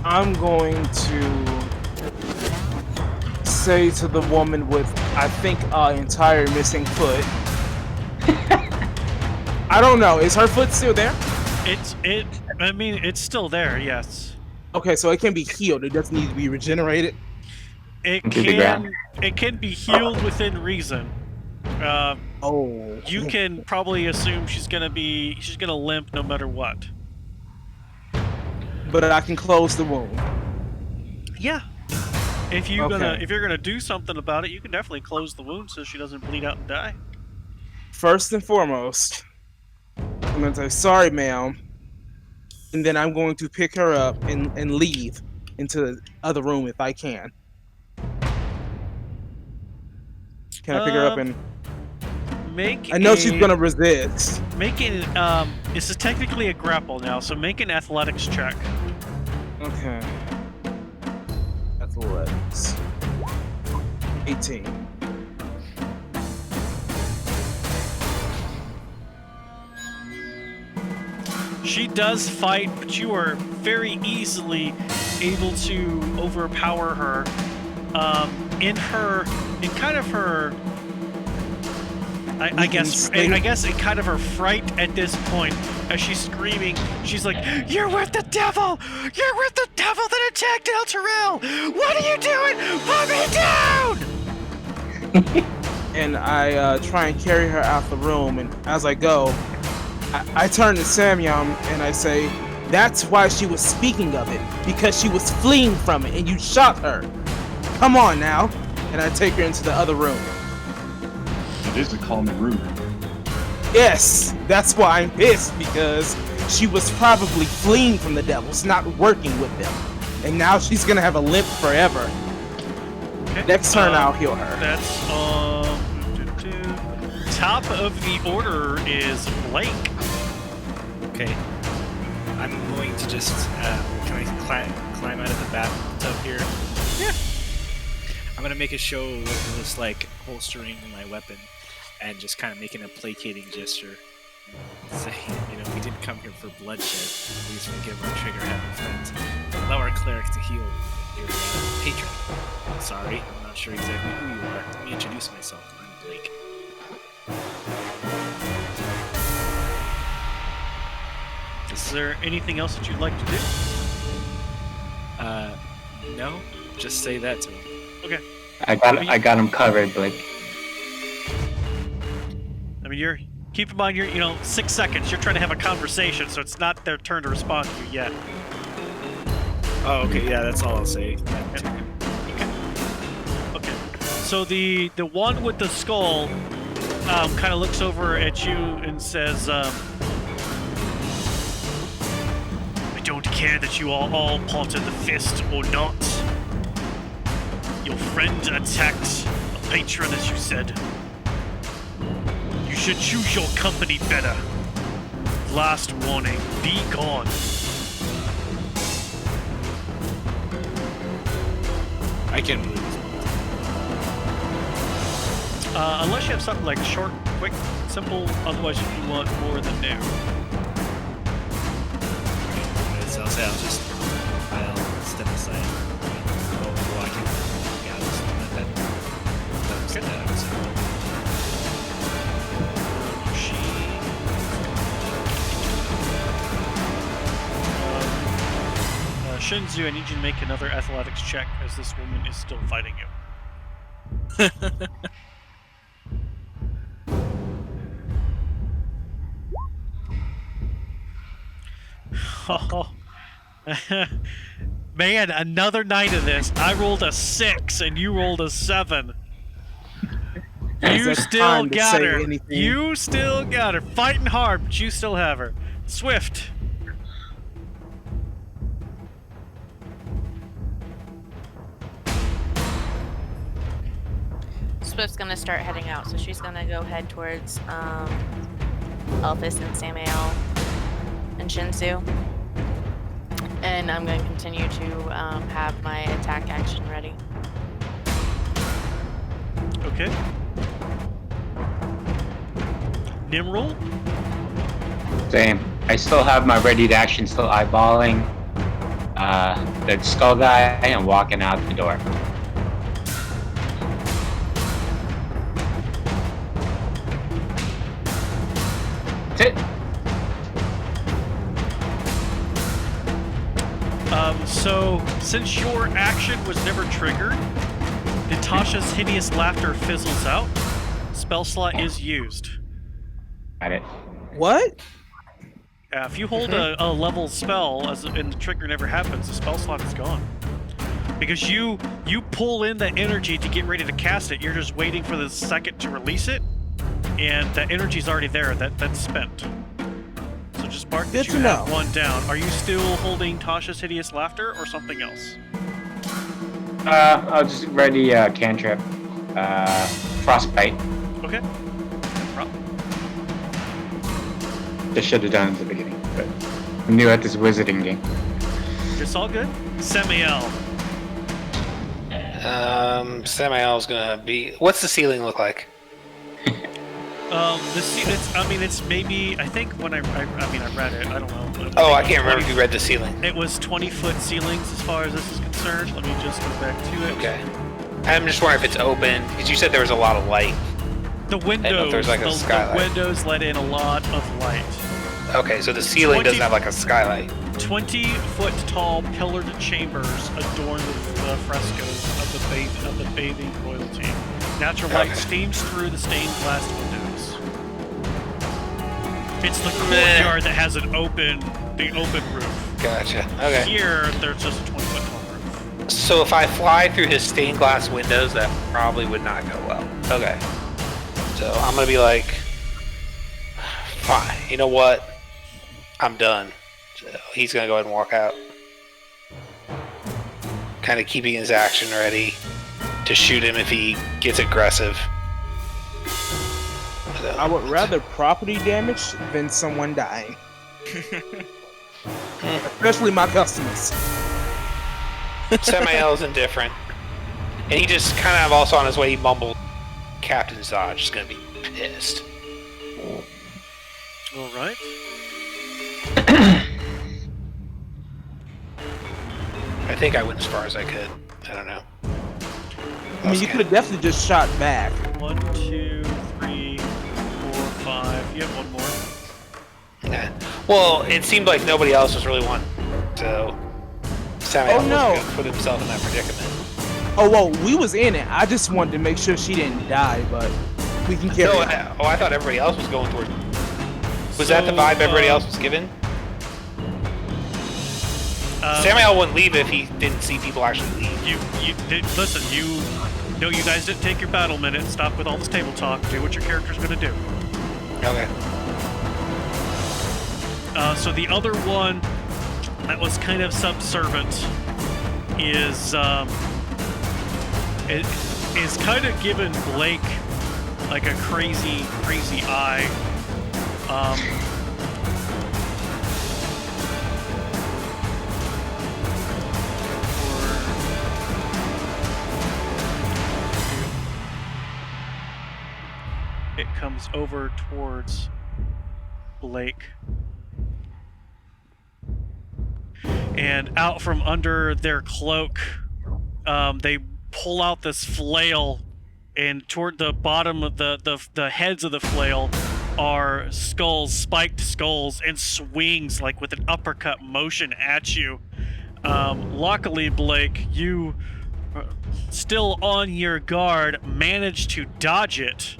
I'm going to say to the woman with, I think, entire missing foot. I don't know. Is her foot still there? I mean, it's still there, yes. Okay, so it can be healed. It doesn't need to be regenerated. It Into the ground. can be healed within reason. Oh. You can probably assume she's gonna limp no matter what. But I can close the wound. Yeah. If you're Okay. gonna do something about it, you can definitely close the wound so she doesn't bleed out and die. First and foremost, I'm gonna say sorry, ma'am, and then I'm going to pick her up and leave into the other room if I can. Can I pick her up and? Make I know she's gonna resist. Make it. This is technically a grapple now, so make an athletics check. Okay. Athletics. 18. She does fight, but you are very easily able to overpower her. In kind of her. I guess in kind of her fright at this point, as she's screaming, she's like, "You're with the devil! You're with the devil that attacked El Terrell! What are you doing? Put me down!" And I try and carry her out the room, and as I go, I turn to Samyam and I say, "That's why she was speaking of it, because she was fleeing from it, and you shot her. Come on now!" And I take her into the other room. It is a common room. Yes, that's why I'm pissed, because she was probably fleeing from the devils, not working with them. And now she's gonna have a limp forever. Okay. Next turn, I'll heal her. That's top of the order is Blake. Okay. I'm going to just can I climb out of the bathtub here? Yeah. I'm gonna make a show of this like holstering my weapon and just kind of making a placating gesture, saying, we didn't come here for bloodshed. Please forgive our trigger-happy friends. Allow our cleric to heal your patron. Sorry, I'm not sure exactly who you are. Let me introduce myself. I'm Blake. Is there anything else that you'd like to do? No. Just say that to him. Okay. I got him covered, Blake. I mean, keep in mind, 6 seconds. You're trying to have a conversation, so it's not their turn to respond to you yet. Oh, okay. Yeah, that's all I'll say. Okay. So the one with the skull kind of looks over at you and says, "I don't care that you are all part of the fist or not. Your friend attacked a patron, as you said. You should choose your company better. Last warning, be gone." I can move. Unless you have something like short, quick, simple, otherwise if you want more than now. So I'll step aside. Walking. Yeah, that was that. Shinzu, I need you to make another athletics check as this woman is still fighting you. Oh. Man, another night of this. I rolled a 6 and you rolled a 7. You still got her. You still got her. Fighting hard, but you still have her. Swift. Swift's gonna start heading out, so she's gonna go head towards Elphys and Samael and Shinsu. And I'm going to continue to have my attack action ready. Okay. Nimrul? Same. I still have my ready to action, still eyeballing the skull guy and walking out the door. That's it. So, since your action was never triggered, Natasha's hideous laughter fizzles out. Spell slot is used. Got it. What? If you hold a level spell and the trigger never happens, the spell slot is gone. Because you pull in that energy to get ready to cast it, you're just waiting for the second to release it, and that energy's already there. That's spent. So just mark that Good you to have know. one down. Are you still holding Tasha's hideous laughter or something else? I'll just ready cantrip. Frostbite. Okay. No problem. Just should have done it at the beginning, but I'm new at this wizarding game. It's all good. Semiel. Samael's gonna be. What's the ceiling look like? It's maybe, I think when I read it, I don't know. Oh, I can't remember if you read the ceiling. It was 20-foot ceilings as far as this is concerned. Let me just go back to it. Okay. I'm just wondering if it's open, because you said there was a lot of light. The windows, there's like a the skylight. windows let in a lot of light. Okay, so the ceiling doesn't have like a skylight. 20-foot tall pillared chambers adorned with frescoes of the bathing royalty. Natural light steams through the stained glass windows. It's the courtyard that has the open roof. Gotcha. Okay. Here, there's just a 20-foot tall roof. So if I fly through his stained glass windows, that probably would not go well. Okay. So I'm gonna be like, fine. You know what? I'm done. So he's gonna go ahead and walk out, kind of keeping his action ready to shoot him if he gets aggressive. So, I would rather property damage than someone dying. Especially my customers. Samael's indifferent, and he just kind of also on his way he mumbled, "Captain Zodge is gonna be pissed." All right. I think I went as far as I could. I don't know. I mean, you could have definitely just shot back. 1, 2, 3, 4, 5. You have one more. Yeah. Well, it seemed like nobody else was really wanting, so Samael was going to put himself in that predicament. Oh, well, we was in it. I just wanted to make sure she didn't die, but we can carry on. I thought everybody else was going towards. Was that the vibe everybody else was given? Samael wouldn't leave if he didn't see people actually leave. Listen, you guys didn't take your battle minute. Stop with all this table talk. Do what your character's going to do. Okay. So the other one that was kind of subservient is kind of giving Blake like a crazy eye. It comes over towards Blake. And out from under their cloak, they pull out this flail, and toward the bottom of the heads of the flail are skulls, spiked skulls, and swings like with an uppercut motion at you. Luckily, Blake, you, still on your guard, managed to dodge it.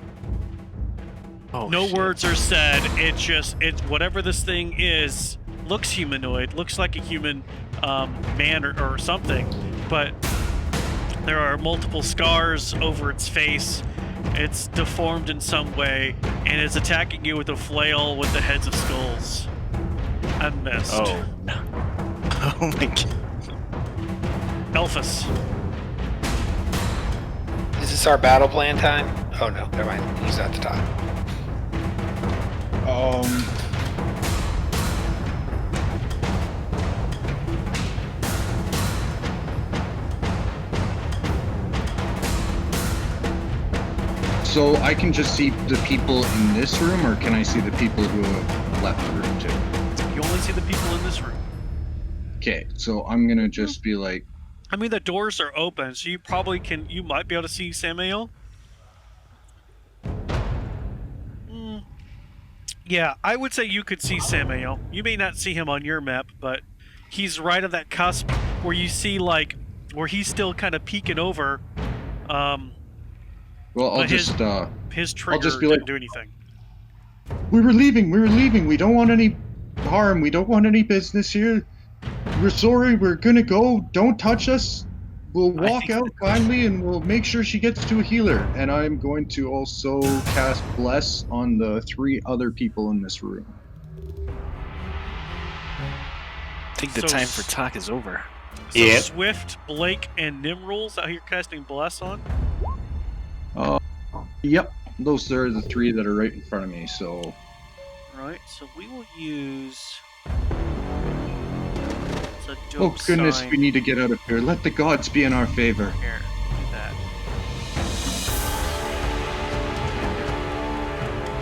Oh, No shit. words are said. It's whatever this thing is. Looks humanoid, looks like a human man or something, but there are multiple scars over its face. It's deformed in some way, and it's attacking you with a flail with the heads of skulls. And missed. Oh, no. Oh my god. Elphus. Is this our battle plan time? Oh no, never mind. He's at the top. So I can just see the people in this room, or can I see the people who have left the room too? You only see the people in this room. Okay, so I'm gonna just be like, I mean, the doors are open, so you might be able to see Samael. Yeah, I would say you could see Samael. You may not see him on your map, but he's right at that cusp where you see like where he's still kind of peeking over. Well, But his trigger be like, didn't do anything. we were leaving. We don't want any harm. We don't want any business here. We're sorry. We're gonna go. Don't touch us. We'll walk out finally, and we'll make sure she gets to a healer. And I'm going to also cast Bless on the 3 other people in this room. I think the time for talk is over. So Yep. Swift, Blake, and Nimrul's out here casting Bless on? Yep. Those are the 3 that are right in front of me, so... Right, so we will use... Oh goodness, we need to get out of here. Let the gods be in our favor. Here, do that.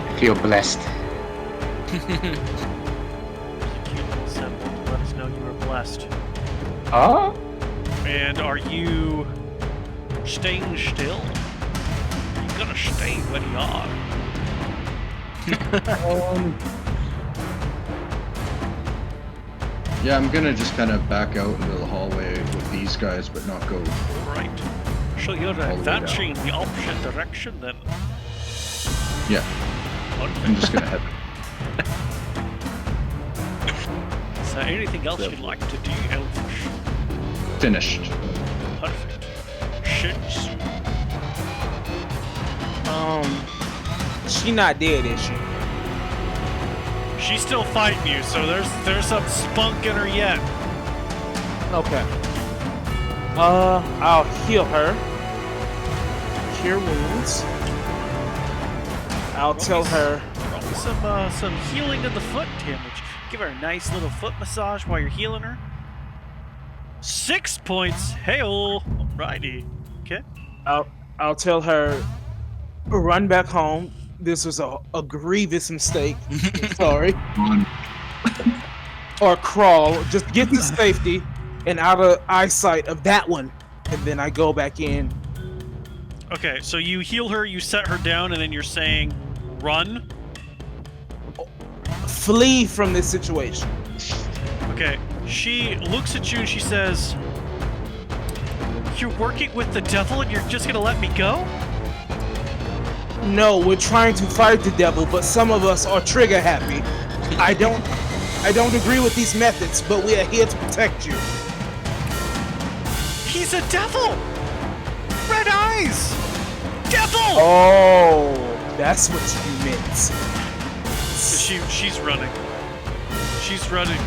I feel blessed. Execute the symbol to let us know you are blessed. Oh? And are you staying still? Are you gonna stay where you are? Yeah, I'm gonna just kind of back out into the hallway with these guys, but not go. Right. So you're way advancing in the opposite direction then? Yeah, I'm just gonna head. Is there anything else you'd like to do, Elfish? Finished. Perfect. Shits. She not dead, is she? She's still fighting you, so there's some spunk in her yet. Okay. I'll heal her. Cure wounds. I'll tell her. Roll some healing of the foot damage. Give her a nice little foot massage while you're healing her. 6 points. Hey-oh. Alrighty. Okay. I'll tell her. Run back home. This was a grievous mistake. Sorry. Or crawl. Just get to safety and out of eyesight of that one. And then I go back in. Okay, so you heal her, you set her down, and then you're saying, run? Flee from this situation. Okay, she looks at you and she says, you're working with the devil and you're just gonna let me go? No, we're trying to fight the devil, but some of us are trigger happy. I don't agree with these methods, but we are here to protect you. He's a devil! Red eyes! Devil! Oh, that's what you meant. She's running. She's running.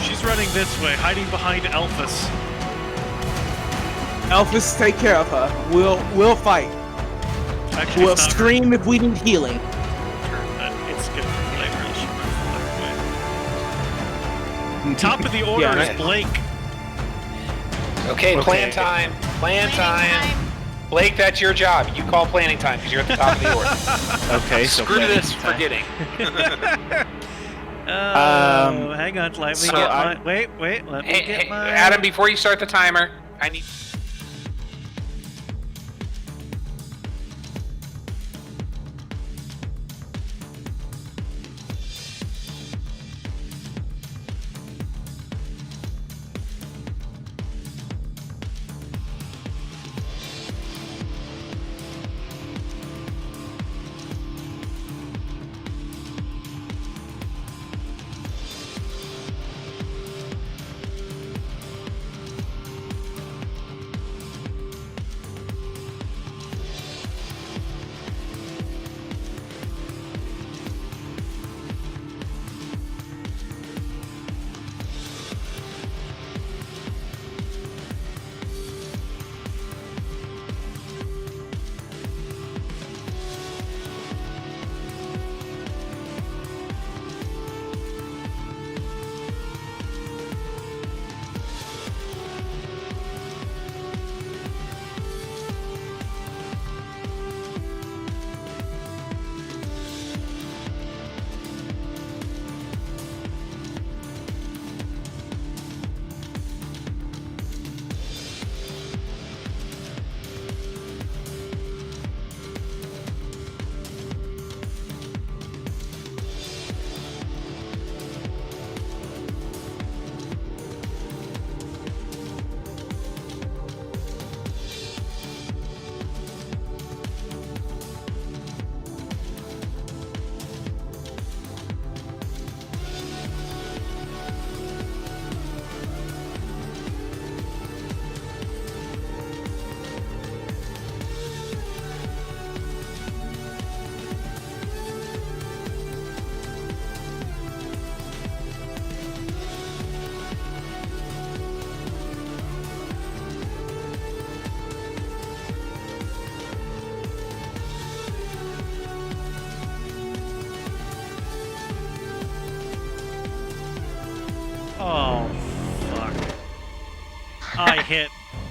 She's running this way, hiding behind Elphys. Elphys, take care of her. We'll fight. Actually, We'll scream if we need healing. It's good for flavor. She runs the other way. Top of the order is Blake. Okay, plan time. Plan time. Blake, that's your job. You call planning time because you're at the top of the order. Okay, so Screw planning this time. forgetting. Hang on, let me so get mine. Wait, let me get mine. Adam, before you start the timer, I need...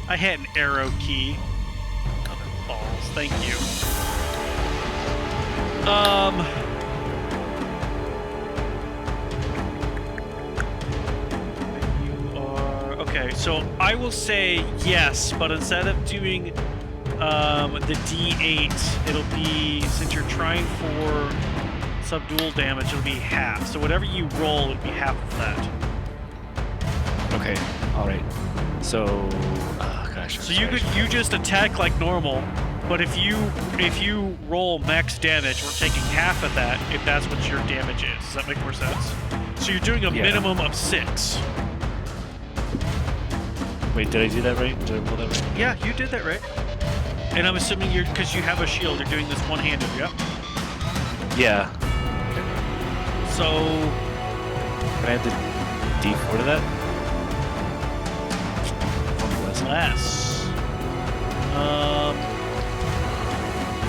I had an arrow key. Other balls. Thank you. You are okay. So I will say yes, but instead of doing the D8, it'll be, since you're trying for subdual damage, it'll be half. So whatever you roll, it'll be half of that. Okay. All right. So, gosh. So you just attack like normal, but if you roll max damage, we're taking half of that if that's what your damage is. Does that make more sense? So you're doing a minimum of 6. Wait, did I do that right? Did I roll that right? Yeah, you did that right. And I'm assuming because you have a shield, you're doing this one-handed. Yep. Yeah. So Can I have the D4 to that? less.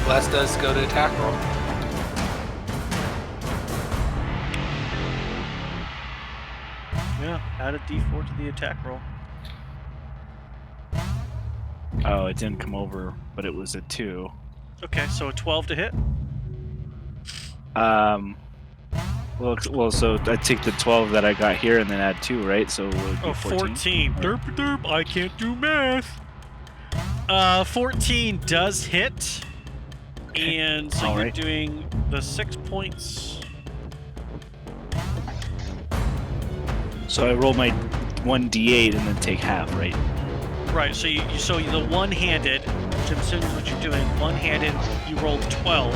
Less does go to attack roll. Yeah, add a D4 to the attack roll. Oh, it didn't come over, but it was a 2. Okay, so a 12 to hit. Well, so I take the 12 that I got here and then add 2, right? So it would be 14. Derp derp, I can't do math. 14 does hit. Okay. And so All you're right. doing the 6 points. So I roll my 1d8 and then take half, right? Right, so so the one-handed, which I'm assuming is what you're doing, one-handed, you rolled 12.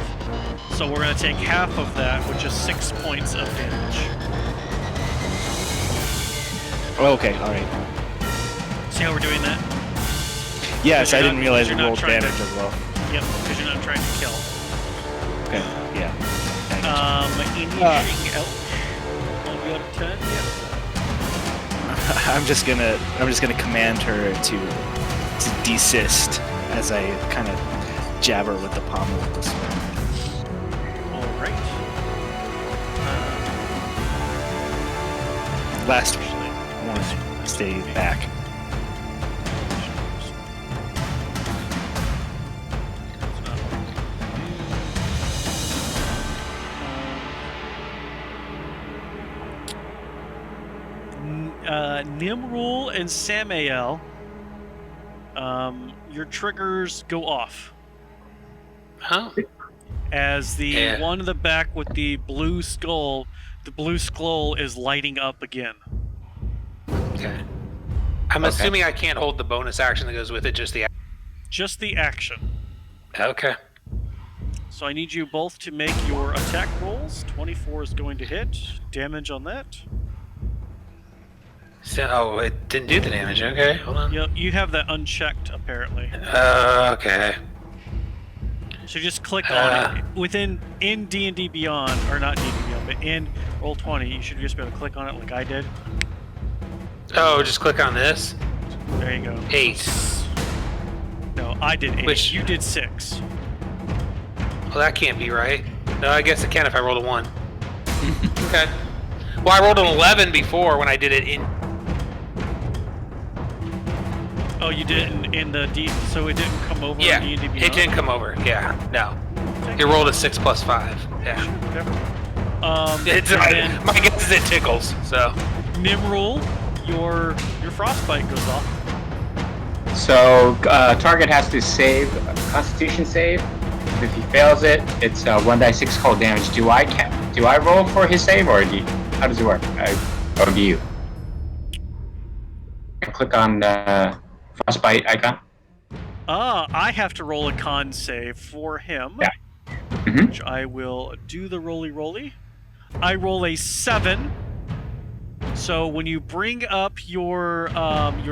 So we're going to take half of that, which is 6 points of damage. Oh, okay, all right. See how we're doing that? Yes, I didn't realize you're it not rolled trying damage to- as well. Yep, because you're not trying to kill. Okay, yeah. Thanks. Anything else? 1 out of 10? Yep. I'm just gonna command her to desist as I kind of jab her with the pommel of the sword. Alright. Last one, I want to stay back. Nimrul and Samael, your triggers go off Huh? as the Yeah. one in the back with the blue skull is lighting up again. Okay. I'm assuming I can't hold the bonus action that goes with it, just the. Just the action. Okay. So I need you both to make your attack rolls. 24 is going to hit. Damage on that. So, it didn't do the damage. Okay, hold on. Yep, you have that unchecked apparently. Okay. So just click on it. In D&D Beyond, or not D&D Beyond, but in Roll20, you should just be able to click on it like I did. Oh, just click on this. There you go. 8. No, I did 8. Which- You did 6. Well, that can't be right. No, I guess it can if I rolled a 1. Okay. Well, I rolled an 11 before when I did it in. Oh, you did in the D, so it didn't come over Yeah, in D&D Beyond? it didn't come over. Yeah, no. It rolled a 6 plus 5. Yeah. Whatever. It's, and then my guess is it tickles, so. Nimrul, your frostbite goes off. So target has to save a Constitution save. If he fails it, it's 1d6 cold damage. Do I roll for his save, or how does it work? Or do you? I click on the frostbite icon. I have to roll a con save for him, Yeah. Mhm. which I will do the roly. I roll a 7. So when you bring up your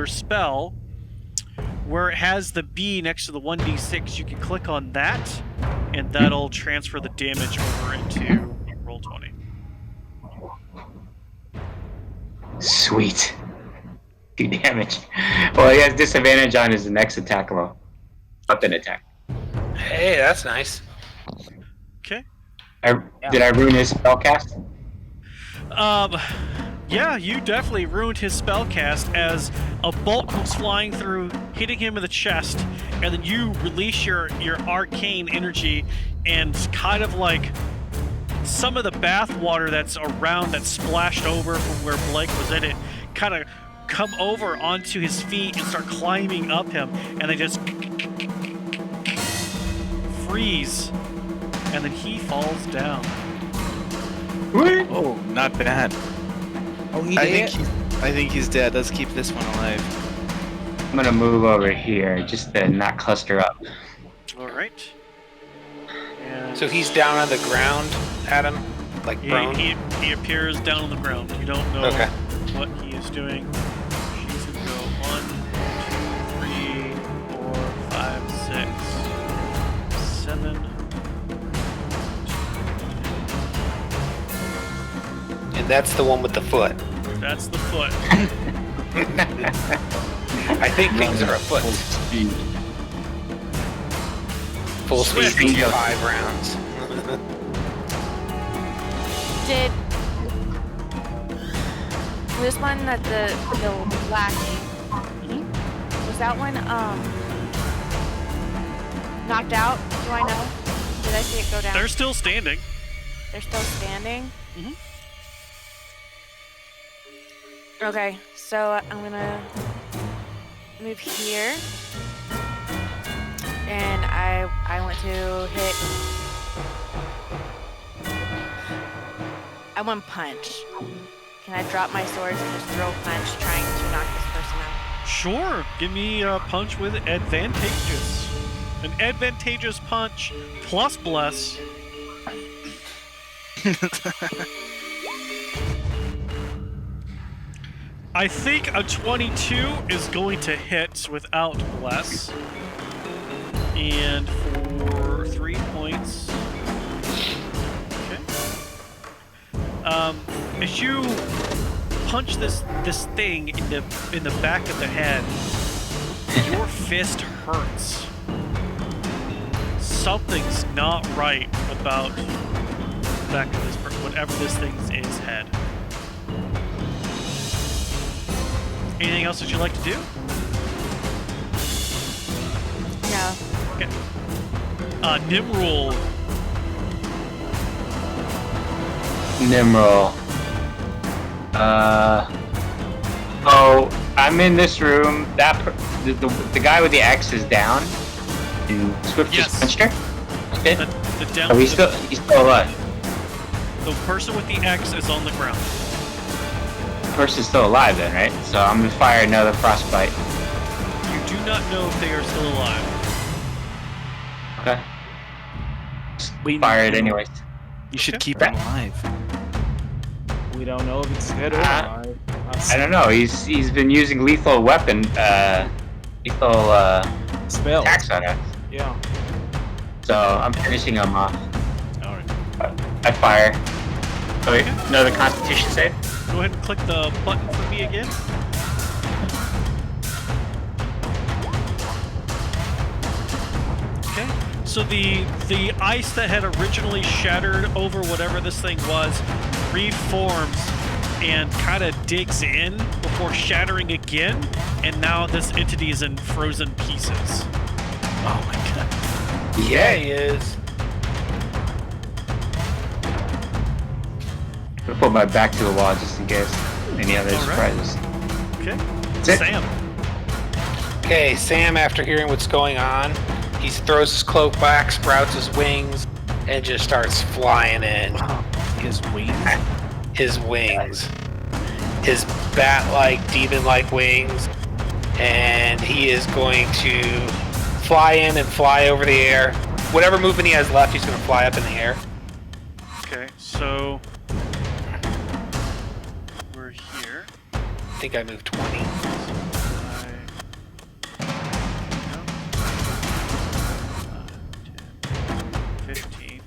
spell, where it has the B next to the 1d6, you can click on that, and that'll transfer the damage over into Roll20. Sweet. 2 damage. Well, he has disadvantage on his next attack roll. Weapon attack. Hey, that's nice. Okay. Did I ruin his spell cast? Yeah, you definitely ruined his spellcast as a bolt comes flying through, hitting him in the chest, and then you release your arcane energy and kind of like some of the bath water that's around that splashed over from where Blake was in it kind of come over onto his feet and start climbing up him, and they just freeze, and then he falls down. Oh, not bad. Oh, he I dead? think he's dead. Let's keep this one alive. I'm gonna move over here just to not cluster up. All right. And So he's down on the ground, Adam? Like prone? he appears down on the ground. You don't know Okay. what he is doing. She's gonna go 1, 2, 3, 4, 5, 6, 7. And that's the one with the foot. That's the foot. I think things are afoot. Full speed. Full speed Swift. means 5 rounds. Did this one that the lackey was that one knocked out? Do I know? Did I see it go down? They're still standing. They're still standing. Mhm. Okay, so I'm gonna move here, and I want to hit. I want punch. Can I drop my swords and just throw a punch, trying to knock this person out? Sure. Give me a punch with advantageous. An advantageous punch plus bless. I think a 22 is going to hit without bless. And for 3 points. Okay. As you punch this thing in the back of the head, your fist hurts. Something's not right about the back of this whatever this thing's is head. Anything else that you'd like to do? No. Okay. Nimrul. Nimrod. Oh, I'm in this room. The guy with the axe is down. And Swift Yes. just punched her. Okay. The down. Oh, he's still alive. The person with the X is on the ground. The person's still alive then, right? So I'm gonna fire another frostbite. You do not know if they are still alive. Okay. Just Wait, fire no. it anyways. You should Okay. keep him alive. We don't know if it's dead or Ah. alive. I don't know. He's been using lethal weapon, lethal Spell. attacks on us. Yeah. So I'm finishing him off. Alright. I fire. Oh, wait, another Constitution save. Go ahead and click the button for me again. Okay. So the ice that had originally shattered over whatever this thing was reforms and kind of digs in before shattering again, and now this entity is in frozen pieces. Oh my god. Yeah, he is. I'm gonna put my back to the wall just in case any other All right. surprises. Okay. That's it. Sam. Okay, Sam, after hearing what's going on, he throws his cloak back, sprouts his wings, and just starts flying in. His wings. His wings. His bat-like, demon-like wings. And he is going to fly in and fly over the air. Whatever movement he has left, he's going to fly up in the air. Okay, so we're here. I think I moved 20. 15.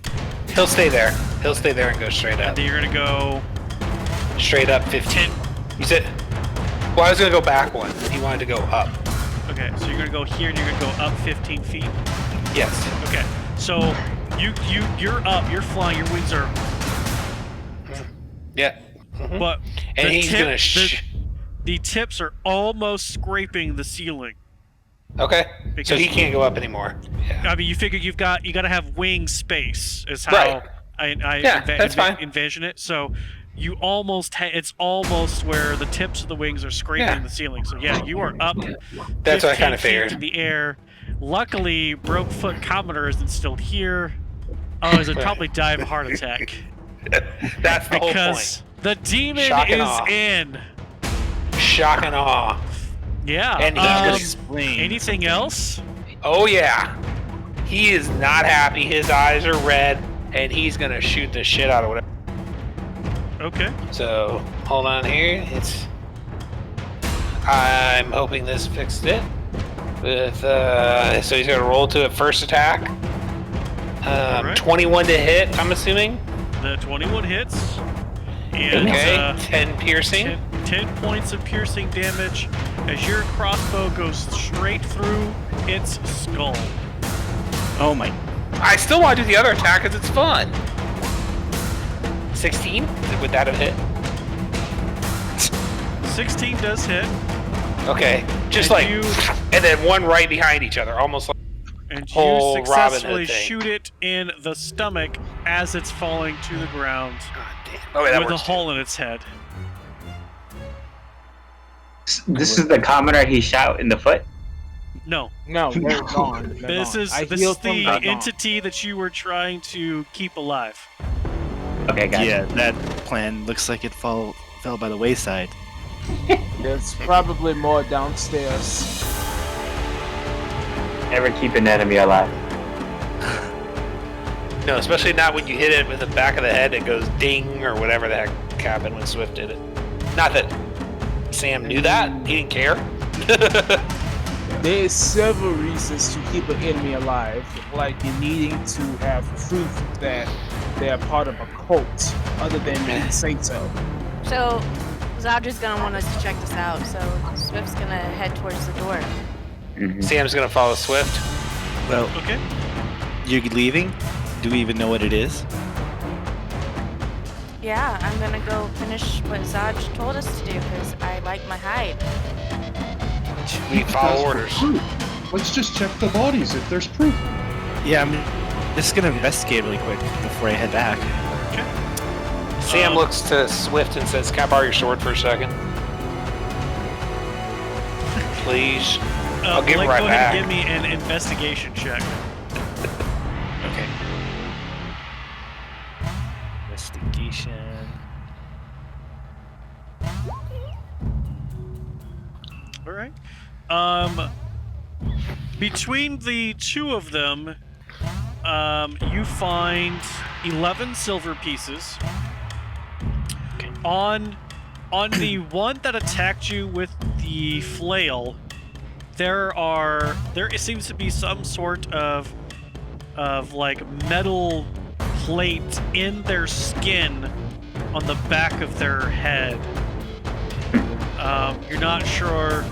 He'll stay there. He'll stay there and go straight And up. then you're gonna go Straight up 15. You said... Well, I was going to go back one. He wanted to go up. okay, so you're gonna go here and you're gonna go up 15 feet. Yes. Okay, so you're up, you're flying, your wings are Yeah. But And the he's tip- gonna. the tips are almost scraping the ceiling. Okay. So Because he can't go up anymore. Yeah. I mean, you figure you got to have wing space, is how Right. I Yeah, that's fine. envision it. So you almost it's almost where the tips of the wings are scraping Yeah. the ceiling. So yeah, you are up. That's what I 15 kind of feet figured. in the air. Luckily, Brokefoot Commodore isn't still here. Otherwise, I'd probably die of a heart attack. That's the whole Because point. the demon Shock and is awe. in. Shock and awe. Yeah. And That he's explains anything something. else? Oh yeah. He is not happy. His eyes are red, and he's gonna shoot the shit out of whatever. Okay. So hold on here. I'm hoping this fixed it. With so he's gonna roll to a first attack. Alright. 21 to hit. I'm assuming. The 21 hits. And Okay. 10 piercing. 10 points of piercing damage as your crossbow goes straight through its skull. Oh my. I still want to do the other attack because it's fun. 16? Would that have hit? 16 does hit. Okay. Just And like, you- and then one right behind each other, almost like. And you Whole Robin Hood successfully thing. shoot it in the stomach as it's falling to the ground God damn. Oh, wait, that with a works too. hole in its head. This is the commoner he shot in the foot. No, No, they're gone. They're this gone. is I this is healed them, the they're gone. entity that you were trying to keep alive. Okay, guys. Yeah, that plan looks like it fell by the wayside. There's probably more downstairs. Never keep an enemy alive. No, especially not when you hit it with the back of the head. It goes ding or whatever the heck happened when Swift did it. Not that Sam knew that. He didn't care. There's several reasons to keep an enemy alive, like you needing to have proof that they're part of a cult, other than you say so. So Zodge is gonna want us to check this out. So Swift's gonna head towards the door. Mhm. Sam's gonna follow Swift. Well, Okay. you're leaving? Do we even know what it is? Yeah, I'm gonna go finish what Zodge told us to do because I like my hide. We follow orders. Proof. Let's just check the bodies if there's proof. Yeah, I'm just gonna investigate really quick before I head back. Sam looks to Swift and says, "Can I borrow your sword for a second? Please." I'll give it Blake, right go ahead back. and give me an investigation check. Okay. Investigation. All right. Between the two of them, you find 11 silver pieces. Okay. On the one that attacked you with the flail, there seems to be some sort of like metal plate in their skin on the back of their head. You're not sure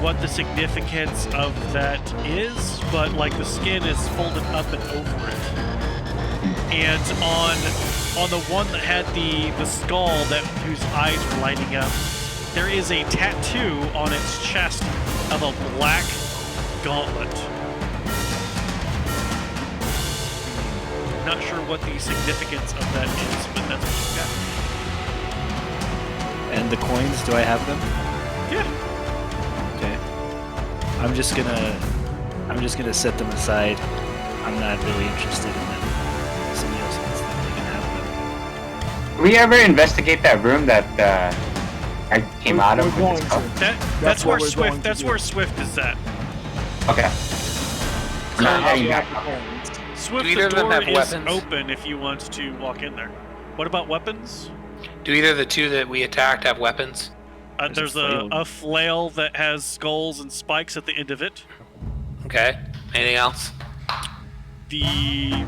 what the significance of that is, but like the skin is folded up and over it. And on the one that had the skull whose eyes were lighting up, there is a tattoo on its chest of a black gauntlet. Not sure what the significance of that is, but that's what you got. And the coins, do I have them? Yeah. Okay. I'm just gonna set them aside. I'm not really interested in them. Somebody else wants them, they can have them. Did we ever investigate that room that I came out of? We're with this going cup? to. That's what where we're Swift. going to That's do. where Swift is at. Okay. Currently, Yeah. at the coins. Swift, Do either the of them door have is weapons? open if you want to walk in there. What about weapons? Do either of the two that we attacked have weapons? There's a flail that has skulls and spikes at the end of it. Okay. Anything else? The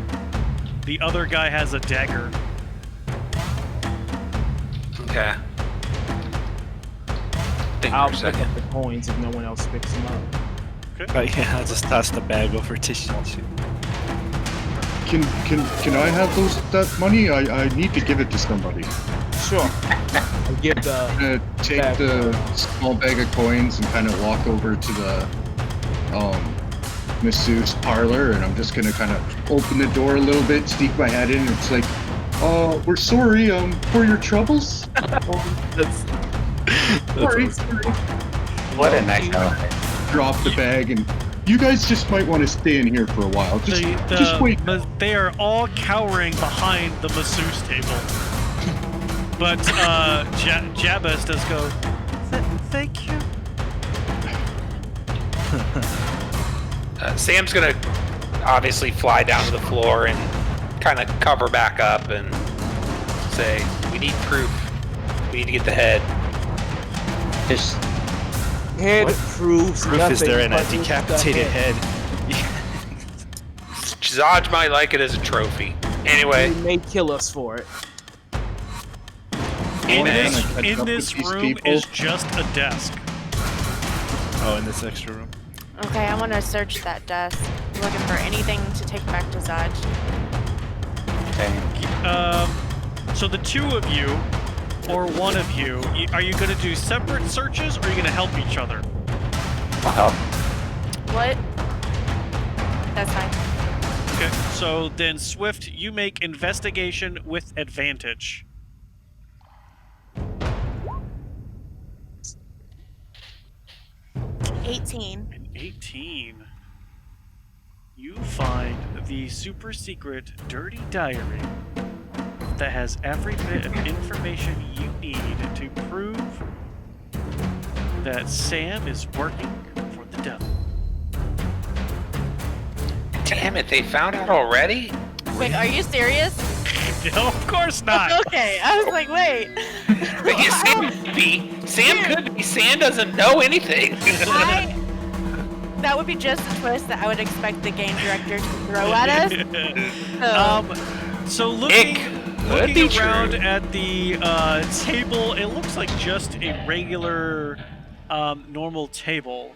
other guy has a dagger. Okay. Think I'll for a pick second. up the coins if no one else picks them up. But yeah, I'll just toss the bag over to Shinju. Can I have that money? I need to give it to somebody. Sure. I give the. I'm gonna take Back. the small bag of coins and kind of walk over to the masseuse parlor, and I'm just gonna kind of open the door a little bit, sneak my head in, and it's like, we're sorry for your troubles. That's Sorry. awesome. What a nice outfit. Drop the bag, and you guys just might want to stay in here for a while. Just wait. They are all cowering behind the masseuse table. But Jabez does go, thank you. Sam's gonna obviously fly down to the floor and kind of cover back up and say, "We need proof. We need to get the head." Just Head What proves proof nothing. is there in a but the decapitated head? Zaj might like it as a trophy. Anyway, They may kill us for it. In Wanna this, catch in up this with these room people? is just a desk. Oh, in this extra room. Okay, I want to search that desk, looking for anything to take back to Zaj. So the two of you, or one of you, are you going to do separate searches, or are you going to help each other? I'll help. What? That's fine. Okay, so then Swift, you make investigation with advantage. 18. An 18. You find the super secret dirty diary that has every bit of information you need to prove that Sam is working for the devil. damn it, they found out already? Wait, are you serious? No, of course not. Okay, I was like, wait. Sam could be. Sam doesn't know anything. That would be just a twist that I would expect the game director to throw at us. So looking Could be around true. at the table, it looks like just a regular, normal table.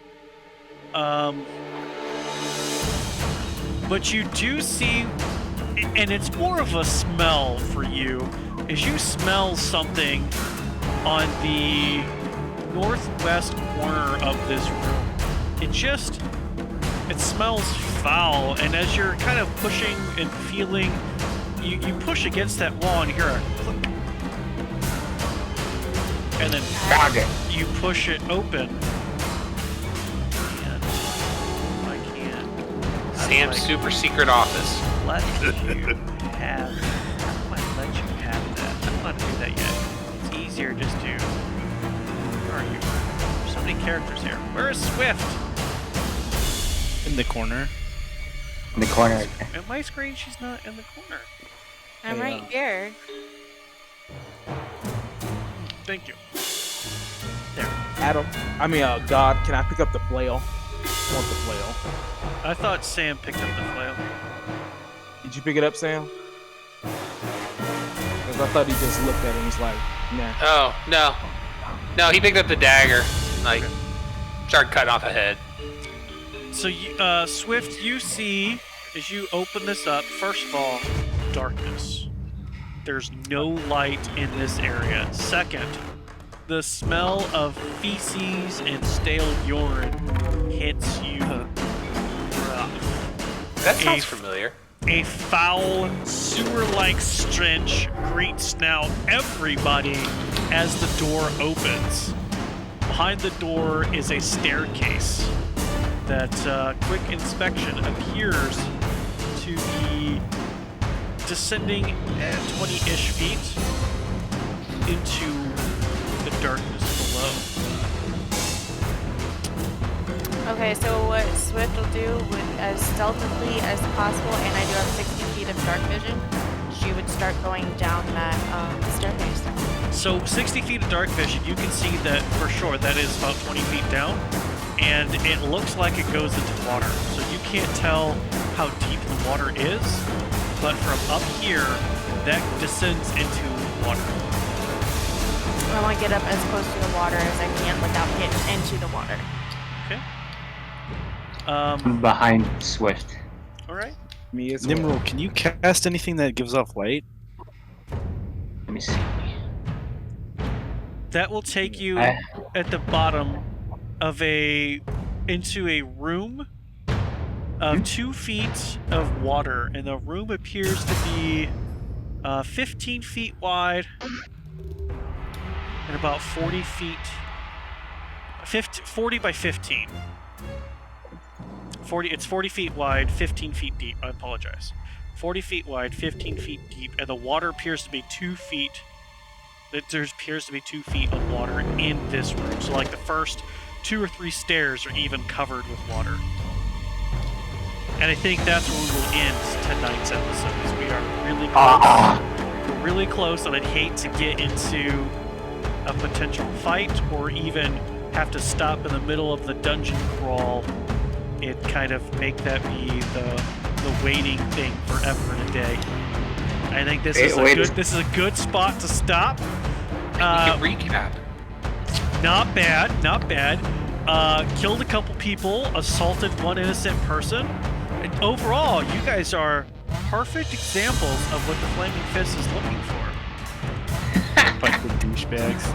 But you do see, and it's more of a smell for you, as you smell something on the northwest corner of this room. It smells foul, and as you're kind of pushing and feeling, you push against that wall and hear a click. And then Found it. you push it open. And I can't. Sam's super secret office. Let you have. I'm gonna let you have that. I'm not gonna do that yet. It's easier just to. Where are you? There's so many characters here. Where is Swift? In the corner. In the corner. In my screen, she's not in the corner. I'm right here. Thank you. God, can I pick up the flail? I want the flail. I thought Sam picked up the flail. Did you pick it up, Sam? Because I thought he just looked at it and was like, nah. Oh, no. No, he picked up the dagger. Like, started cutting off a head. So, Swift, you see, as you open this up, first of all, darkness. There's no light in this area. Second, the smell of feces and stale urine hits you rough. That sounds familiar. A foul, sewer-like stench greets now everybody as the door opens. Behind the door is a staircase that, quick inspection, appears to be descending at 20-ish feet into the darkness below. Okay, so what Swift will do as stealthily as possible, and I do have 60 feet of dark vision, she would start going down that staircase. So 60 feet of dark vision, you can see that for sure that is about 20 feet down, and it looks like it goes into water. So you can't tell how deep the water is, but from up here, that descends into water. I want to get up as close to the water as I can without getting into the water. Okay. I'm behind Swift. All right. Me as well. Nimrod, can you cast anything that gives off light? Let me see. That will take you I- at the bottom of into a room of 2 feet of water, and the room appears to be 15 feet wide and about 40 feet, 40 by 15. 40. It's 40 feet wide, 15 feet deep. I apologize. 40 feet wide, 15 feet deep, and the water appears to be 2 feet. There appears to be 2 feet of water in this room. So, like, the first 2 or 3 stairs are even covered with water. And I think that's where we will end tonight's episode. Is we are really close. We're really close, and I'd hate to get into a potential fight or even have to stop in the middle of the dungeon crawl and kind of make that be the waiting thing forever and a day. I think this is a good spot to stop. You can recap. Not bad, not bad. Killed a couple people, assaulted one innocent person. And overall, you guys are perfect examples of what the Flaming Fist is looking for. Bunch of douchebags.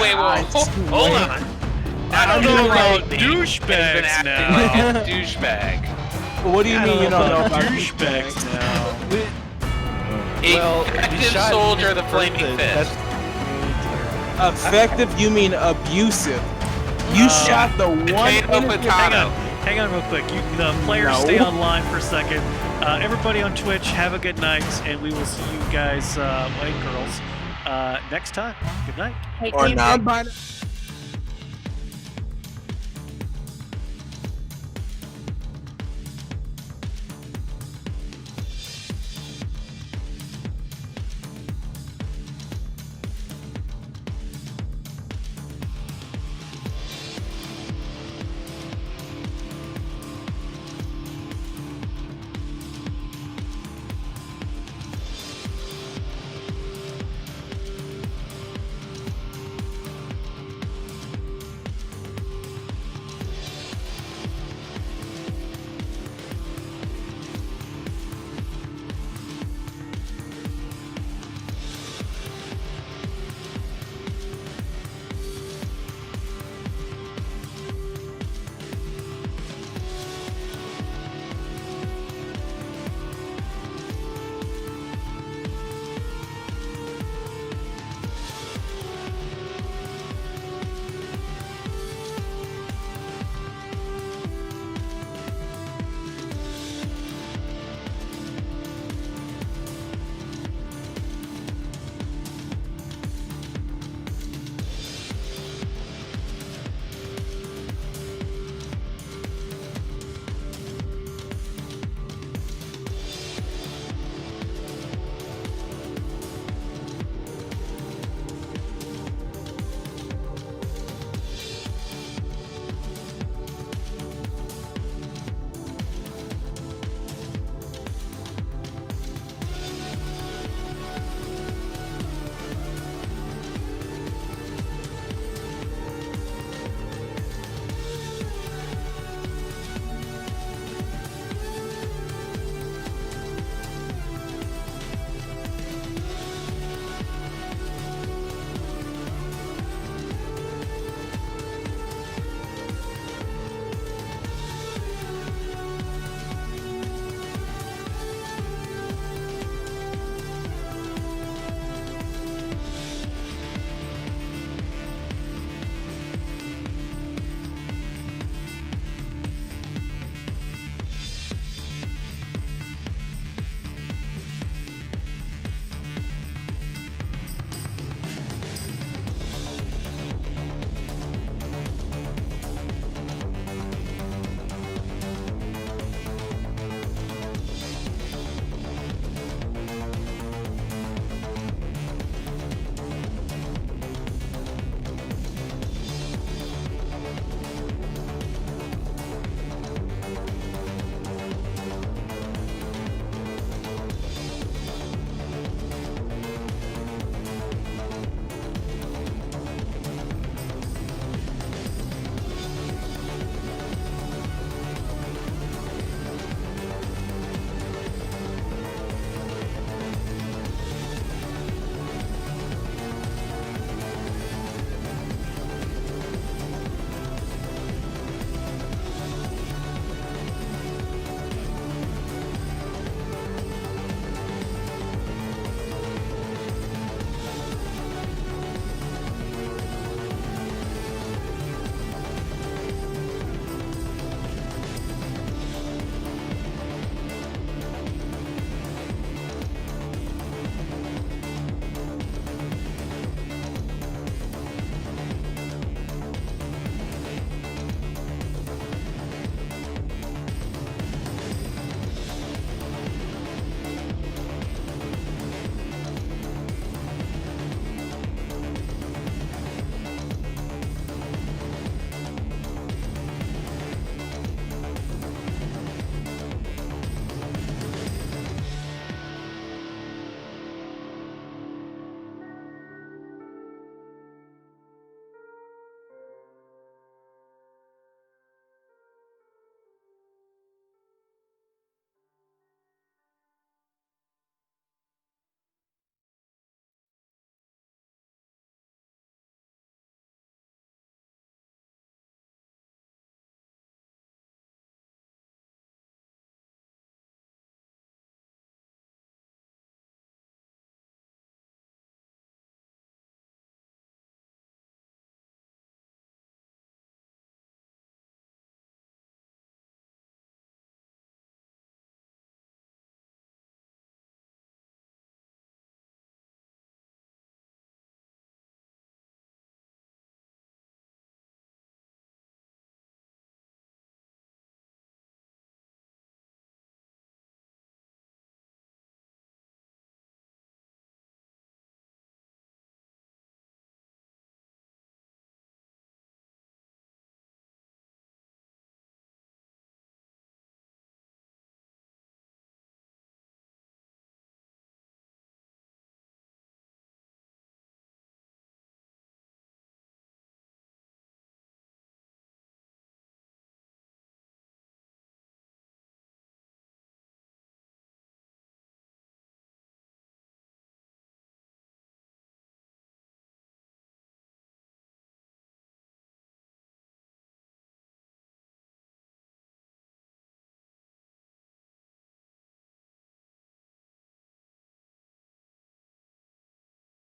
Wait, hold on. I don't know about douchebags now. Douchebag. What do you mean you don't know about douchebags now? Effective soldier of the Flaming Fist. Effective? You mean abusive? You shot the one. Hang on real quick. The players stay online for a second. Everybody on Twitch, have a good night, and we will see you guys, and girls, next time. Good night. Or not.